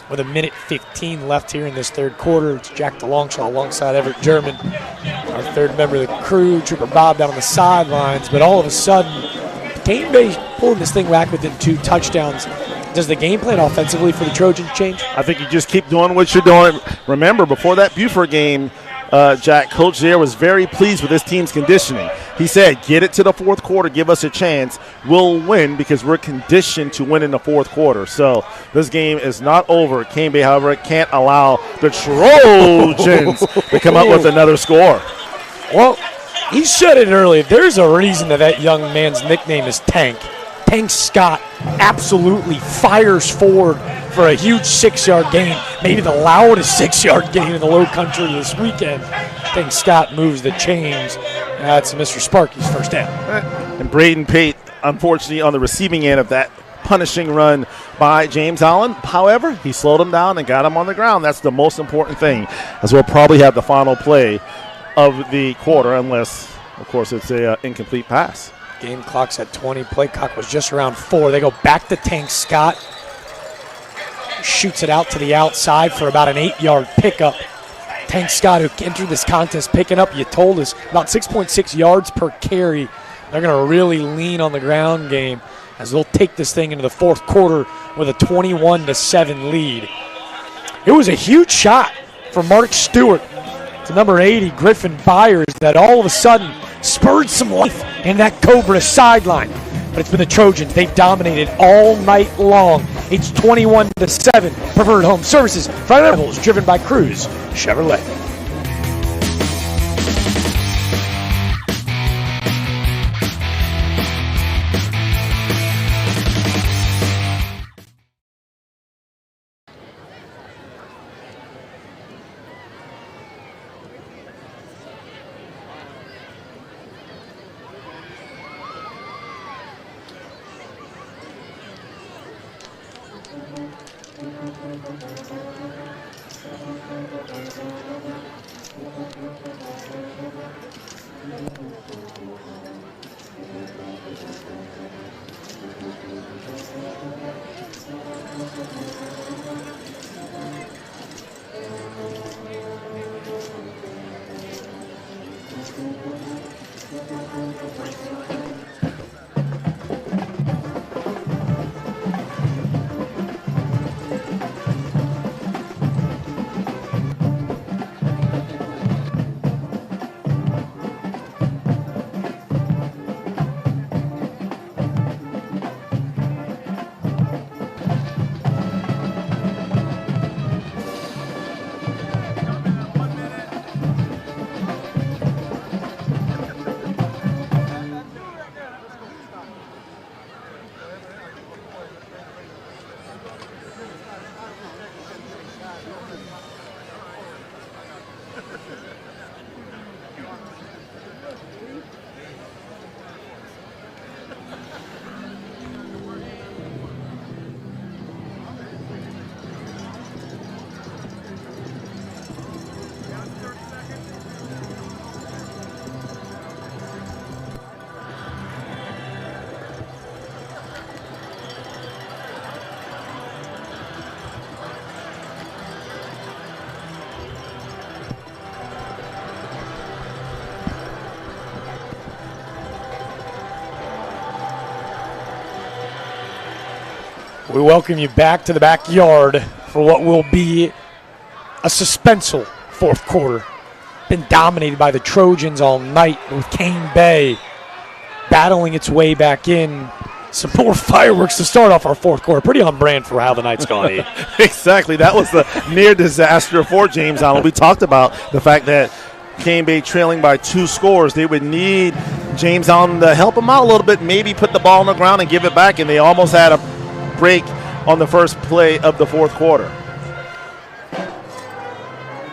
With 1:15 left here in this third quarter, it's Jack DeLongchamp alongside Everett German, our third member of the crew, Trooper Bob down on the sidelines. But all of a sudden, Cane Bay pulling this thing back within 2 touchdowns. Does the game plan offensively for the Trojans change? I think you just keep doing what you're doing. Remember, before that Buford game, Jack, Coach there was very pleased with his team's conditioning. He said, get it to the fourth quarter, give us a chance. We'll win because we're conditioned to win in the fourth quarter. So this game is not over. Cane Bay, however, can't allow the Trojans to come up with another score. Well, he said it earlier. There's a reason that young man's nickname is Tank. Tank Scott absolutely fires forward for a huge 6-yard gain, maybe the loudest 6-yard gain in the Low Country this weekend. Tank Scott moves the chains. That's Mr. Sparky's first down. And Braden Pate, unfortunately, on the receiving end of that punishing run by James Allen. However, he slowed him down and got him on the ground. That's the most important thing, as we'll probably have the final play of the quarter, unless, of course, it's an incomplete pass. Game clock's at 20. Play clock was just around 4. They go back to Tank Scott. Shoots it out to the outside for about an 8-yard pickup. Tank Scott, who entered this contest picking up, you told us, about 6.6 yards per carry. They're going to really lean on the ground game as they'll take this thing into the fourth quarter with a 21-7 lead. It was a huge shot from Mark Stewart to number 80, Griffin Byers, that all of a sudden spurred some life in that Cobra sideline. But it's been the Trojans. They've dominated all night long. It's 21-7. Preferred Home Services. Friday Rebels, driven by Cruz Chevrolet. We welcome you back to the backyard for what will be a suspenseful fourth quarter. Been dominated by the Trojans all night, with Cane Bay battling its way back in. Some more fireworks to start off our fourth quarter. Pretty on brand for how the night's gone. Exactly. That was the near disaster for James Allen. We talked about the fact that Cane Bay trailing by 2 scores. They would need James Allen to help them out a little bit, maybe put the ball on the ground and give it back, and they almost had a break on the first play of the fourth quarter.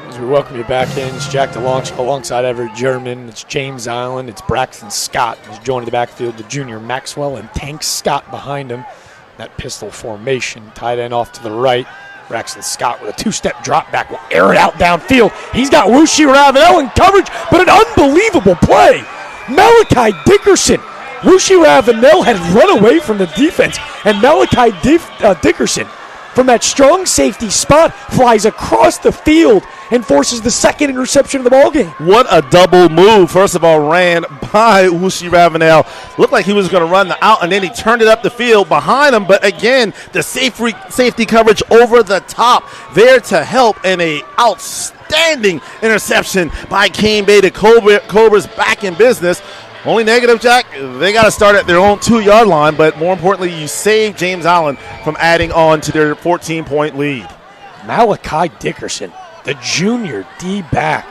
As we welcome you back in, it's Jack DeLongchamp alongside Everett German. It's James Island. It's Braxton Scott who's joining the backfield, the junior Maxwell, and Tank Scott behind him. That pistol formation, tight end off to the right. Braxton Scott with a 2-step drop back will air it out downfield. He's got Wushi Ravenel in coverage, but an unbelievable play. Malachi Dickerson Wushi Ravenel had run away from the defense, and Malachi Dickerson, from that strong safety spot, flies across the field and forces the second interception of the ballgame. What a double move. First of all, ran by Wushi Ravenel. Looked like he was going to run the out, and then he turned it up the field behind him. But again, the safety coverage over the top there to help, and a outstanding interception by Cane Bay. The Cobras back in business. Only negative, Jack, they got to start at their own 2-yard line, but more importantly, you save James Island from adding on to their 14-point lead. Malachi Dickerson, the junior D-back,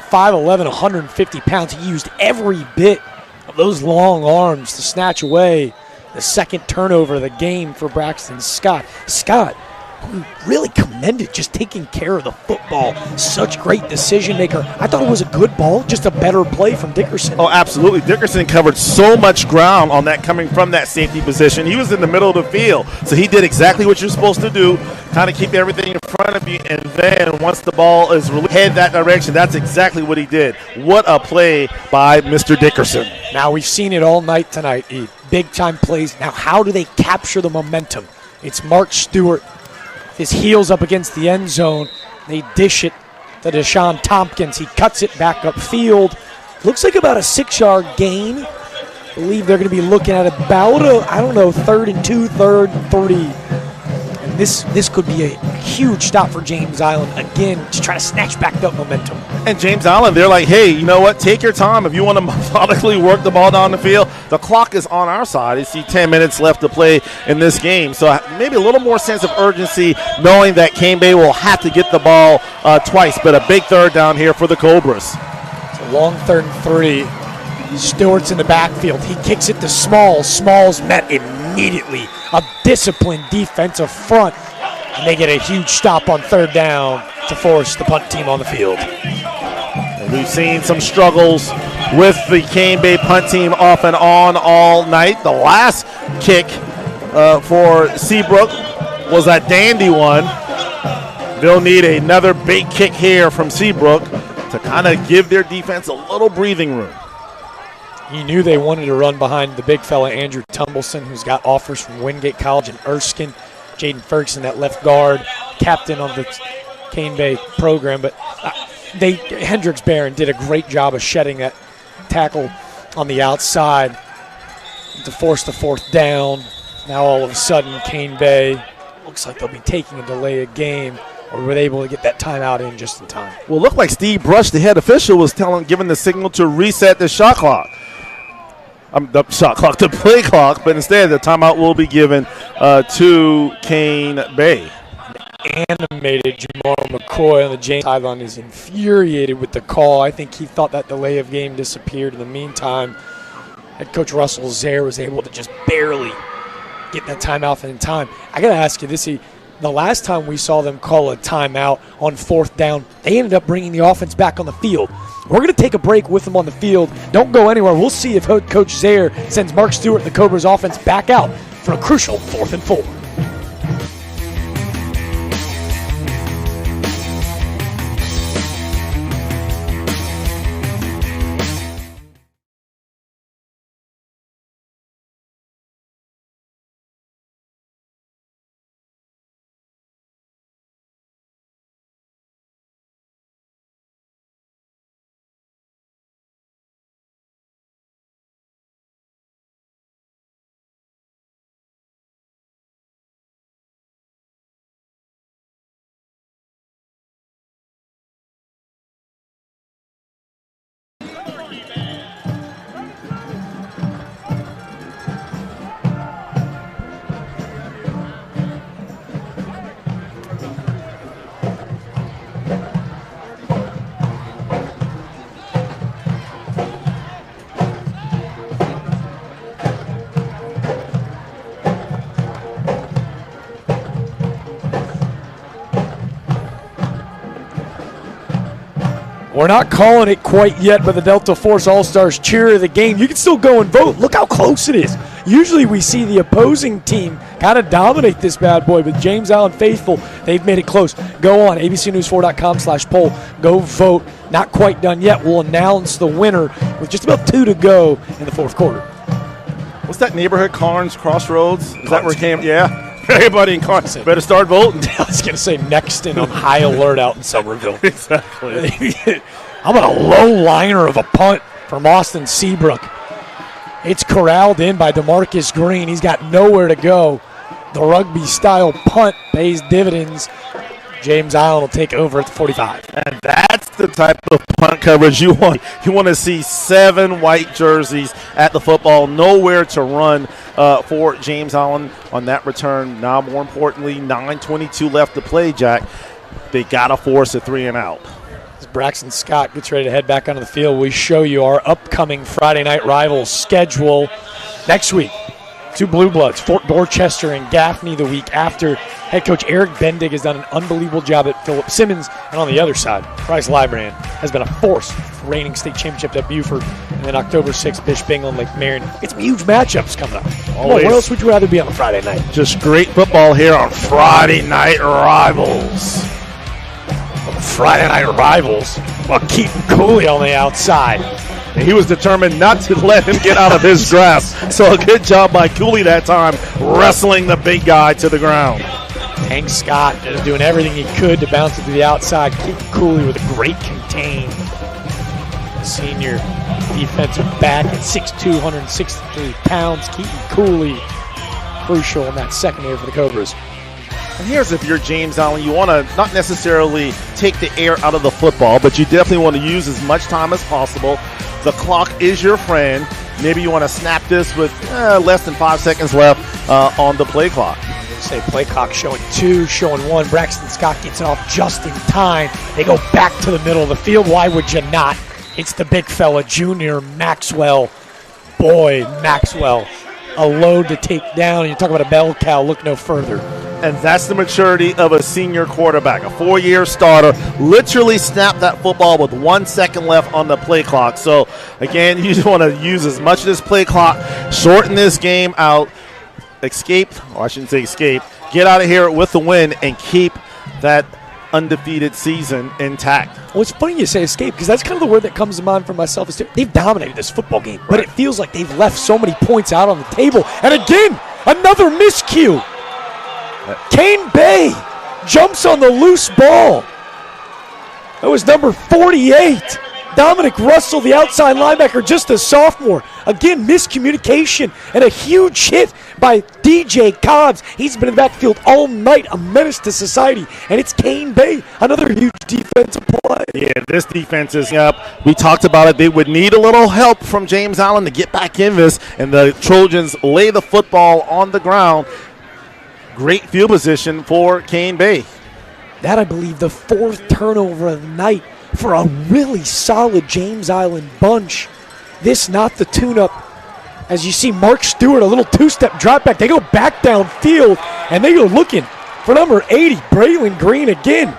5'11", 150 pounds. He used every bit of those long arms to snatch away the second turnover of the game for Braxton Scott. Scott, who really commended just taking care of the football. Such great decision maker. I thought it was a good ball, just a better play from Dickerson. Oh, absolutely. Dickerson covered so much ground on that coming from that safety position. He was in the middle of the field, so he did exactly what you're supposed to do, kind of keep everything in front of you, and then once the ball is head that direction, that's exactly what he did. What a play by Mr. Dickerson. Now, we've seen it all night tonight, Eve. Big-time plays. Now, how do they capture the momentum? It's Mark Stewart. His heels up against the end zone. They dish it to Deshaun Tompkins. He cuts it back upfield. Looks like about a 6-yard gain. I believe they're going to be looking at about a, 3rd and 2, 3rd and 3. And this could be a huge stop for James Island again to try to snatch back that momentum. And James Island, they're like, hey, you know what? Take your time. If you want to methodically work the ball down the field, the clock is on our side. You see 10 minutes left to play in this game. So maybe a little more sense of urgency knowing that Cane Bay will have to get the ball twice, but a big third down here for the Cobras. It's a long 3rd and 3. Stewart's in the backfield. He kicks it to Smalls. Smalls met immediately. A disciplined defensive front. And they get a huge stop on 3rd down to force the punt team on the field. And we've seen some struggles with the Cane Bay punt team off and on all night. The last kick for Seabrook was a dandy one. They'll need another big kick here from Seabrook to kind of give their defense a little breathing room. You knew they wanted to run behind the big fella, Andrew Tumbleson, who's got offers from Wingate College and Erskine. Jaden Ferguson, that left guard, captain of the Cane Bay program. But Hendricks Barron did a great job of shedding that tackle on the outside to force the 4th down. Now all of a sudden, Cane Bay looks like they'll be taking a delay of game, or were they able to get that timeout in just in time? Well, it looked like Steve Brush, the head official, was giving the signal to reset the shot clock. The play clock, but instead the timeout will be given to Cane Bay. Animated Jamal McCoy on the James sideline is infuriated with the call. I think he thought that delay of game disappeared. In the meantime, head coach Russell Zaire was able to just barely get that timeout in time. I got to ask you this, the last time we saw them call a timeout on 4th down, they ended up bringing the offense back on the field. We're going to take a break with them on the field. Don't go anywhere. We'll see if Coach Zaire sends Mark Stewart and the Cobras offense back out for a crucial 4th and 4. We're not calling it quite yet, but the Delta Force All-Stars cheer of the game. You can still go and vote. Look how close it is. Usually we see the opposing team kind of dominate this bad boy, but James Island faithful, they've made it close. Go on, abcnews4.com/poll. Go vote. Not quite done yet. We'll announce the winner with just about 2 to go in the 4th quarter. What's that neighborhood, Carnes Crossroads? Is that where it came? Yeah. Everybody in Carnes better start voting. I was going to say Nexton on high alert out in Somerville. Exactly. How about a low liner of a punt from Austin Seabrook? It's corralled in by DeMarcus Green. He's got nowhere to go. The rugby-style punt pays dividends. James Island will take over at the 45. And that's the type of punt coverage you want. You want to see 7 white jerseys at the football. Nowhere to run for James Island on that return. Now, more importantly, 9:22 left to play, Jack. They got to force a 3 and out. As Braxton Scott gets ready to head back onto the field, we show you our upcoming Friday night rivals schedule next week. 2 Blue Bloods, Fort Dorchester and Gaffney the week after. Head coach Eric Bendig has done an unbelievable job at Philip Simmons. And on the other side, Bryce Lybrand has been a force for reigning state championship at Buford. And then October 6th, Bishop and Lake Marion. It's some huge matchups coming up. What else would you rather be on a Friday night? Just great football here on Friday Night Rivals. Friday night rivals. Well, Keaton Cooley on the outside. And he was determined not to let him get out of his grasp. So a good job by Cooley that time, wrestling the big guy to the ground. Hank Scott is doing everything he could to bounce it to the outside. Keaton Cooley with a great contain. Senior defensive back at 6'2", 163 pounds. Keaton Cooley, crucial in that secondary for the Cobras. And here's if you're James Island, you want to not necessarily take the air out of the football, but you definitely want to use as much time as possible. The clock is your friend. Maybe you want to snap this with less than 5 seconds left on the play clock. Say play clock showing 2, showing 1. Braxton Scott gets it off just in time. They go back to the middle of the field. Why would you not? It's the big fella, Junior Maxwell. Boy, Maxwell, a load to take down. You talk about a bell cow, look no further. And that's the maturity of a senior quarterback, a 4-year starter. Literally snapped that football with 1 second left on the play clock. So, again, you just want to use as much of this play clock, shorten this game out, get out of here with the win, and keep that undefeated season intact. Well, it's funny you say escape, because that's kind of the word that comes to mind for myself. Is they've dominated this football game, but it feels like they've left so many points out on the table. And again, another miscue. Kane Bay jumps on the loose ball. That was number 48. Dominic Russell, the outside linebacker, just a sophomore. Again, miscommunication and a huge hit by DJ Cobbs. He's been in the backfield all night, a menace to society. And it's Kane Bay, another huge defensive play. Yeah, this defense is up. We talked about it. They would need a little help from James Island to get back in this. And the Trojans lay the football on the ground. Great field position for Kane Bay. That, I believe, the 4th turnover of the night for a really solid James Island bunch. This not the tune-up. As you see Mark Stewart, a little 2-step drop back. They go back downfield, and they go looking for number 80, Braylon Green again.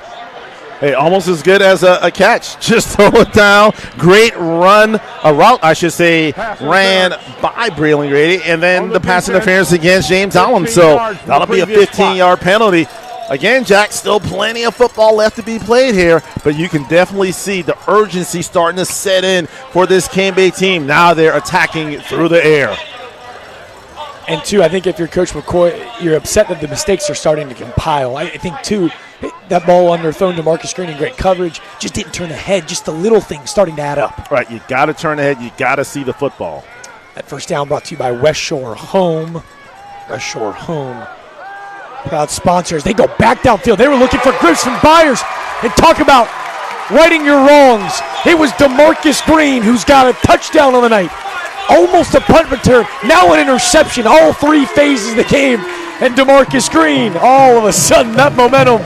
Hey, almost as good as a catch. Just throw it down. Great run, a route, I should say, ran by Braylon Grady, and then the pass interference against James Island. So that'll be a 15-yard penalty. Again, Jack, still plenty of football left to be played here, but you can definitely see the urgency starting to set in for this Kane Bay team. Now they're attacking through the air. And, two, I think if you're Coach McCoy, you're upset that the mistakes are starting to compile. I think, too, that ball underthrown to Marcus Green in great coverage, just didn't turn the head. Just the little things starting to add up. Right, you got to turn the head. You got to see the football. That first down brought to you by West Shore Home. West Shore Home. Proud sponsors. They go back downfield. They were looking for Griffin Byers. And talk about righting your wrongs. It was DeMarcus Green who's got a touchdown on the night. Almost a punt return. Now an interception. All 3 phases of the game. And DeMarcus Green, all of a sudden, that momentum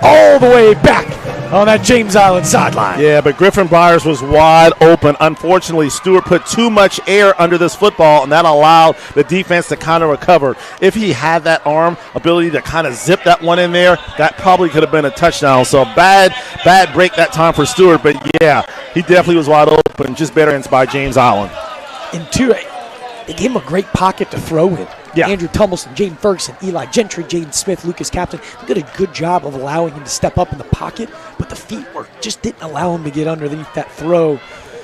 all the way back on that James Island sideline. Yeah, but Griffin Byers was wide open. Unfortunately, Stewart put too much air under this football, and that allowed the defense to kind of recover. If he had that arm ability to kind of zip that one in there, that probably could have been a touchdown. So bad break that time for Stewart, but yeah, he definitely was wide open. Just better ends by James Island. And, two, they gave him a great pocket to throw in. Yeah. Andrew Tumbleson, Jaden Ferguson, Eli Gentry, Jaden Smith, Lucas Captain. They did a good job of allowing him to step up in the pocket, but the feet work just didn't allow him to get underneath that throw.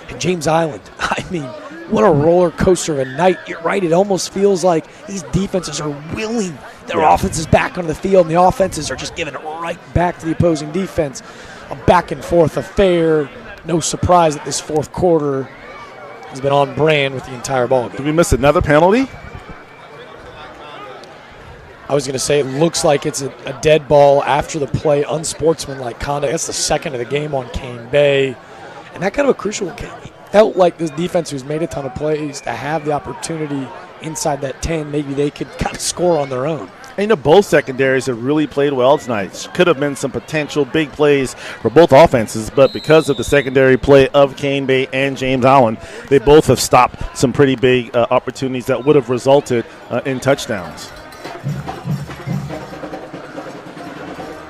And James Island, I mean, what a roller coaster of a night. You're right, it almost feels like these defenses are willing their offenses back onto the field, and the offenses are just giving it right back to the opposing defense. A back-and-forth affair. No surprise that this fourth quarter has been on brand with the entire ball game. Did we miss another penalty? I was going to say it looks like it's a dead ball after the play, unsportsmanlike conduct. That's the second of the game on Kane Bay. And that kind of a crucial game. Felt like this defense, who's made a ton of plays, to have the opportunity inside that 10, maybe they could kind of score on their own. And both secondaries have really played well tonight. Could have been some potential big plays for both offenses, but because of the secondary play of Kane Bay and James Allen, they both have stopped some pretty big opportunities that would have resulted in touchdowns.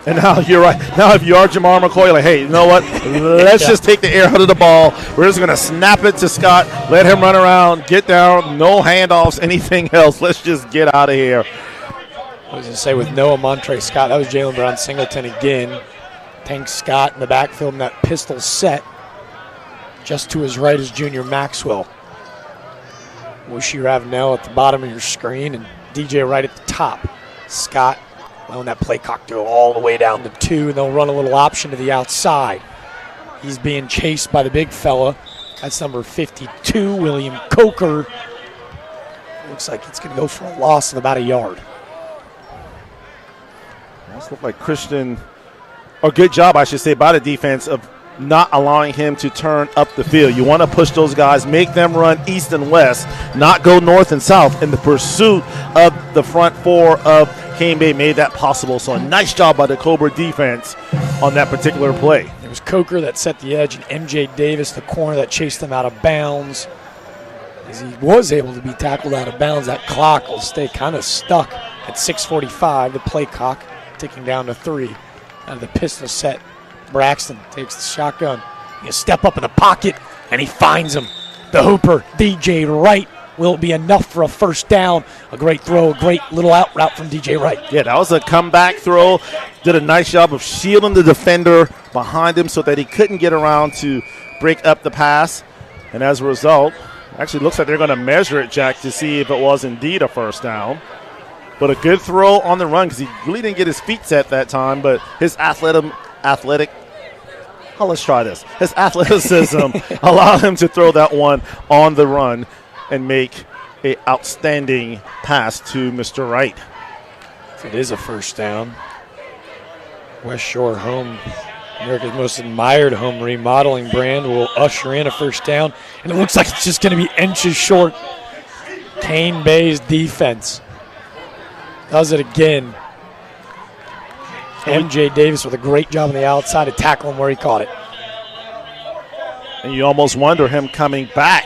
And now you're right. Now if you are Jamar McCoy, like, hey, you know what? Let's just take the air out of the ball. We're just going to snap it to Scott, let him run around, get down, no handoffs, anything else. Let's just get out of here. I was going to say, with Noah Montre Scott, that was Jalen Brown Singleton again. Tank Scott in the backfield in that pistol set. Just to his right is Junior Maxwell. Whooshi Ravenel at the bottom of your screen and DJ right at the top. Scott allowing that play cock to go all the way down to 2, and they'll run a little option to the outside. He's being chased by the big fella. That's number 52, William Coker. Looks like it's going to go for a loss of about a yard. This looked like Christian, or good job, I should say, by the defense of not allowing him to turn up the field. You want to push those guys, make them run east and west, not go north and south. In the pursuit of the front four of Kane Bay made that possible. So a nice job by the Cobra defense on that particular play. It was Coker that set the edge, and M.J. Davis, the corner, that chased him out of bounds. As he was able to be tackled out of bounds, that clock will stay kind of stuck at 6:45, the play clock ticking down to 3. Out of the pistol set, Braxton takes the shotgun. He'll step up in the pocket, and he finds him. The Hooper, DJ Wright. Will it be enough for a first down? A great throw, a great little out route from DJ Wright. Yeah, that was a comeback throw. Did a nice job of shielding the defender behind him so that he couldn't get around to break up the pass. And as a result, actually looks like they're going to measure it, Jack, to see if it was indeed a first down. But a good throw on the run because he really didn't get his feet set that time, but his athletic. Oh, let's try this. His athleticism allowed him to throw that one on the run and make an outstanding pass to Mr. Wright. If it is a first down, West Shore Home, America's most admired home remodeling brand, will usher in a first down, and it looks like it's just going to be inches short. Kane Bay's defense does it again. M.J. Davis with a great job on the outside to tackle him where he caught it. And you almost wonder him coming back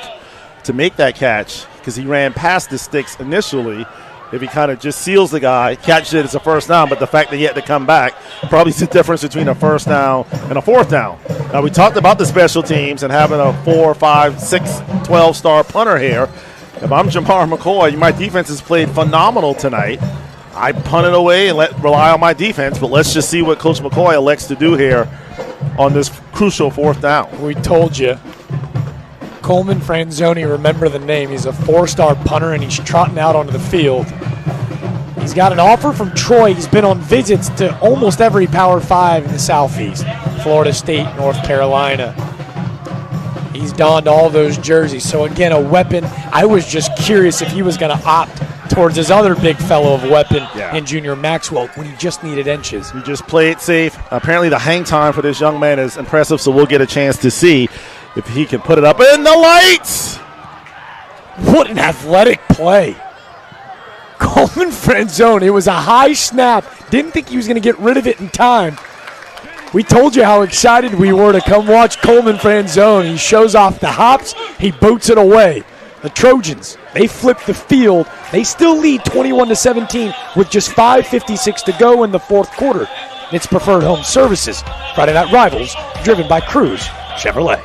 to make that catch because he ran past the sticks initially. If he kind of just seals the guy, catches it as a first down, but the fact that he had to come back probably is the difference between a first down and a fourth down. Now, we talked about the special teams and having a 4, 5, 6, 12-star punter here. If I'm Jamar McCoy, my defense has played phenomenal tonight. I punt it away and rely on my defense, but let's just see what Coach McCoy elects to do here on this crucial fourth down. We told you. Coleman Franzoni, remember the name. He's a 4-star punter, and he's trotting out onto the field. He's got an offer from Troy. He's been on visits to almost every Power 5 in the Southeast. Florida State, North Carolina. He's donned all those jerseys. So, again, a weapon. I was just curious if he was going to opt towards his other big fellow of weapon in Junior Maxwell when he just needed inches. You just play it safe. Apparently the hang time for this young man is impressive, so we'll get a chance to see if he can put it up in the lights. What an athletic play. Coleman Franzone, it was a high snap. Didn't think he was going to get rid of it in time. We told you how excited we were to come watch Coleman Franzone. He shows off the hops. He boots it away. The Trojans, they flip the field. They still lead 21-17 with just 5:56 to go in the fourth quarter. It's Preferred Home Services, Friday Night Rivals, driven by Cruz Chevrolet.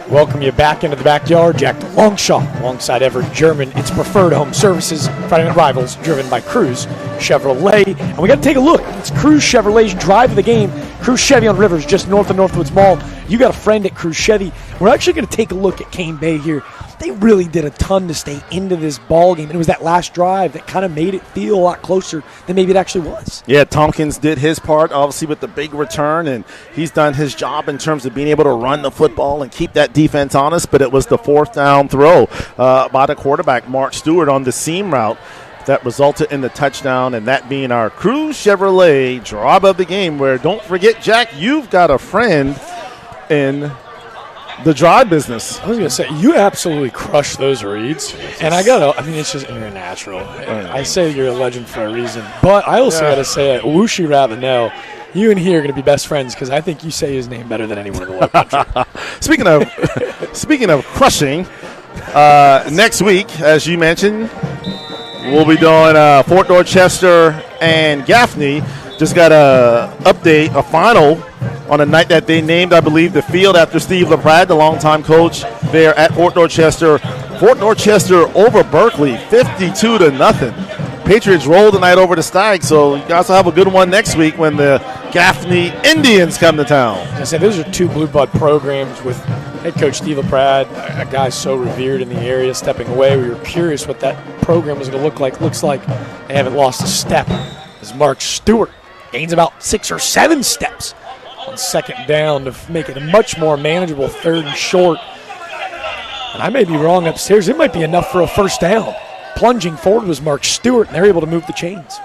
Welcome you back into the backyard. Jack Longshaw alongside Everett German. It's preferred home services. Friday Night Rivals driven by Cruz Chevrolet. And we got to take a look. It's Cruz Chevrolet's drive of the game. Cruz Chevy on Rivers, just north of Northwoods Mall. You got a friend at Cruz Chevy. We're actually going to take a look at Cane Bay here. They really did a ton to stay into this ball game. And it was that last drive that kind of made it feel a lot closer than maybe it actually was. Yeah, Tompkins did his part, obviously, with the big return, and he's done his job in terms of being able to run the football and keep that defense honest. But it was the fourth down throw by the quarterback, Mark Stewart, on the seam route that resulted in the touchdown, and that being our Cruz Chevrolet drive of the game, where, don't forget, Jack, you've got a friend in the drive business. I was going to say, you absolutely crush those reads. And it's just, you're natural. I say you're a legend for a reason. But I also got to say, Wooshie rather know, you and he are going to be best friends because I think you say his name better than anyone in the world country. Speaking of crushing, next week, as you mentioned, we'll be doing Fort Dorchester and Gaffney. Just got a update, a final on a night that they named, I believe, the field after Steve LaPrade, the longtime coach there at Fort Dorchester. Fort Dorchester over Berkeley, 52-0. Patriots rolled tonight over the Stags, so you guys will have a good one next week when the Gaffney Indians come to town. I said those are two blue blood programs with head coach Steve LaPrade, a guy so revered in the area, stepping away. We were curious what that program was going to look like. Looks like they haven't lost a step as Mark Stewart gains about 6 or 7 steps on second down to make it a much more manageable third and short. And I may be wrong upstairs. It might be enough for a first down. Plunging forward was Mark Stewart, and they're able to move the chains.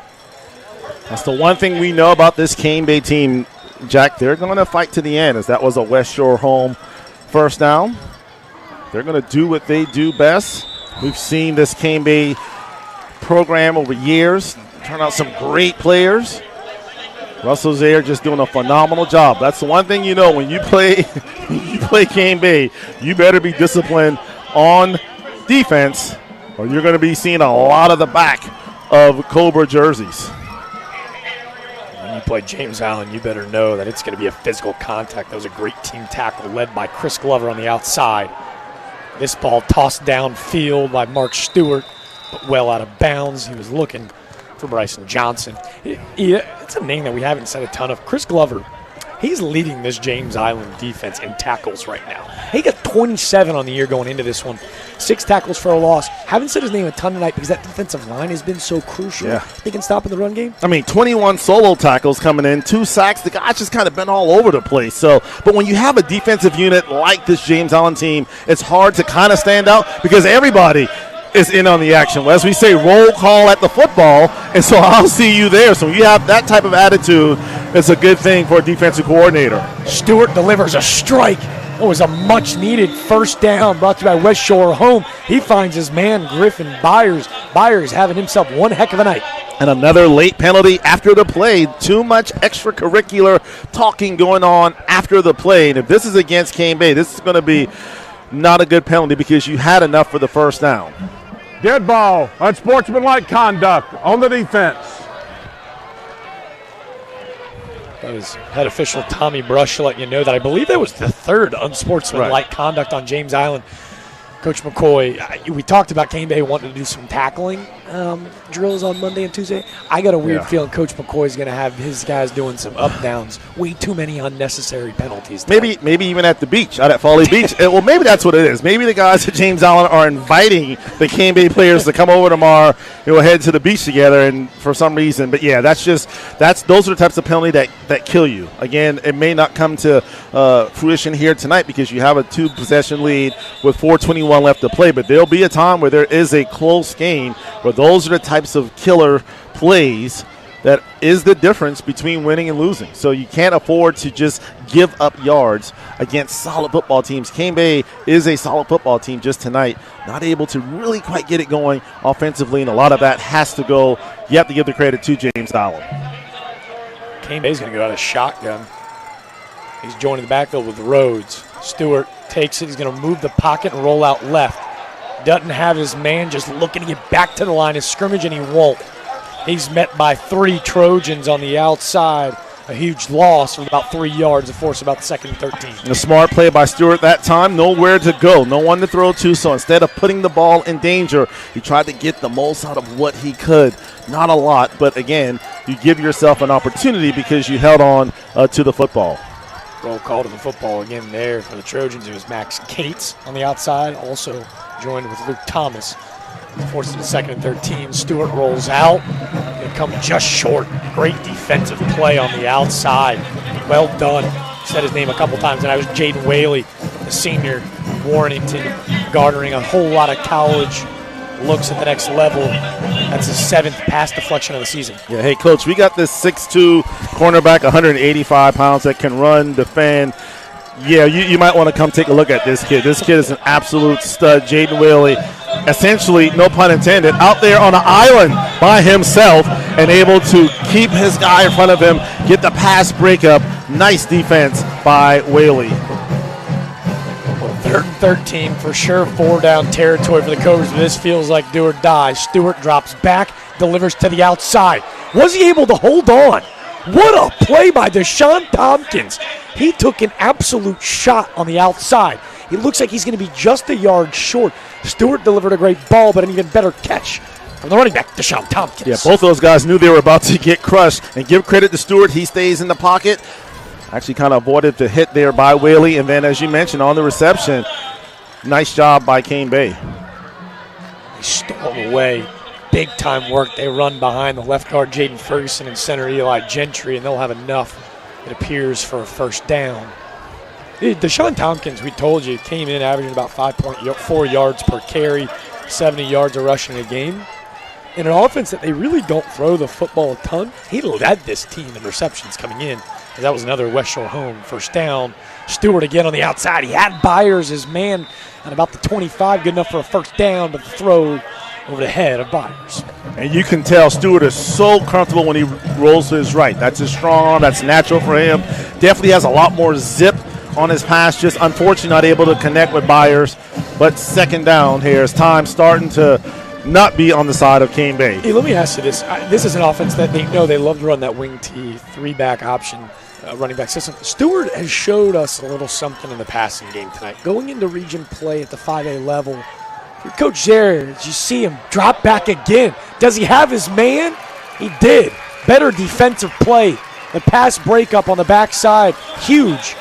That's the one thing we know about this Cane Bay team, Jack. They're going to fight to the end, as that was a West Shore home first down. They're going to do what they do best. We've seen this Cane Bay program over years turn out some great players. Russell Zaire just doing a phenomenal job. That's the one thing you know when you play Cane Bay, you better be disciplined on defense, or you're going to be seeing a lot of the back of Cobra jerseys. When you play James Allen, you better know that it's going to be a physical contact. That was a great team tackle led by Chris Glover on the outside. This ball tossed downfield by Mark Stewart, but well out of bounds. He was looking for Bryson Johnson. It's a name that we haven't said a ton of. Chris Glover, he's leading this James Island defense in tackles right now. He got 27 on the year going into this one. 6 tackles for a loss. Haven't said his name a ton tonight because that defensive line has been so crucial. Yeah. They can stop in the run game. I mean, 21 solo tackles coming in, 2 sacks. The guy's just kind of been all over the place. So, but when you have a defensive unit like this James Island team, it's hard to kind of stand out because everybody is in on the action. Well, as we say, roll call at the football, and so I'll see you there. So you have that type of attitude. It's a good thing for a defensive coordinator. Stewart delivers a strike. It was a much-needed first down brought to you by West Shore Home. He finds his man, Griffin Byers. Byers having himself one heck of a night. And another late penalty after the play. Too much extracurricular talking going on after the play. And if this is against Cane Bay, this is going to be not a good penalty because you had enough for the first down. Dead ball, unsportsmanlike conduct on the defense. That was head official Tommy Brush to let you know that I believe that was the third unsportsmanlike conduct on James Island. Coach McCoy, we talked about Cane Bay wanting to do some tackling drills on Monday and Tuesday. I got a weird feeling Coach McCoy is going to have his guys doing some up-downs. Way too many unnecessary penalties. Maybe even at the beach, out at Folly Beach. Well, maybe that's what it is. Maybe the guys at James Island are inviting the Cane Bay players to come over tomorrow. We'll head to the beach together, and for some reason. But, yeah, those are the types of penalty that kill you. Again, it may not come to fruition here tonight because you have a 2-possession lead with 4:21 left to play. But there'll be a time where there is a close game where those are the types of killer plays that is the difference between winning and losing. So you can't afford to just give up yards against solid football teams. Cane Bay is a solid football team just tonight, not able to really quite get it going offensively, and a lot of that has to go. You have to give the credit to James Island. Cane Bay's going to go out of shotgun. He's joining the backfield with Rhodes. Stewart takes it. He's going to move the pocket and roll out left. Doesn't have his man, just looking to get back to the line of scrimmage, and he won't. He's met by 3 Trojans on the outside. a huge loss of about 3 yards to force about the second and 13. A smart play by Stewart that time. Nowhere to go. No one to throw to. So instead of putting the ball in danger, he tried to get the most out of what he could. Not a lot, but again, you give yourself an opportunity because you held on to the football. Roll call to the football again there for the Trojans. It was Max Cates on the outside, also joined with Luke Thomas. Forced to the second and 13. Stewart rolls out. They come just short. Great defensive play on the outside. Well done. Said his name a couple times, and I was Jaden Whaley, the senior, Warrington, garnering a whole lot of college looks at the next level. That's his 7th pass deflection of the season. Yeah, hey, Coach, we got this 6'2 cornerback, 185 pounds that can run, defend. Yeah, you might want to come take a look at this kid. This kid is an absolute stud. Jaden Whaley, essentially, no pun intended, out there on an island by himself and able to keep his guy in front of him, get the pass breakup. Nice defense by Whaley. 3rd and 13 for sure, 4-down territory for the Cobras, but this feels like do or die. Stewart drops back, delivers to the outside. Was he able to hold on? What a play by Deshaun Tompkins. He took an absolute shot on the outside. It looks like he's going to be just a yard short. Stewart delivered a great ball, but an even better catch from the running back, Deshaun Tompkins. Yeah, both those guys knew they were about to get crushed. And give credit to Stewart. He stays in the pocket. Actually kind of avoided the hit there by Whaley. And then, as you mentioned, on the reception, nice job by Cane Bay. They stole away. Big time work. They run behind the left guard, Jaden Ferguson, and center Eli Gentry, and they'll have enough, it appears, for a first down. Deshaun Tompkins, we told you, came in averaging about 5.4 yards per carry, 70 yards of rushing a game. In an offense that they really don't throw the football a ton, he led this team in receptions coming in. And that was another West Shore home first down. Stewart again on the outside. He had Byers, his man, at about the 25, good enough for a first down, but the throw over the head of Byers. And you can tell Stewart is so comfortable when he rolls to his right. That's his strong arm. That's natural for him. Definitely has a lot more zip on his pass. Just unfortunately not able to connect with Byers. But second down here is time starting to not be on the side of Cane Bay. Hey, let me ask you this. This is an offense that they know they love to run that wing T, 3-back option running back system. Stewart has showed us a little something in the passing game tonight. Going into region play at the 5A level, Coach Zaire, you see him drop back again. Does he have his man? He did. Better defensive play. The pass breakup on the backside, huge.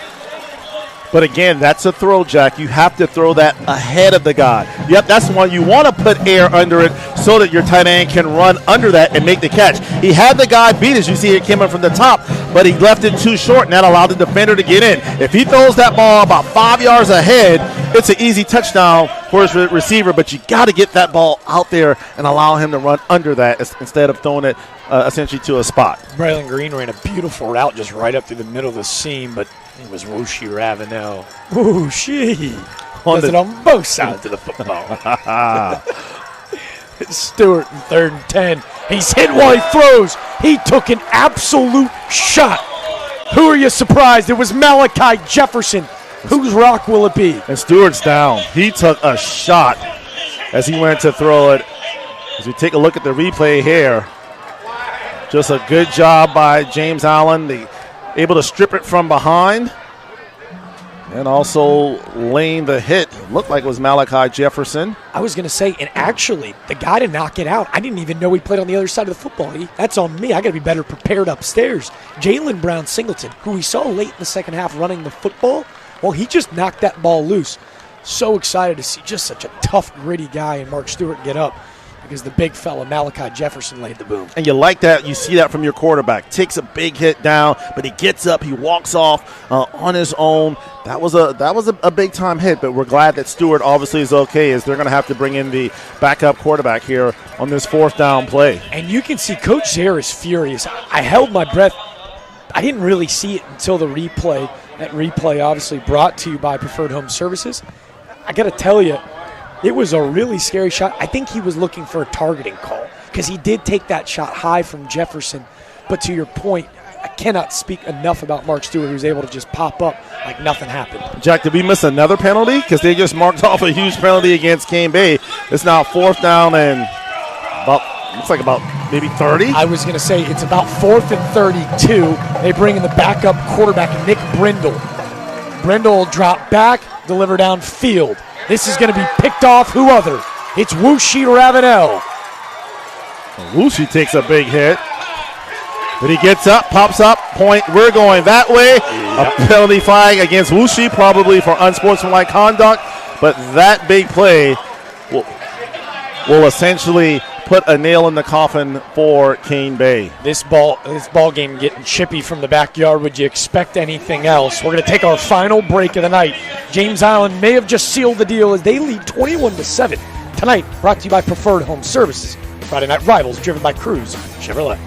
But again, that's a throw, Jack. You have to throw that ahead of the guy. Yep, that's the one. You want to put air under it so that your tight end can run under that and make the catch. He had the guy beat, as you see it coming from the top, but he left it too short, and that allowed the defender to get in. If he throws that ball about 5 yards ahead, it's an easy touchdown for his receiver, but you got to get that ball out there and allow him to run under that instead of throwing it essentially to a spot. Braylon Green ran a beautiful route just right up through the middle of the seam, but it was Wooshie Ravenel. Wooshie. Does it on both sides of the football. Stewart in 3rd and 10. He's hit while he throws. He took an absolute shot. Who are you surprised? It was Malachi Jefferson. Whose rock will it be? And Stewart's down. He took a shot as he went to throw it. As we take a look at the replay here, just a good job by James Allen. Able to strip it from behind and also laying the hit. Looked like it was Malachi Jefferson. I was going to say, and actually, the guy to knock it out, I didn't even know he played on the other side of the football. That's on me. I got to be better prepared upstairs. Jalen Brown Singleton, who we saw late in the second half running the football, well, he just knocked that ball loose. So excited to see just such a tough, gritty guy and Mark Stewart get up, because the big fella, Malachi Jefferson, laid the boom. And you like that. You see that from your quarterback. Takes a big hit down, but he gets up. He walks off on his own. That was a big-time hit, but we're glad that Stewart obviously is okay, as they're going to have to bring in the backup quarterback here on this 4th down play. And you can see Coach Zaire is furious. I held my breath. I didn't really see it until the replay. That replay obviously brought to you by Preferred Home Services. I got to tell you, it was a really scary shot. I think he was looking for a targeting call, because he did take that shot high from Jefferson. But to your point, I cannot speak enough about Mark Stewart, who's able to just pop up like nothing happened. Jack, did we miss another penalty? Because they just marked off a huge penalty against Cane Bay. It's now 4th down and about Looks like about maybe 30. I was going to say it's about 4th and 32. They bring in the backup quarterback, Nick Brindle. Brindle will drop back, deliver downfield. This is going to be picked off. Who other? It's Wushi Ravenel. Wushi takes a big hit. But he gets up, pops up, point. We're going that way. Yep. A penalty flag against Wushi, probably for unsportsmanlike conduct. But that big play will essentially put a nail in the coffin for Cane Bay. This ball game getting chippy from the backyard. Would you expect anything else? We're going to take our final break of the night. James Island may have just sealed the deal as they lead 21-7. Tonight, brought to you by Preferred Home Services. Friday Night Rivals, driven by Cruz Chevrolet.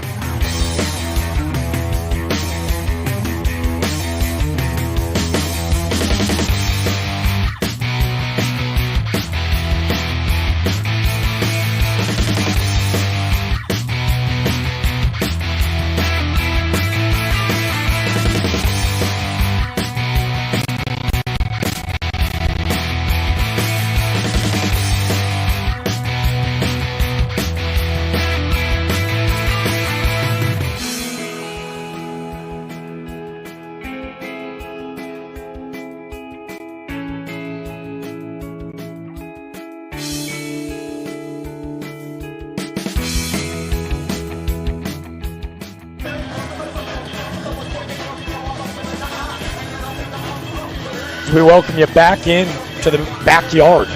We welcome you back in to the backyard.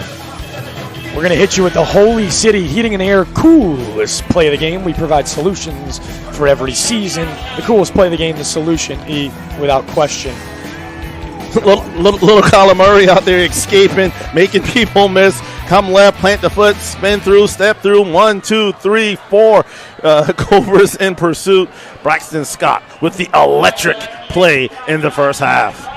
We're going to hit you with the Holy City Heating and Air coolest play of the game. We provide solutions for every season. The coolest play of the game, the solution, without question. Little Kyler Murray out there escaping, making people miss. Come left, plant the foot, spin through, step through. 1, 2, 3, 4. Cobras in pursuit. Braxton Scott with the electric play in the first half.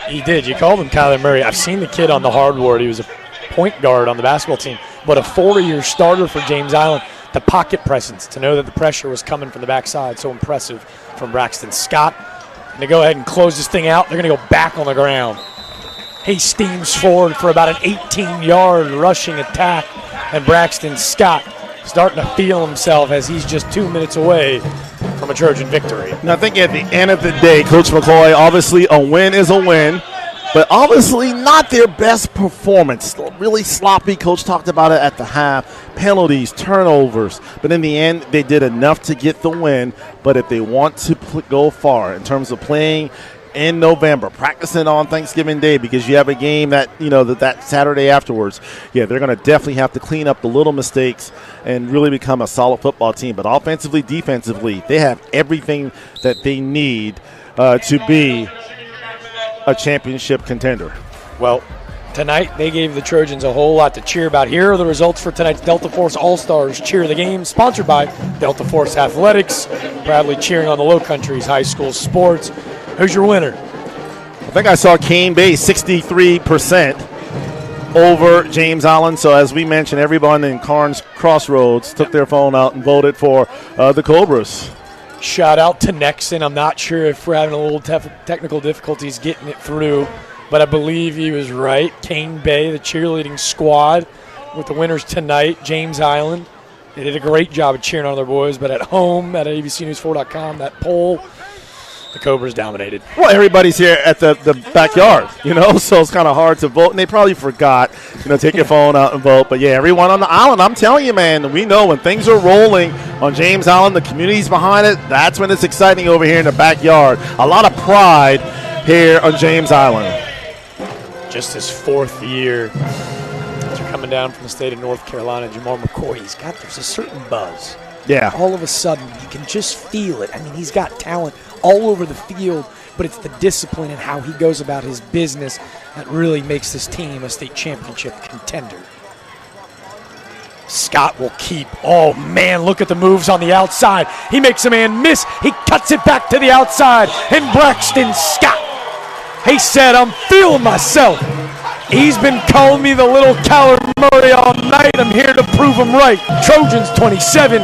He did. You called him Kyler Murray. I've seen the kid on the hardwood. He was a point guard on the basketball team, but a 4-year starter for James Island. The pocket presence, to know that the pressure was coming from the backside, so impressive from Braxton Scott. And to go ahead and close this thing out, they're going to go back on the ground. He steams forward for about an 18-yard rushing attack, and Braxton Scott starting to feel himself as he's just 2 minutes away from a Trojan victory. And I think at the end of the day, Coach McCoy, obviously a win is a win, but obviously not their best performance. Really sloppy. Coach talked about it at the half. Penalties, turnovers. But in the end, they did enough to get the win. But if they want to go far in terms of playing in November, practicing on Thanksgiving Day because you have a game that, that Saturday afterwards, they're going to definitely have to clean up the little mistakes and really become a solid football team. But offensively, defensively, they have everything that they need to be a championship contender. Well, tonight they gave the Trojans a whole lot to cheer about. Here are the results for tonight's Delta Force All-Stars Cheer of the Game, sponsored by Delta Force Athletics, proudly cheering on the Low Country's high school sports. Who's your winner? I think I saw Cane Bay 63% over James Island. So as we mentioned, everyone in Carnes Crossroads took their phone out and voted for the Cobras. Shout out to Nexon. I'm not sure if we're having a little technical difficulties getting it through, but I believe he was right. Cane Bay, the cheerleading squad, with the winners tonight, James Island. They did a great job of cheering on their boys, but at home at abcnews4.com, that poll, the Cobras dominated. Well, everybody's here at the backyard, so it's kind of hard to vote. And they probably forgot, take your phone out and vote. But, everyone on the island, I'm telling you, man, we know when things are rolling on James Island, the community's behind it, that's when it's exciting over here in the backyard. A lot of pride here on James Island. Just his 4th year after coming down from the state of North Carolina, Jamar McCoy, there's a certain buzz. Yeah. All of a sudden, you can just feel it. I mean, he's got talent all over the field, but it's the discipline and how he goes about his business that really makes this team a state championship contender. Scott will keep. Oh, man, look at the moves on the outside. He makes a man miss. He cuts it back to the outside, and Braxton Scott, he said, I'm feeling myself. He's been calling me the little Kyler Murray all night. I'm here to prove him right. Trojans 27,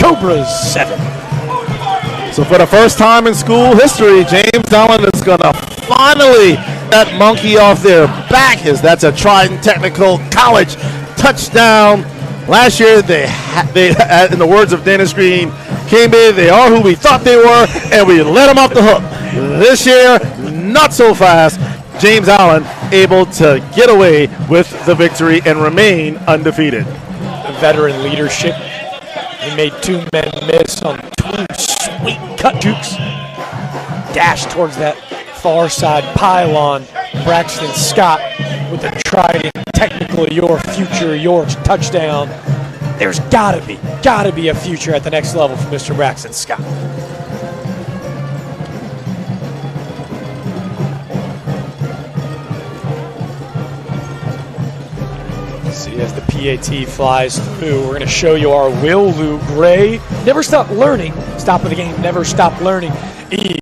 Cobras 7. So for the first time in school history, James Island is going to finally that monkey off their back. That's a Trident Technical College touchdown Last year, they in the words of Dennis Green, came in, they are who we thought they were, and we let them off the hook. This year, not so fast. James Allen able to get away with the victory and remain undefeated. The veteran leadership. He made 2 men miss on 2 sweet cut jukes. Dash towards that far side pylon. Braxton Scott with a trident, technically your future, your touchdown. There's gotta be a future at the next level for Mr. Braxton Scott. See, as the PAT flies through, we're gonna show you our Will Lou Gray. Never stop learning. Stop of the game, never stop learning. Eve.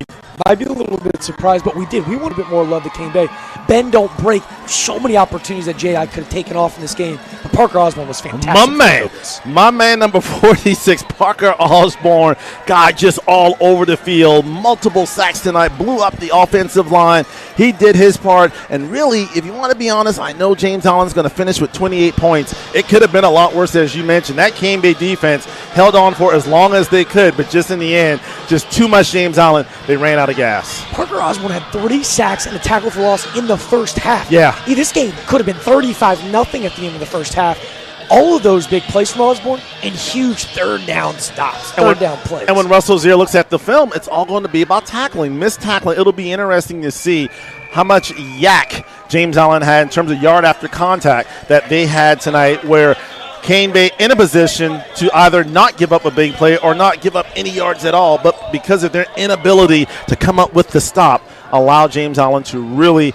Might be a little bit surprised, but we did. We want a bit more love to Cane Bay. Bend don't break. So many opportunities that J.I. could have taken off in this game. But Parker Osborne was fantastic. My man, number 46, Parker Osborne, God, just all over the field. Multiple sacks tonight, blew up the offensive line. He did his part. And really, if you want to be honest, I know James Allen's going to finish with 28 points. It could have been a lot worse, as you mentioned. That Cane Bay defense held on for as long as they could, but just in the end, just too much James Allen. They ran out of gas. Parker Osborne had 3 sacks and a tackle for loss in the first half. Yeah. This game could have been 35-0 at the end of the first half. All of those big plays from Osborne and huge third down stops, third down plays. And when Russell Zier looks at the film, it's all going to be about tackling, missed tackling. It'll be interesting to see how much yak James Allen had in terms of yard after contact that they had tonight, where Cane Bay in a position to either not give up a big play or not give up any yards at all, but because of their inability to come up with the stop, allow James Allen to really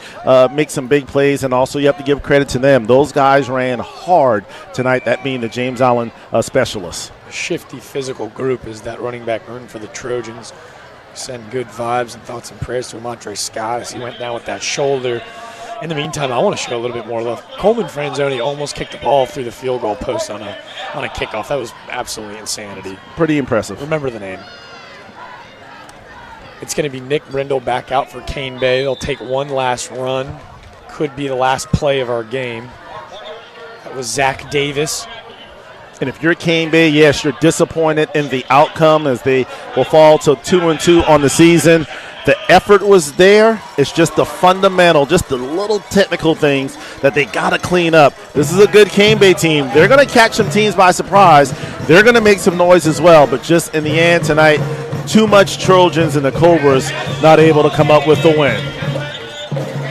make some big plays. And also you have to give credit to them. Those guys ran hard tonight, that being the James Allen specialists. A shifty physical group is that running back room for the Trojans. Send good vibes and thoughts and prayers to Montre Scott as he went down with that shoulder. In the meantime, I want to show a little bit more love. Coleman Franzoni almost kicked the ball through the field goal post on a kickoff. That was absolutely insanity. Pretty impressive. Remember the name. It's going to be Nick Brindle back out for Cane Bay. They'll take one last run. Could be the last play of our game. That was Zach Davis. And if you're Cane Bay, yes, you're disappointed in the outcome as they will fall to 2-2 on the season. The effort was there. It's just the fundamental, just the little technical things that they got to clean up. This is a good Cane Bay team. They're going to catch some teams by surprise. They're going to make some noise as well. But just in the end tonight, too much Trojans and the Cobras not able to come up with the win.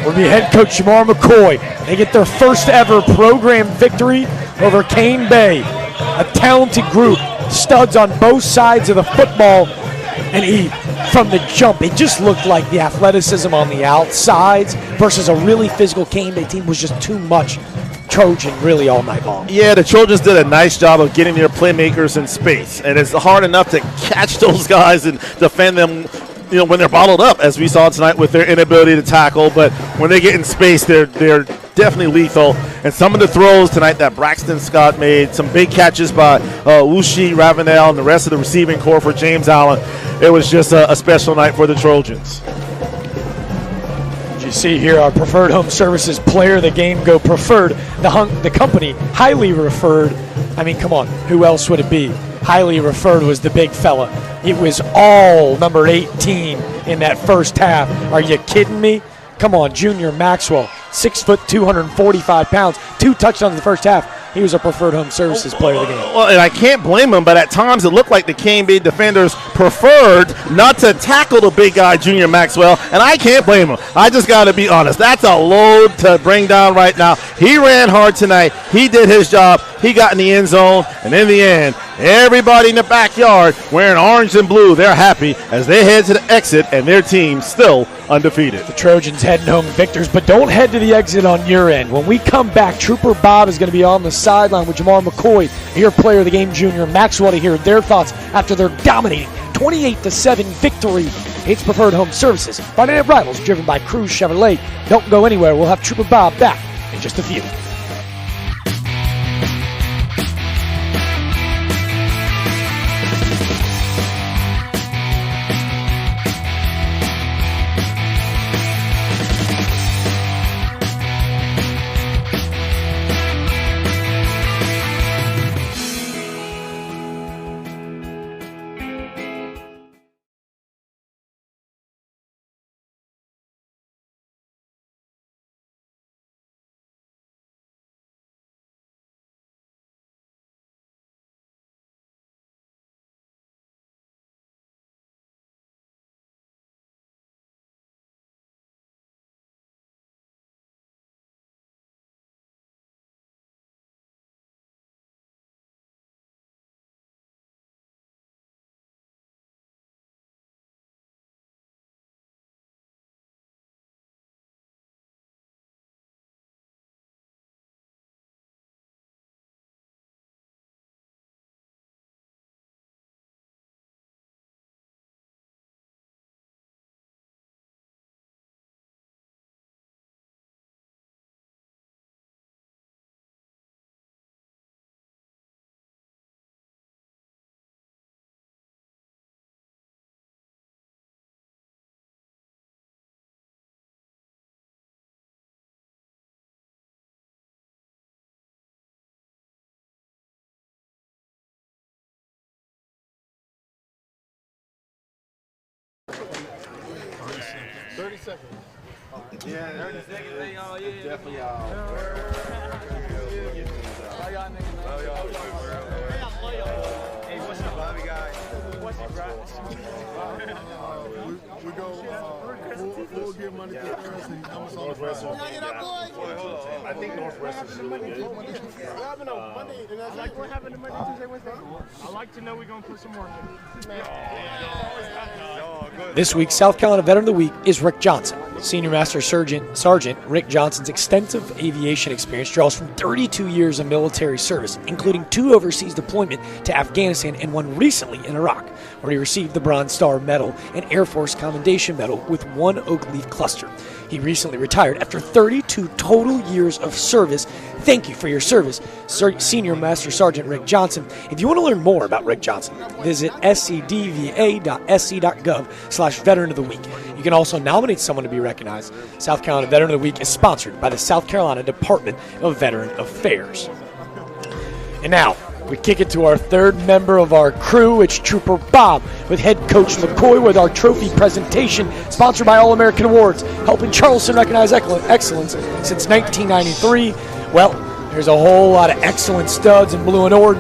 Will be head coach Jamar McCoy. They get their first ever program victory over Cane Bay. A talented group, studs on both sides of the football. And from the jump, it just looked like the athleticism on the outsides versus a really physical Cane Bay team was just too much Trojan really all night long. Yeah, the Trojans did a nice job of getting their playmakers in space. And it's hard enough to catch those guys and defend them, you know, when they're bottled up, as we saw tonight with their inability to tackle. But when they get in space, they're definitely lethal. And some of the throws tonight that Braxton Scott made, some big catches by Ushi, Ravenel, and the rest of the receiving corps for James Allen. It was just a special night for the Trojans. You see here our preferred home services player of the game go preferred. The company highly referred. I mean, come on, who else would it be? Highly referred was the big fella. It was all number 18 in that first half. Are you kidding me? Come on, Junior Maxwell, 6 foot, 245 pounds, 2 touchdowns in the first half. He was a preferred home services player of the game. Well, and I can't blame him, but at times it looked like the Cane Bay defenders preferred not to tackle the big guy, Junior Maxwell, and I can't blame him. I just got to be honest. That's a load to bring down right now. He ran hard tonight. He did his job. He got in the end zone, and in the end, everybody in the backyard wearing orange and blue, they're happy as they head to the exit, and their team still undefeated. The Trojans heading home victors, but don't head to the exit on your end. When we come back, Trooper Bob is going to be on the sideline with Jamar McCoy, your player of the game, Junior Maxwell, to hear their thoughts after their dominating 28-7 victory. It's Preferred Home Services. Friday Night Rivals, driven by Cruz Chevrolet. Don't go anywhere. We'll have Trooper Bob back in just a few. seconds. Yeah, 30 seconds. Definitely all. Hey, what's up, Bobby guys? What's up, We go, we'll give money to parents and Northwest. I think Northwest is really good. What happened to Monday, Tuesday, Wednesday? I like to know we're going to put some work in. This week's South Carolina Veteran of the Week is Rick Johnson. Senior Master Sergeant Rick Johnson's extensive aviation experience draws from 32 years of military service, including 2 overseas deployments to Afghanistan and 1 recently in Iraq, where he received the Bronze Star Medal and Air Force Commendation Medal with 1 Oak Leaf cluster. He recently retired after 32 total years of service. Thank you for your service, Senior Master Sergeant Rick Johnson. If you want to learn more about Rick Johnson, visit scdva.sc.gov/Veteran of the Week. You can also nominate someone to be recognized. South Carolina Veteran of the Week is sponsored by the South Carolina Department of Veteran Affairs. And now, we kick it to our 3rd member of our crew. It's Trooper Bob with head coach McCoy with our trophy presentation, sponsored by All-American Awards, helping Charleston recognize excellence since 1993. Well, there's a whole lot of excellent studs in blue and orange